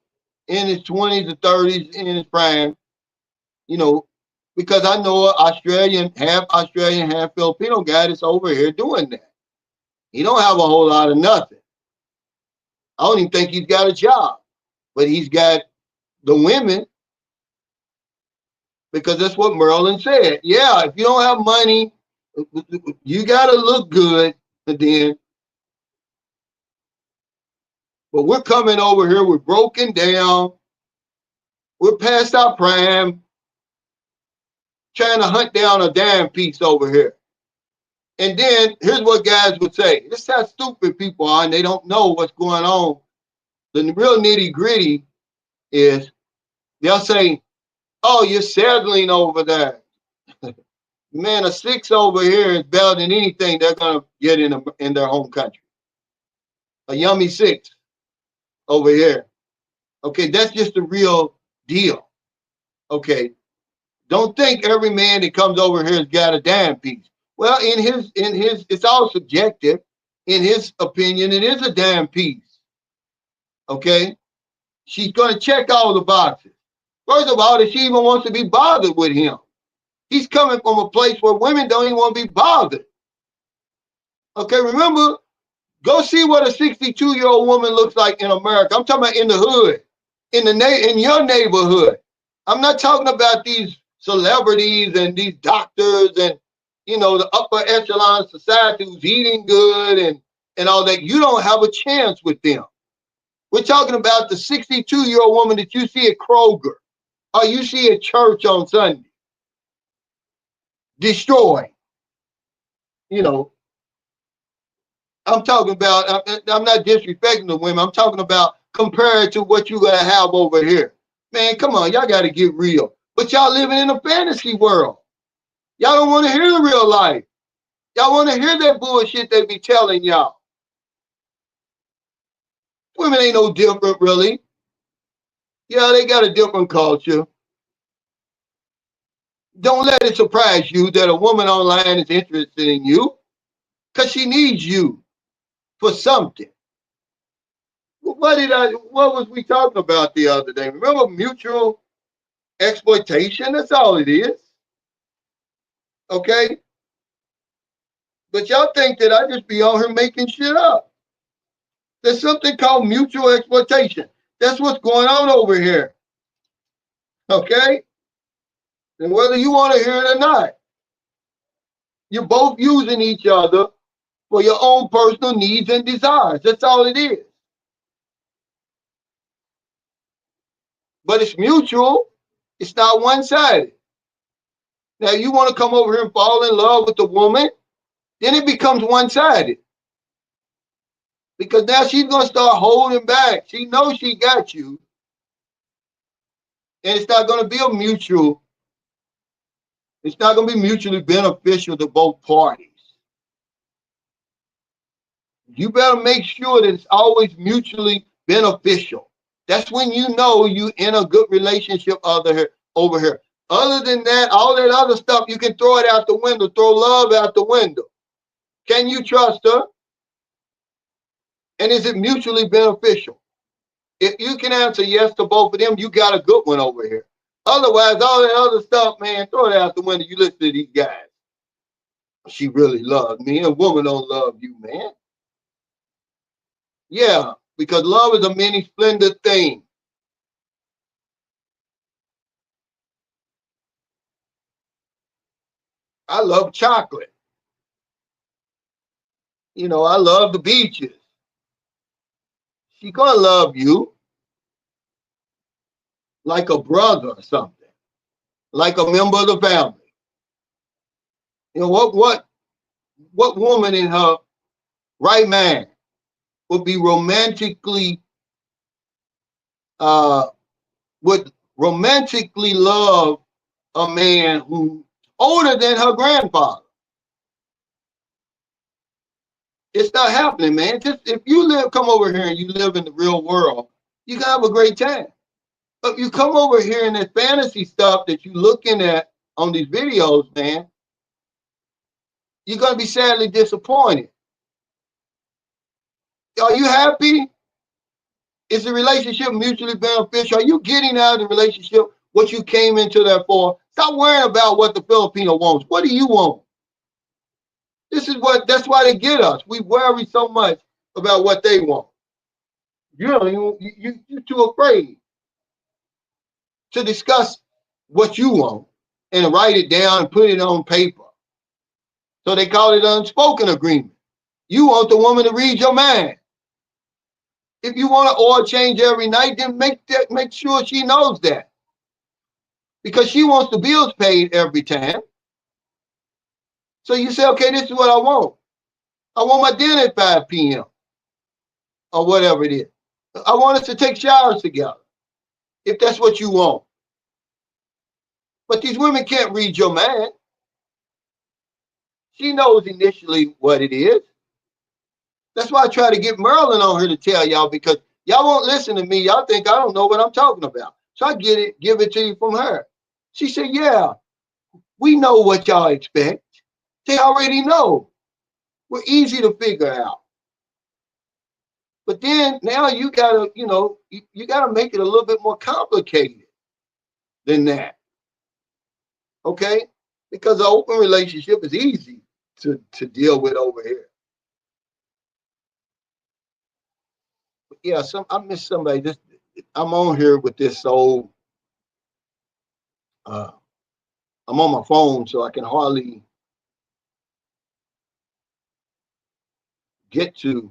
in his 20s or 30s, in his prime. You know, because I know an Australian, half Filipino guy that's over here doing that. He don't have a whole lot of nothing. I don't even think he's got a job, but he's got the women, because that's what Merlin said. Yeah, if you don't have money, you got to look good then. But we're coming over here, we're broken down, we're past our prime, trying to hunt down a damn piece over here. And then here's what guys would say. This is how stupid people are, and they don't know what's going on. The real nitty gritty is they'll say, oh, you're settling over there. Man, a 6 over here is better than anything they're going to get in their home country. A yummy 6 over here. Okay, that's just the real deal. Okay, don't think every man that comes over here has got a damn piece. Well, in his, it's all subjective. In his opinion, it is a damn piece. Okay, she's going to check all the boxes. First of all, that she even wants to be bothered with him. He's coming from a place where women don't even want to be bothered. Okay, remember, go see what a 62-year-old woman looks like in America. I'm talking about in the hood, in your neighborhood. I'm not talking about these celebrities and these doctors and, you know, the upper echelon society who's eating good and all that. You don't have a chance with them. We're talking about the 62-year-old woman that you see at Kroger or you see at church on Sunday. Destroy. You know, I'm talking about, I'm not disrespecting the women. I'm talking about compared to what you're going to have over here. Man, come on, y'all got to get real. But y'all living in a fantasy world. Y'all don't want to hear the real life. Y'all want to hear that bullshit they be telling y'all. Women ain't no different, really. Yeah, they got a different culture. Don't let it surprise you that a woman online is interested in you because she needs you for something. What was we talking about the other day? Remember mutual exploitation? That's all it is. Okay? But y'all think that I just be on here making shit up. There's something called mutual exploitation. That's what's going on over here. Okay? And whether you want to hear it or not, you're both using each other for your own personal needs and desires. That's all it is. But it's mutual. It's not one-sided. Now, you want to come over here and fall in love with the woman, then it becomes one-sided. Because now she's going to start holding back. She knows she got you. And it's not going to be a mutual. It's not going to be mutually beneficial to both parties. You better make sure that it's always mutually beneficial. That's when you know you in a good relationship over here. Other than that, all that other stuff, you can throw it out the window, throw love out the window. Can you trust her? And is it mutually beneficial? If you can answer yes to both of them, you got a good one over here. Otherwise, all that other stuff, man, throw it out the window. You listen to these guys. She really loved me. A woman don't love you, man. Yeah, because love is a many splendid thing. I love chocolate. You know, I love the beaches. She gonna love you like a brother or something, like a member of the family. You know what woman in her right mind would be uh romantically love a man who's older than her grandfather? It's not happening, man. Just if you come over here and you live in the real world, you can have a great time. But you come over here and this fantasy stuff that you're looking at on these videos, man, you're gonna be sadly disappointed. Are you happy? Is the relationship mutually beneficial? Are you getting out of the relationship what you came into there for? Stop worrying about what the Filipino wants. What do you want? That's why they get us. We worry so much about what they want. You're too afraid to discuss what you want and write it down and put it on paper. So they call it an unspoken agreement. You want the woman to read your mind. If you want to oil change every night, then make sure she knows that. Because she wants the bills paid every time. So you say, okay, this is what I want. I want my dinner at 5 p.m. or whatever it is. I want us to take showers together, if that's what you want. But these women can't read your mind. She knows initially what it is. That's why I try to get Merlin on here to tell y'all, because y'all won't listen to me. Y'all think I don't know what I'm talking about. So I give it to you from her. She said, yeah, we know what y'all expect. They already know. We're easy to figure out. But then now you gotta, you gotta make it a little bit more complicated than that. Okay? Because an open relationship is easy to deal with over here. But yeah, I miss somebody. I'm on here with this old I'm on my phone, so I can hardly get to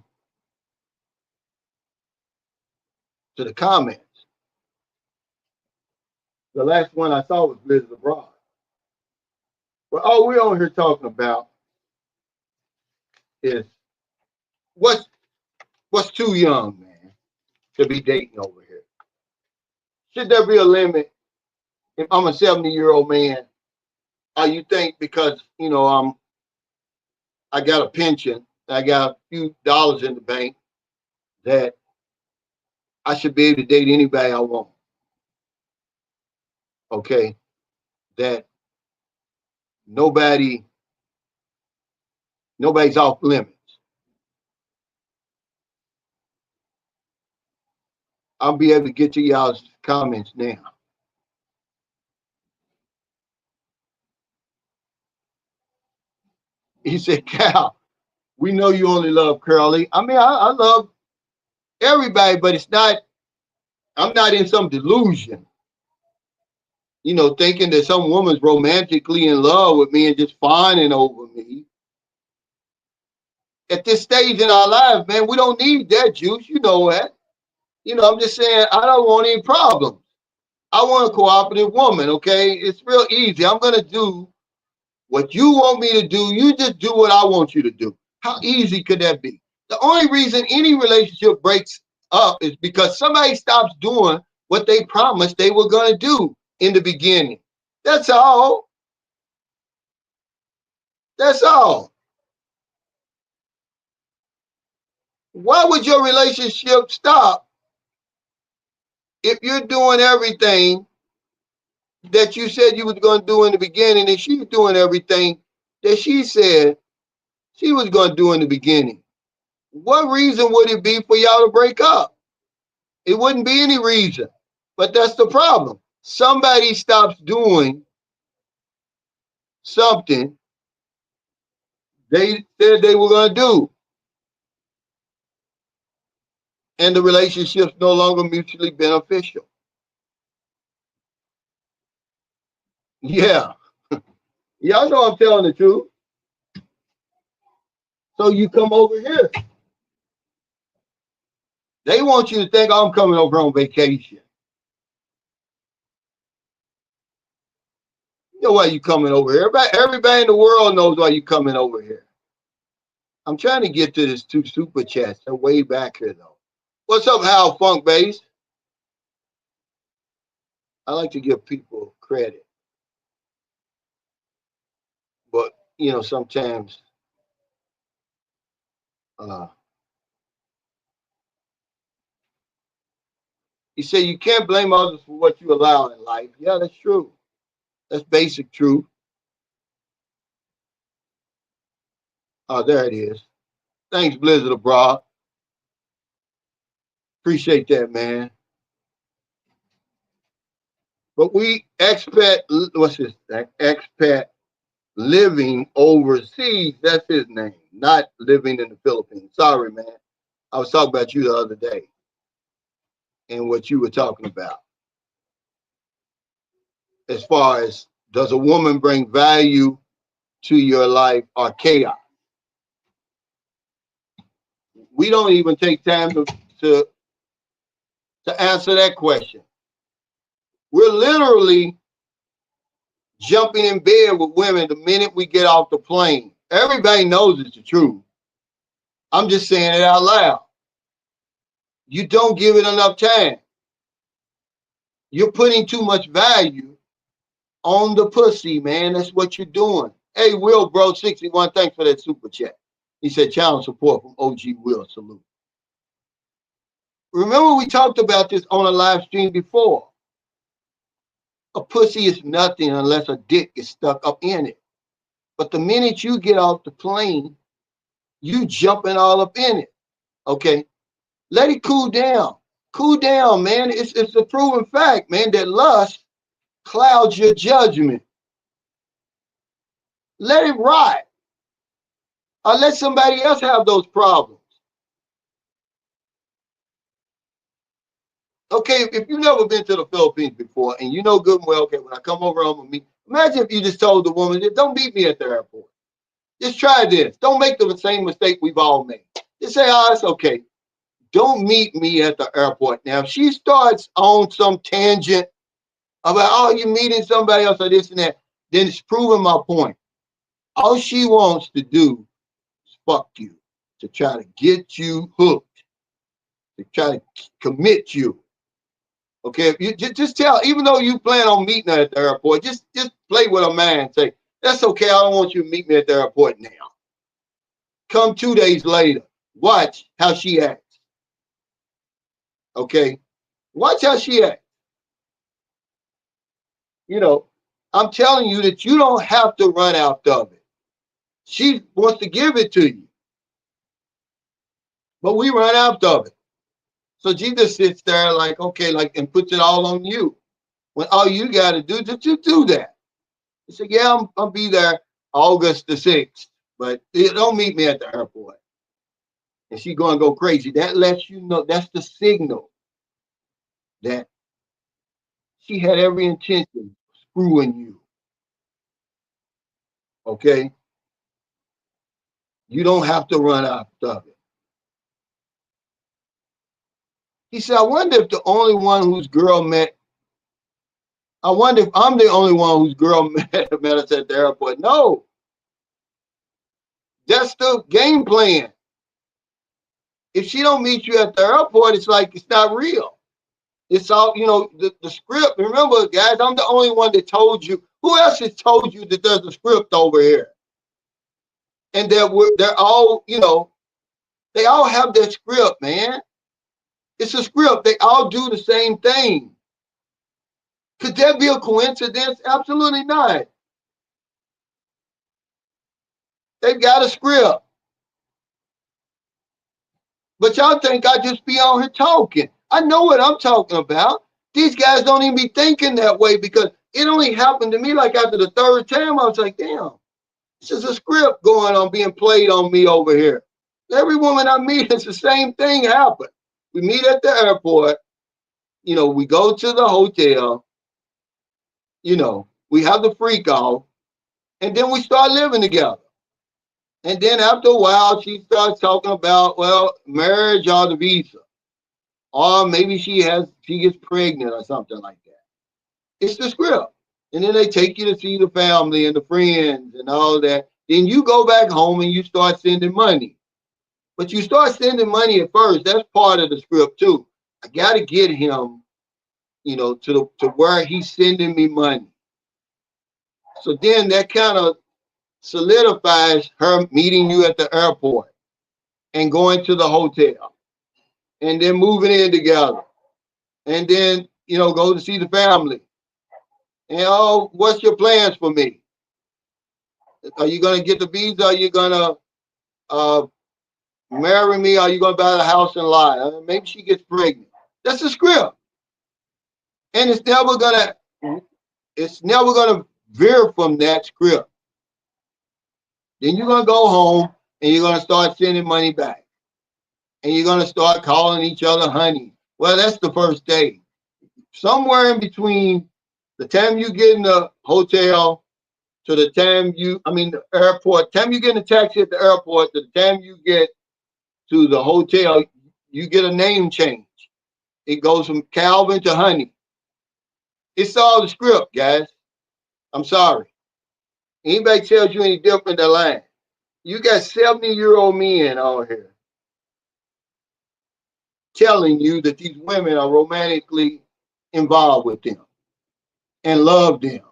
the comments. The last one I saw was Liz Abroad. But all we're on here talking about is what's too young, man, to be dating over here. Should there be a limit? If I'm a 70-year-old man, you think because I got a pension, I got a few dollars in the bank, that I should be able to date anybody I want? Okay, that nobody's off limits. I'll be able to get to y'all's comments now. He said, Cal, we know you only love Curly. I mean, I love everybody, but I'm not in some delusion, thinking that some woman's romantically in love with me and just fawning over me. At this stage in our lives, man, we don't need that juice. You know that. I'm just saying, I don't want any problems. I want a cooperative woman, okay? It's real easy. I'm going to do what you want me to do. You just do what I want you to do. How easy could that be? The only reason any relationship breaks up is because somebody stops doing what they promised they were going to do in the beginning. That's all. That's all. Why would your relationship stop if you're doing everything that you said you was going to do in the beginning, and she's doing everything that she said she was going to do in the beginning, what reason would it be for y'all to break up? It wouldn't be any reason. But that's the problem. Somebody stops doing something they said they were going to do, and the relationship's no longer mutually beneficial. Yeah. Y'all know I'm telling the truth. So you come over here. They want you to think I'm coming over on vacation. You know why you coming over here? Everybody in the world knows why you coming over here. I'm trying to get to this two super chats. They're way back here though. What's up, Hal Funk Base? I like to give people credit, but you know sometimes you say you can't blame others for what you allow in life. Yeah, that's true. That's basic truth. Oh, there it is. Thanks, Blizzard Abroad. Appreciate that, man. But we expat, what's this? Expat living overseas. That's his name. Not living in the Philippines. Sorry, man. I was talking about you the other day and what you were talking about. As far as does a woman bring value to your life or chaos? We don't even take time to answer that question. We're literally jumping in bed with women the minute we get off the plane. Everybody knows it's the truth. I'm just saying it out loud. You don't give it enough time. You're putting too much value on the pussy, man. That's what you're doing. Hey, Will, bro, 61, thanks for that super chat. He said, channel support from OG Will, salute. Remember we talked about this on a live stream before. A pussy is nothing unless a dick is stuck up in it. But the minute you get off the plane, you jumping all up in it. Okay? Let it cool down. Cool down, man. It's a proven fact, man, that lust clouds your judgment. Let it ride. Or let somebody else have those problems. Okay, if you've never been to the Philippines before and you know good and well, okay, when I come over, I'm gonna meet. Imagine if you just told the woman, don't meet me at the airport. Just try this. Don't make the same mistake we've all made. Just say, oh, it's okay. Don't meet me at the airport. Now, if she starts on some tangent about, oh, you're meeting somebody else or this and that, then it's proving my point. All she wants to do is fuck you, to try to get you hooked, to try to commit you. Okay, if you just tell, even though you plan on meeting her at the airport, just play with her mind and say, that's okay, I don't want you to meet me at the airport now. Come 2 days later, watch how she acts. Okay, watch how she acts. You know, I'm telling you that you don't have to run out of it. She wants to give it to you, but we run out of it. So she just sits there like, okay, like, and puts it all on you. When all you got to do is just do that. You say, yeah, I'll be there August the 6th, but don't meet me at the airport. And she's going to go crazy. That lets you know, that's the signal that she had every intention of screwing you. Okay? You don't have to run out of it. He said, I wonder if the only one whose girl met, I wonder if I'm the only one whose girl met us at the airport. No. That's the game plan. If she don't meet you at the airport, it's like it's not real. It's all, you know, the script. Remember, guys, I'm the only one that told you. Who else has told you that there's a script over here? And they're all, you know, they all have their script, man. It's a script. They all do the same thing. Could that be a coincidence? Absolutely not. They've got a script. But y'all think I just be on here talking. I know what I'm talking about. These guys don't even be thinking that way because it only happened to me like after the third time. I was like, damn, this is a script going on, being played on me over here. Every woman I meet, it's the same thing happen. We meet at the airport. You know, we go to the hotel. You know, we have the freak off. And then we start living together. And then after a while, she starts talking about, well, marriage or the visa. Or maybe she gets pregnant or something like that. It's the script. And then they take you to see the family and the friends and all that. Then you go back home and you start sending money. But you start sending money at first. That's part of the script too. I got to get him, you know, to where he's sending me money. So then that kind of solidifies her meeting you at the airport and going to the hotel and then moving in together. And then, you know, go to see the family. And, oh, what's your plans for me? Are you going to get the visa? Are you going to marry me? Are you going to buy the house and lot? Maybe she gets pregnant. That's the script. And it's never gonna veer from that script. Then you're gonna go home and you're gonna start sending money back. And you're gonna start calling each other honey. Well, that's the first day. Somewhere in between the time you get in the hotel to the time the airport, time you get in a taxi at the airport to the time you get to the hotel, you get a name change. It goes from Calvin to Honey. It's all the script, guys. I'm sorry. Anybody tells you any different, they're lying. You got 70-year-old men out here telling you that these women are romantically involved with them and love them.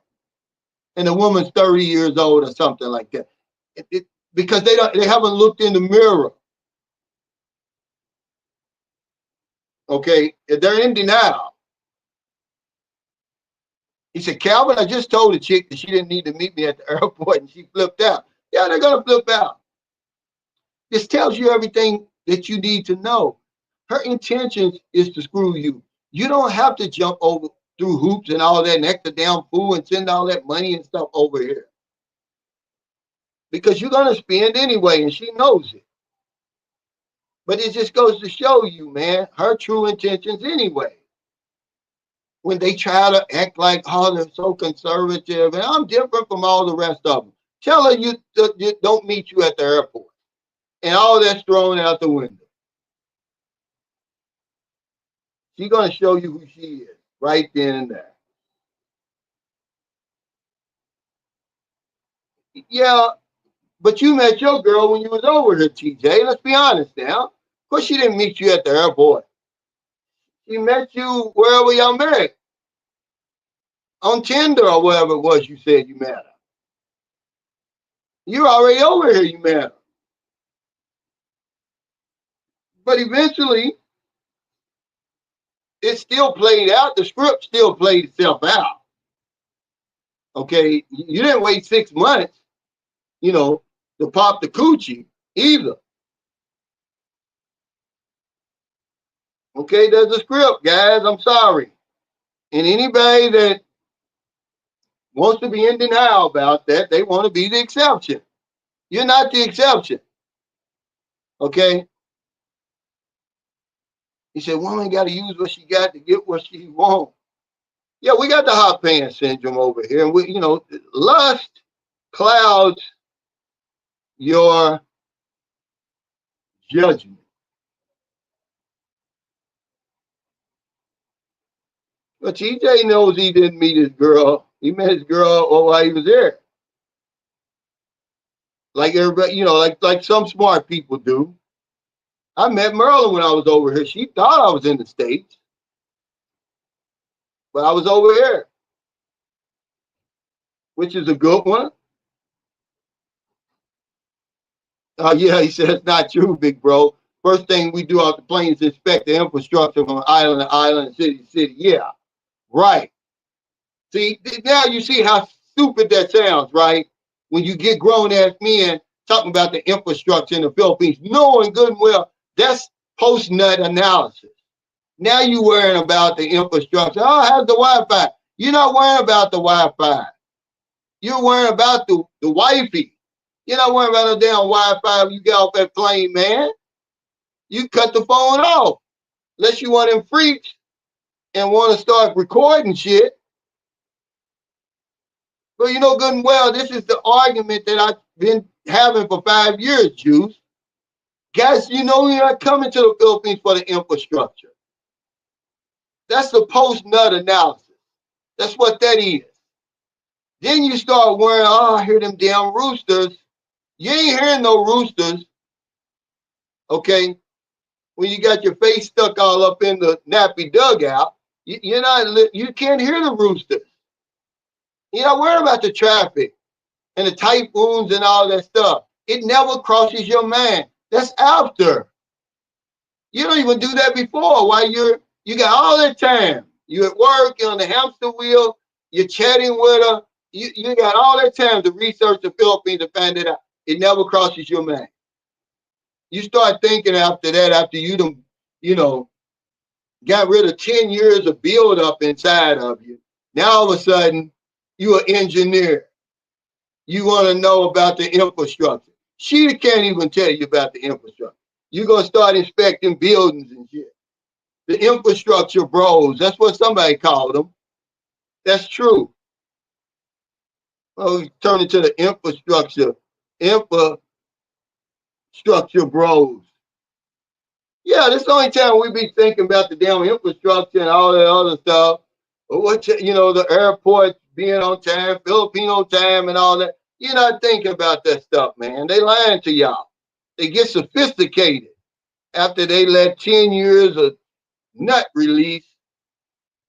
And the woman's 30 years old or something like that. Because they haven't looked in the mirror. Okay, they're in denial. He said, Calvin, I just told the chick that she didn't need to meet me at the airport and she flipped out. Yeah, they're going to flip out. This tells you everything that you need to know. Her intentions is to screw you. You don't have to jump over through hoops and all that and act a damn fool and send all that money and stuff over here. Because you're going to spend anyway, and she knows it. But it just goes to show you, man, her true intentions anyway. When they try to act like, oh, they're so conservative, and I'm different from all the rest of them. Tell her you don't meet you at the airport. And all that's thrown out the window. She's going to show you who she is right then and there. Yeah, but you met your girl when you was over here, TJ. Let's be honest now. Of course, she didn't meet you at the airport. She met you wherever y'all met. On Tinder or whatever it was you said you met her. You're already over here, you met her. But eventually, it still played out. The script still played itself out. Okay, you didn't wait 6 months, you know, to pop the coochie either. Okay, there's a script, guys. I'm sorry. And anybody that wants to be in denial about that, they want to be the exception. You're not the exception. Okay? He said, woman got to use what she got to get what she wants. Yeah, we got the hot pants syndrome over here. And we, lust clouds your judgment. But TJ knows he didn't meet his girl. He met his girl while he was there. Like everybody, like some smart people do. I met Merlin when I was over here. She thought I was in the States. But I was over here. Which is a good one. Oh, yeah, he said, it's not true, big bro. First thing we do off the plane is inspect the infrastructure from island to island, city to city. Yeah, right. See, now you see how stupid that sounds, right? When you get grown-ass men talking about the infrastructure in the Philippines, knowing good and well that's post-nut analysis. Now you worrying about the infrastructure. Oh, how's the Wi-Fi? You're not worrying about the Wi-Fi. You're worrying about the wifey. You're not worrying about no damn Wi-Fi when you get off that plane, man. You cut the phone off. Unless you want them freaks and want to start recording shit. But you know good and well, this is the argument that I've been having for 5 years, Jews. Guys, you know you're not coming to the Philippines for the infrastructure. That's the post-nut analysis. That's what that is. Then you start worrying, oh, I hear them damn roosters. You ain't hearing no roosters, okay? When you got your face stuck all up in the nappy dugout, you can't hear the roosters. You're not worried about the traffic and the typhoons and all that stuff. It never crosses your mind. That's after. You don't even do that before. While you got all that time. You at work, you're on the hamster wheel, you're chatting with her. You got all that time to research the Philippines and find it out. It never crosses your mind. You start thinking after that, after you done, got rid of 10 years of build up inside of you. Now all of a sudden, you're an engineer. You want to know about the infrastructure. She can't even tell you about the infrastructure. You're going to start inspecting buildings and shit. The infrastructure bros, that's what somebody called them. That's true. Well, we turn it to the infrastructure bros. Yeah, this is the only time we be thinking about the damn infrastructure and all that other stuff. But the airport being on time, Filipino time and all that. You're not thinking about that stuff, man. They lying to y'all. They get sophisticated after they let 10 years of nut release.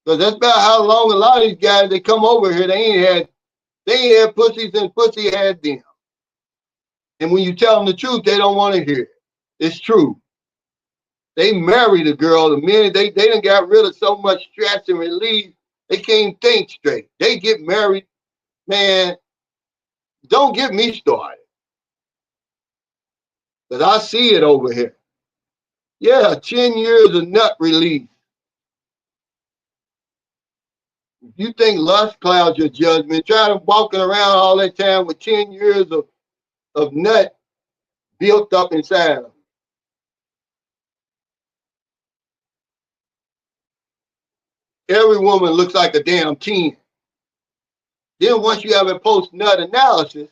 Because that's about how long a lot of these guys, they come over here, they ain't had pussies and pussy had them. And when you tell them the truth, they don't want to hear it. It's true. They married a girl the minute they done got rid of so much stress and relief, they can't think straight. They get married, man, don't get me started. Because I see it over here. Yeah, 10 years of nut release. If you think lust clouds your judgment, try to walking around all that time with 10 years of nut built up inside of them. Every woman looks like a damn 10. Then once you have a post-nut analysis,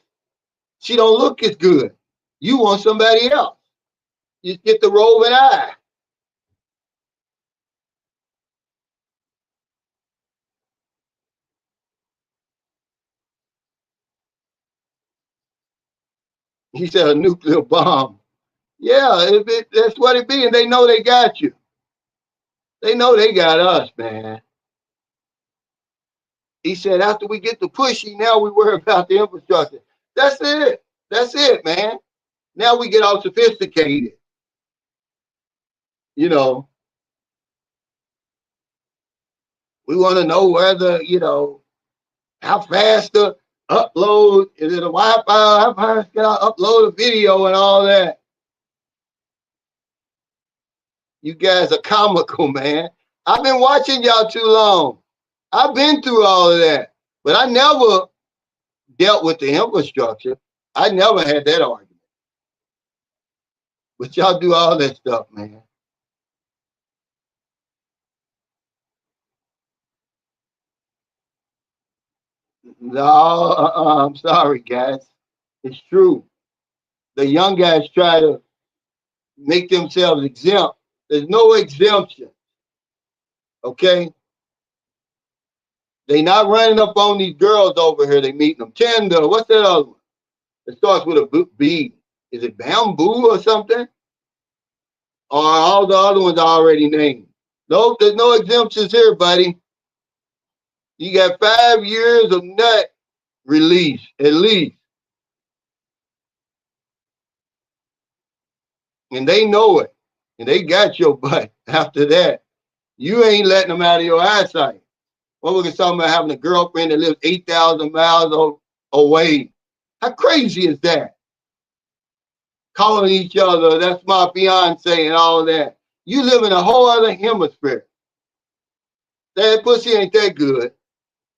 she don't look as good. You want somebody else. You get the roving eye. He said a nuclear bomb. Yeah, that's what it be, and they know they got you. They know they got us, man. He said after we get the pushy, now we worry about the infrastructure. That's it. That's it, man. Now we get all sophisticated. We want to know whether, how fast the upload, is it a Wi-Fi, how fast can I upload a video and all that? You guys are comical, man. I've been watching y'all too long. I've been through all of that, but I never dealt with the infrastructure. I never had that argument. But y'all do all that stuff, man. No, I'm sorry, guys. It's true. The young guys try to make themselves exempt. There's no exemption. Okay? They not running up on these girls over here. They meeting them. Tender. What's that other one? It starts with a B. Is it bamboo or something? Or all the other ones already named? Nope, there's no exemptions here, buddy. You got 5 years of nut release, at least. And they know it. and they got your butt after that. You ain't letting them out of your eyesight. What we're talking about having a girlfriend that lives 8,000 miles away. How crazy is that? Calling each other, that's my fiance and all that. You live in a whole other hemisphere. That pussy ain't that good.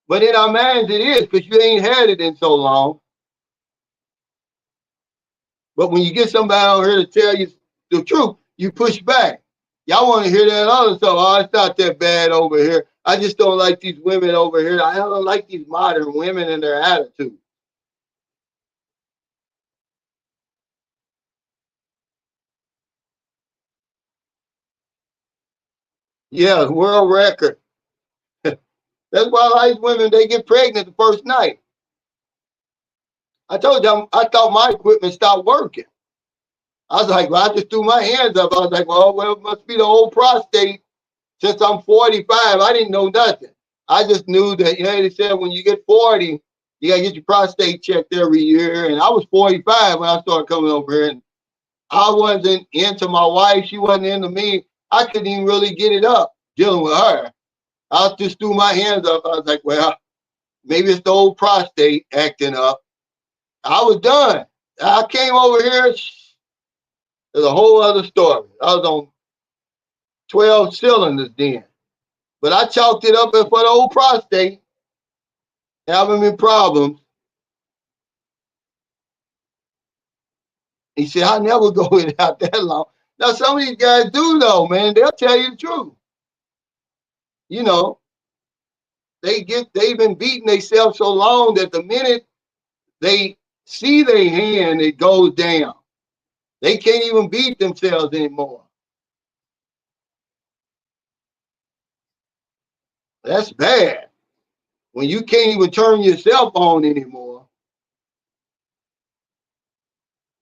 But in our minds it is because you ain't had it in so long. But when you get somebody out here to tell you the truth, you push back. Y'all want to hear that other stuff. Oh, it's not that bad over here. I just don't like these women over here. I don't like these modern women and their attitude. Yeah, world record. That's why a lot of women, they get pregnant the first night. I told them, I thought my equipment stopped working. I was like, well, I just threw my hands up. I was like, well, it must be the old prostate. Since I'm 45, I didn't know nothing. I just knew that, they said when you get 40, you got to get your prostate checked every year. And I was 45 when I started coming over here. And I wasn't into my wife. She wasn't into me. I couldn't even really get it up dealing with her. I just threw my hands up. I was like, well, maybe it's the old prostate acting up. I was done. I came over here. There's a whole other story. I was on 12 cylinders then. But I chalked it up for the old prostate having me problems. He said, I never go without that long. Now, some of these guys do, though, man. They'll tell you the truth. You know, they've been beating themselves so long that the minute they see their hand, it goes down. They can't even beat themselves anymore. That's bad. When you can't even turn yourself on anymore.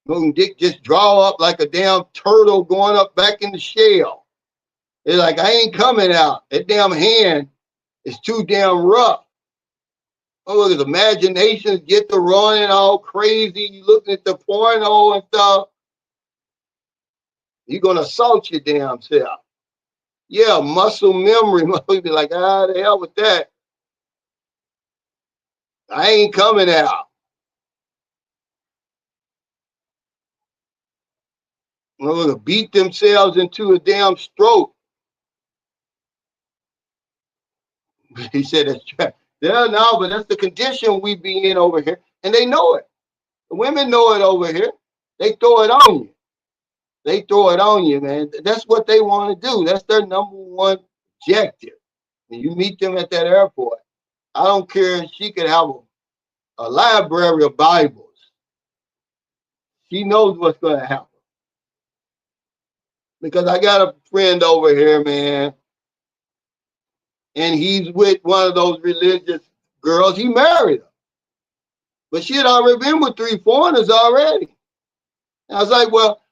Moon Dick just draw up like a damn turtle going up back in the shell. It's like, I ain't coming out. That damn hand is too damn rough. Oh, his imaginations get to running all crazy. You looking at the porno and stuff. You're gonna assault your damn self. Yeah, muscle memory. Be like, the hell with that. I ain't coming out. They're gonna beat themselves into a damn stroke. He said that's true. Yeah, no, but that's the condition we be in over here. And they know it. The women know it over here. They throw it on you. They throw it on you, man. That's what they want to do. That's their number one objective. And you meet them at that airport. I don't care if she could have a library of Bibles. She knows what's going to happen. Because I got a friend over here, man, and he's with one of those religious girls. He married her. But she had already been with 3 foreigners already. And I was like, well,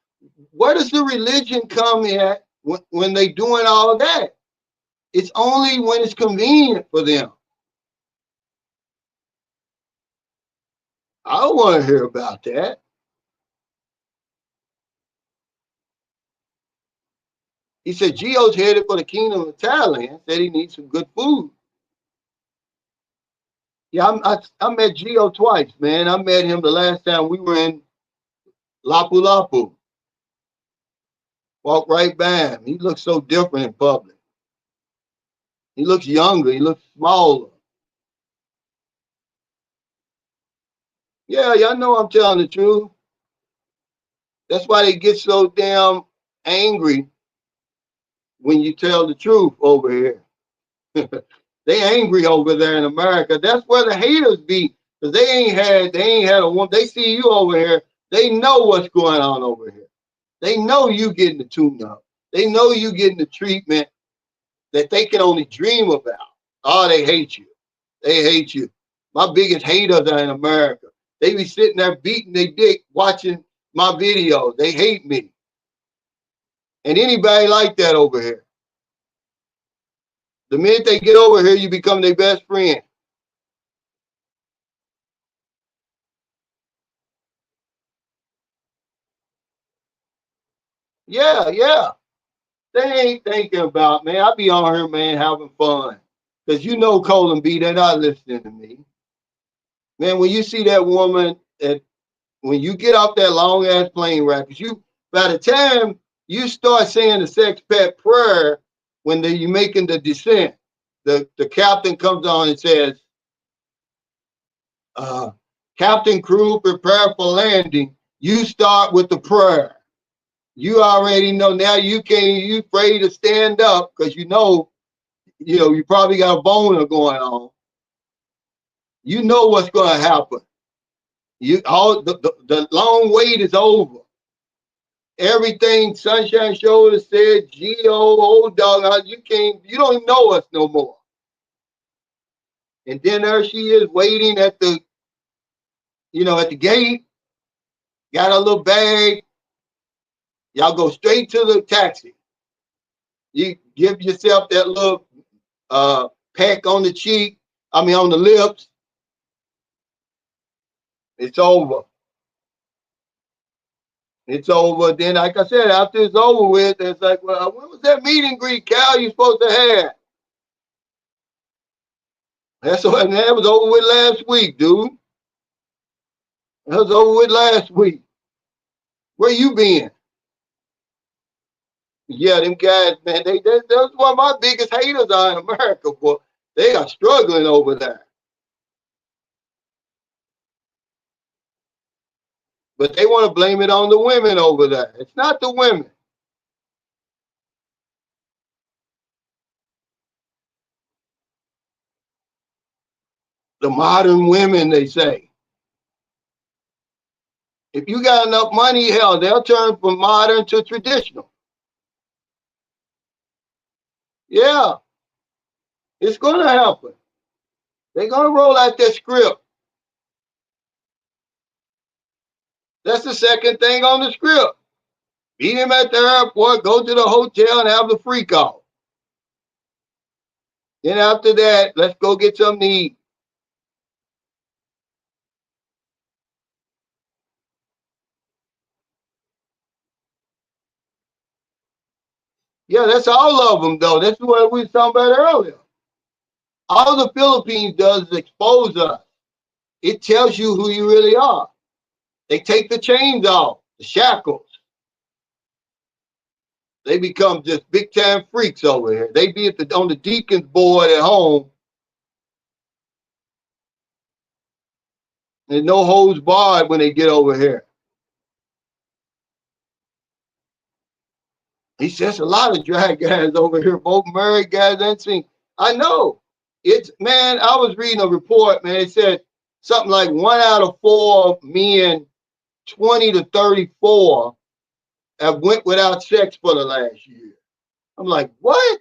where does the religion come at when they doing all of that? It's only when it's convenient for them. I don't want to hear about that. He said, Geo's headed for the kingdom of Thailand. Said he needs some good food. Yeah, I met Geo twice, man. I met him the last time we were in Lapu Lapu. Walked right by him. He looks so different in public. He looks younger. He looks smaller. Yeah, y'all know I'm telling the truth. That's why they get so damn angry when you tell the truth over here. They angry over there in America. That's where the haters be. Cause they ain't had a one. They see you over here. They know what's going on over here. They know you getting the tune up. They know you getting the treatment that they can only dream about. Oh, they hate you. They hate you. My biggest haters are in America. They be sitting there beating their dick watching my videos. They hate me. And anybody like that over here. The minute they get over here, you become their best friend. Yeah, yeah. They ain't thinking about, man. I be on here, man, having fun. Because you know Colin B, they're not listening to me. Man, when you see that woman, when you get off that long ass plane ride, because you, by the time you start saying the expat prayer, when you're making the descent, the captain comes on and says, Captain crew, prepare for landing. You start with the prayer. You already know now you afraid to stand up because you know, you probably got a boner going on. You know what's going to happen. The long wait is over. Everything Sunshine Shoulder said, Geo, old dog, you don't even know us no more. And then there she is waiting at the gate, got a little bag. Y'all go straight to the taxi. You give yourself that little peck on the cheek, on the lips. It's over. It's over. Then, like I said, after it's over with, it's like, well, when was that meet and greet, Cal, you supposed to have? That was over with last week, dude. That was over with last week. Where you been? Yeah, them guys, man, that's one of my biggest haters are in America, boy. They are struggling over there. But they want to blame it on the women over there. It's not the women. The modern women, they say. If you got enough money, hell, they'll turn from modern to traditional. Yeah, it's going to happen. They're going to roll out that script. That's the second thing on the script. Meet him at the airport, go to the hotel and have the freak out. Then after that, let's go get something to eat. Yeah, that's all of them, though. That's what we were talking about earlier. All the Philippines does is expose us. It tells you who you really are. They take the chains off, the shackles. They become just big time freaks over here. They be on the deacon's board at home. There's no holds barred when they get over here. He says a lot of drag guys over here, both married guys and single. I know. Man, I was reading a report, man. It said something like 1 out of 4 men 20 to 34 have went without sex for the last year. I'm like, what?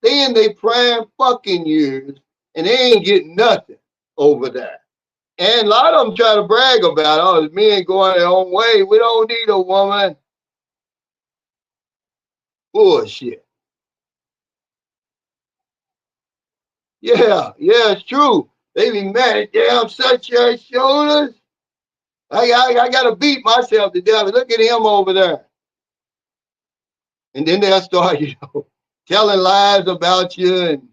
They in their prime fucking years and they ain't getting nothing over there. And a lot of them try to brag about, oh, men going their own way. We don't need a woman. Bullshit. Yeah, it's true. They be mad at damn such your shoulders. I gotta beat myself to death. Look at him over there. And then they'll start, telling lies about you. And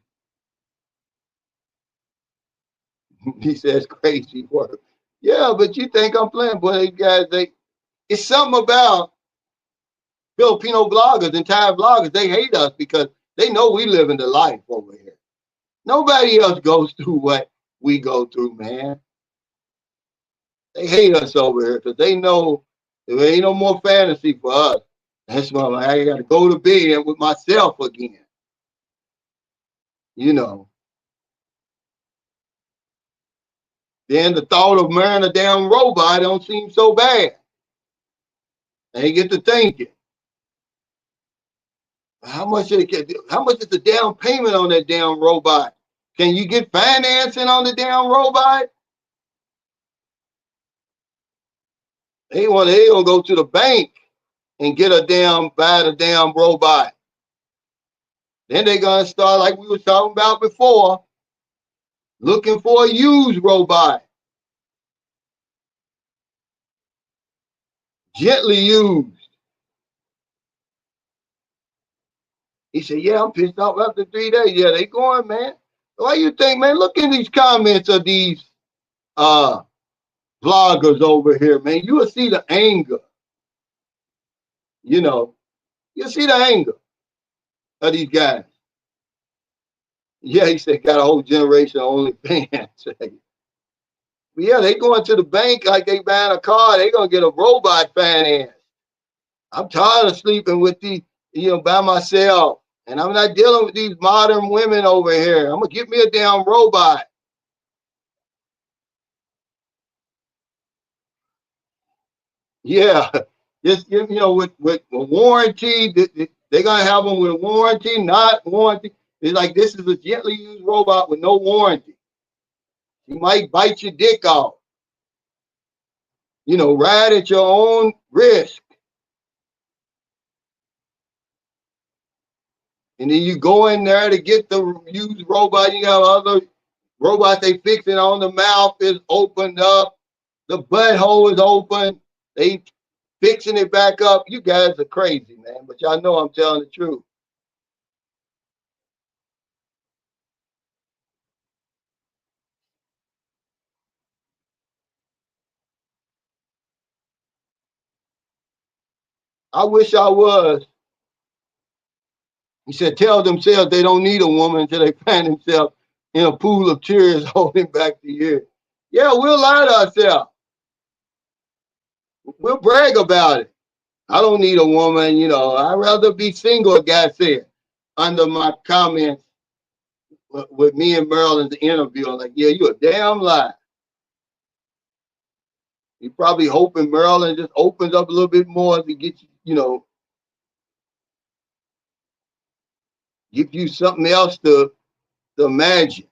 he says crazy work. Yeah, but you think I'm playing, boy, guys, it's something about Filipino bloggers and Thai bloggers. They hate us because they know we live in the life over here. Nobody else goes through what we go through, man. They hate us over here because they know there ain't no more fantasy for us. That's why I got to go to bed with myself again. Then the thought of marrying a damn robot don't seem so bad. They get to thinking. How much is the down payment on that damn robot? Can you get financing on the damn robot? They gonna go to the bank and buy the damn robot. Then they're gonna start, like we were talking about before, looking for a used robot. Gently used. He said, yeah, I'm pissed off after 3 days. Yeah, they going, man. Why you think, man? Look in these comments of these vloggers over here, man. You will see the anger. You know, you'll see the anger of these guys. Yeah, he said, got a whole generation of OnlyFans. Yeah, they going to the bank like they buying a car. They gonna get a robot finance. I'm tired of sleeping with by myself. And I'm not dealing with these modern women over here. I'm gonna get me a damn robot. Yeah, just give with a warranty. They're gonna have them with a warranty, not warranty. It's like this is a gently used robot with no warranty. You might bite your dick off. Ride at your own risk. And then you go in there to get the used robot. You have other robots they fixing on the mouth is opened up. The butthole is open. They fixing it back up. You guys are crazy, man. But y'all know I'm telling the truth. I wish I was. He said, tell themselves they don't need a woman until they find themselves in a pool of tears holding back the years. Yeah, we'll lie to ourselves. We'll brag about it. I don't need a woman, I'd rather be single, a guy said under my comments with me and Merle in the interview. I'm like, yeah, you a damn lie. You probably hoping Maryland just opens up a little bit more to get give you something else to imagine.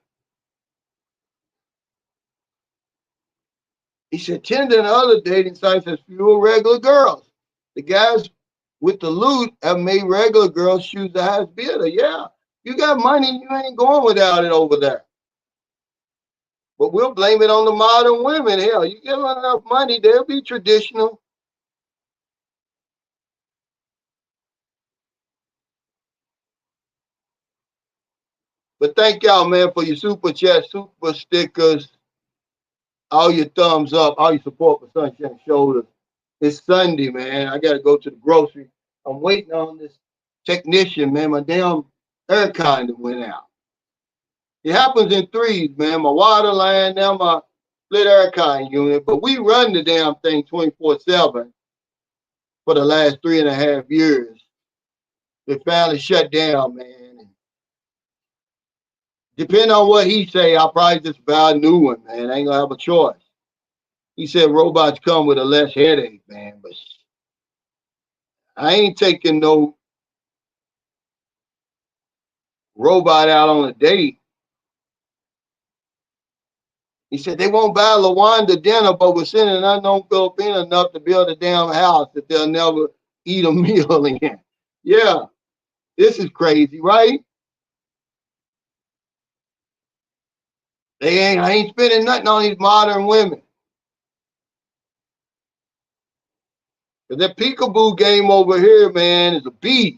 He said Tinder and other dating sites has fewer regular girls. The guys with the loot have made regular girls choose the highest bidder. Yeah, you got money, you ain't going without it over there. But we'll blame it on the modern women. Hell, you give them enough money, they'll be traditional. But thank y'all, man, for your super chat, super stickers, all your thumbs up, all your support for Sunshine Shoulders. It's Sunday, man. I got to go to the grocery. I'm waiting on this technician, man. My damn air conduit went out. It happens in threes, man. My water line, now my split air con unit. But we run the damn thing 24/7 for the last 3.5 years. It finally shut down, man. Depending on what he say, I'll probably just buy a new one, man. I ain't gonna have a choice. He said robots come with a less headache, man. But I ain't taking no robot out on a date. He said they won't buy LaWanda dinner, but we're sending an unknown Filipina enough to build a damn house that they'll never eat a meal in. Yeah, this is crazy, right? I ain't spending nothing on these modern women. That peekaboo game over here, man, is a beast.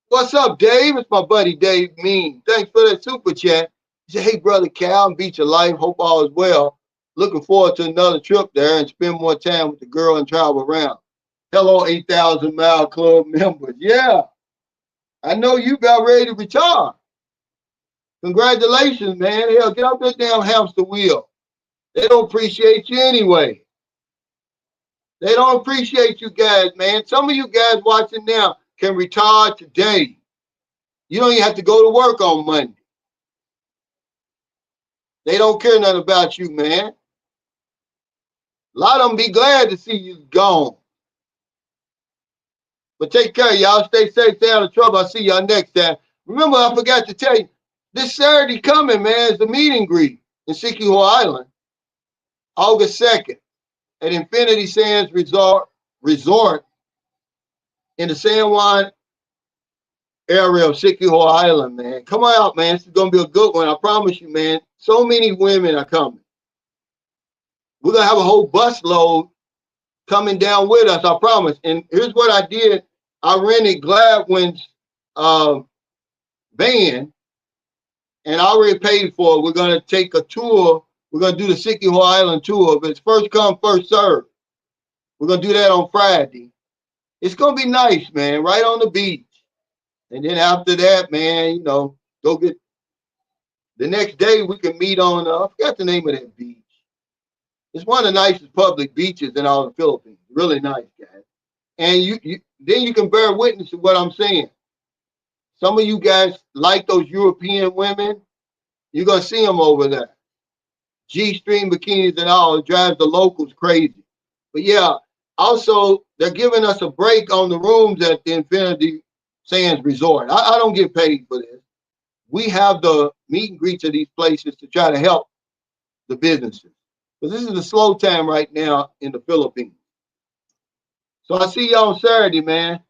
What's up, Dave? It's my buddy Dave Mean. Thanks for that super chat. He said, hey, brother Cal, beat your life. Hope all is well. Looking forward to another trip there and spend more time with the girl and travel around. Hello, 8,000 Mile Club members. Yeah, I know you about ready to retire. Congratulations, man. Hell, get off that damn hamster wheel. They don't appreciate you anyway. They don't appreciate you guys, man. Some of you guys watching now can retire today. You don't even have to go to work on Monday. They don't care nothing about you, man. A lot of them be glad to see you gone. But take care, y'all. Stay safe, stay out of trouble. I'll see y'all next time. Remember, I forgot to tell you, this Saturday coming, man, is the meet and greet in Siquijor Island, August 2nd, at Infinity Sands Resort in the San Juan area of Siquijor Island, man. Come on out, man. This is going to be a good one. I promise you, man. So many women are coming. We're going to have a whole bus load coming down with us, I promise. And here's what I did. I rented Gladwin's van, and I already paid for it. We're going to take a tour. We're going to do the Sikiho Island tour, but it's first come, first serve. We're going to do that on Friday. It's going to be nice, man, right on the beach. And then after that, man, you know, go get, the next day we can meet on, I forgot the name of that beach. It's one of the nicest public beaches in all the Philippines. Really nice, guys. And then you can bear witness to what I'm saying. Some of you guys like those European women. You're going to see them over there. G-string bikinis and all. It drives the locals crazy. But yeah, also, they're giving us a break on the rooms at the Infinity Sands Resort. I don't get paid for this. We have the meet and greets of these places to try to help the businesses. But this is a slow time right now in the Philippines. So I see y'all on Saturday, man.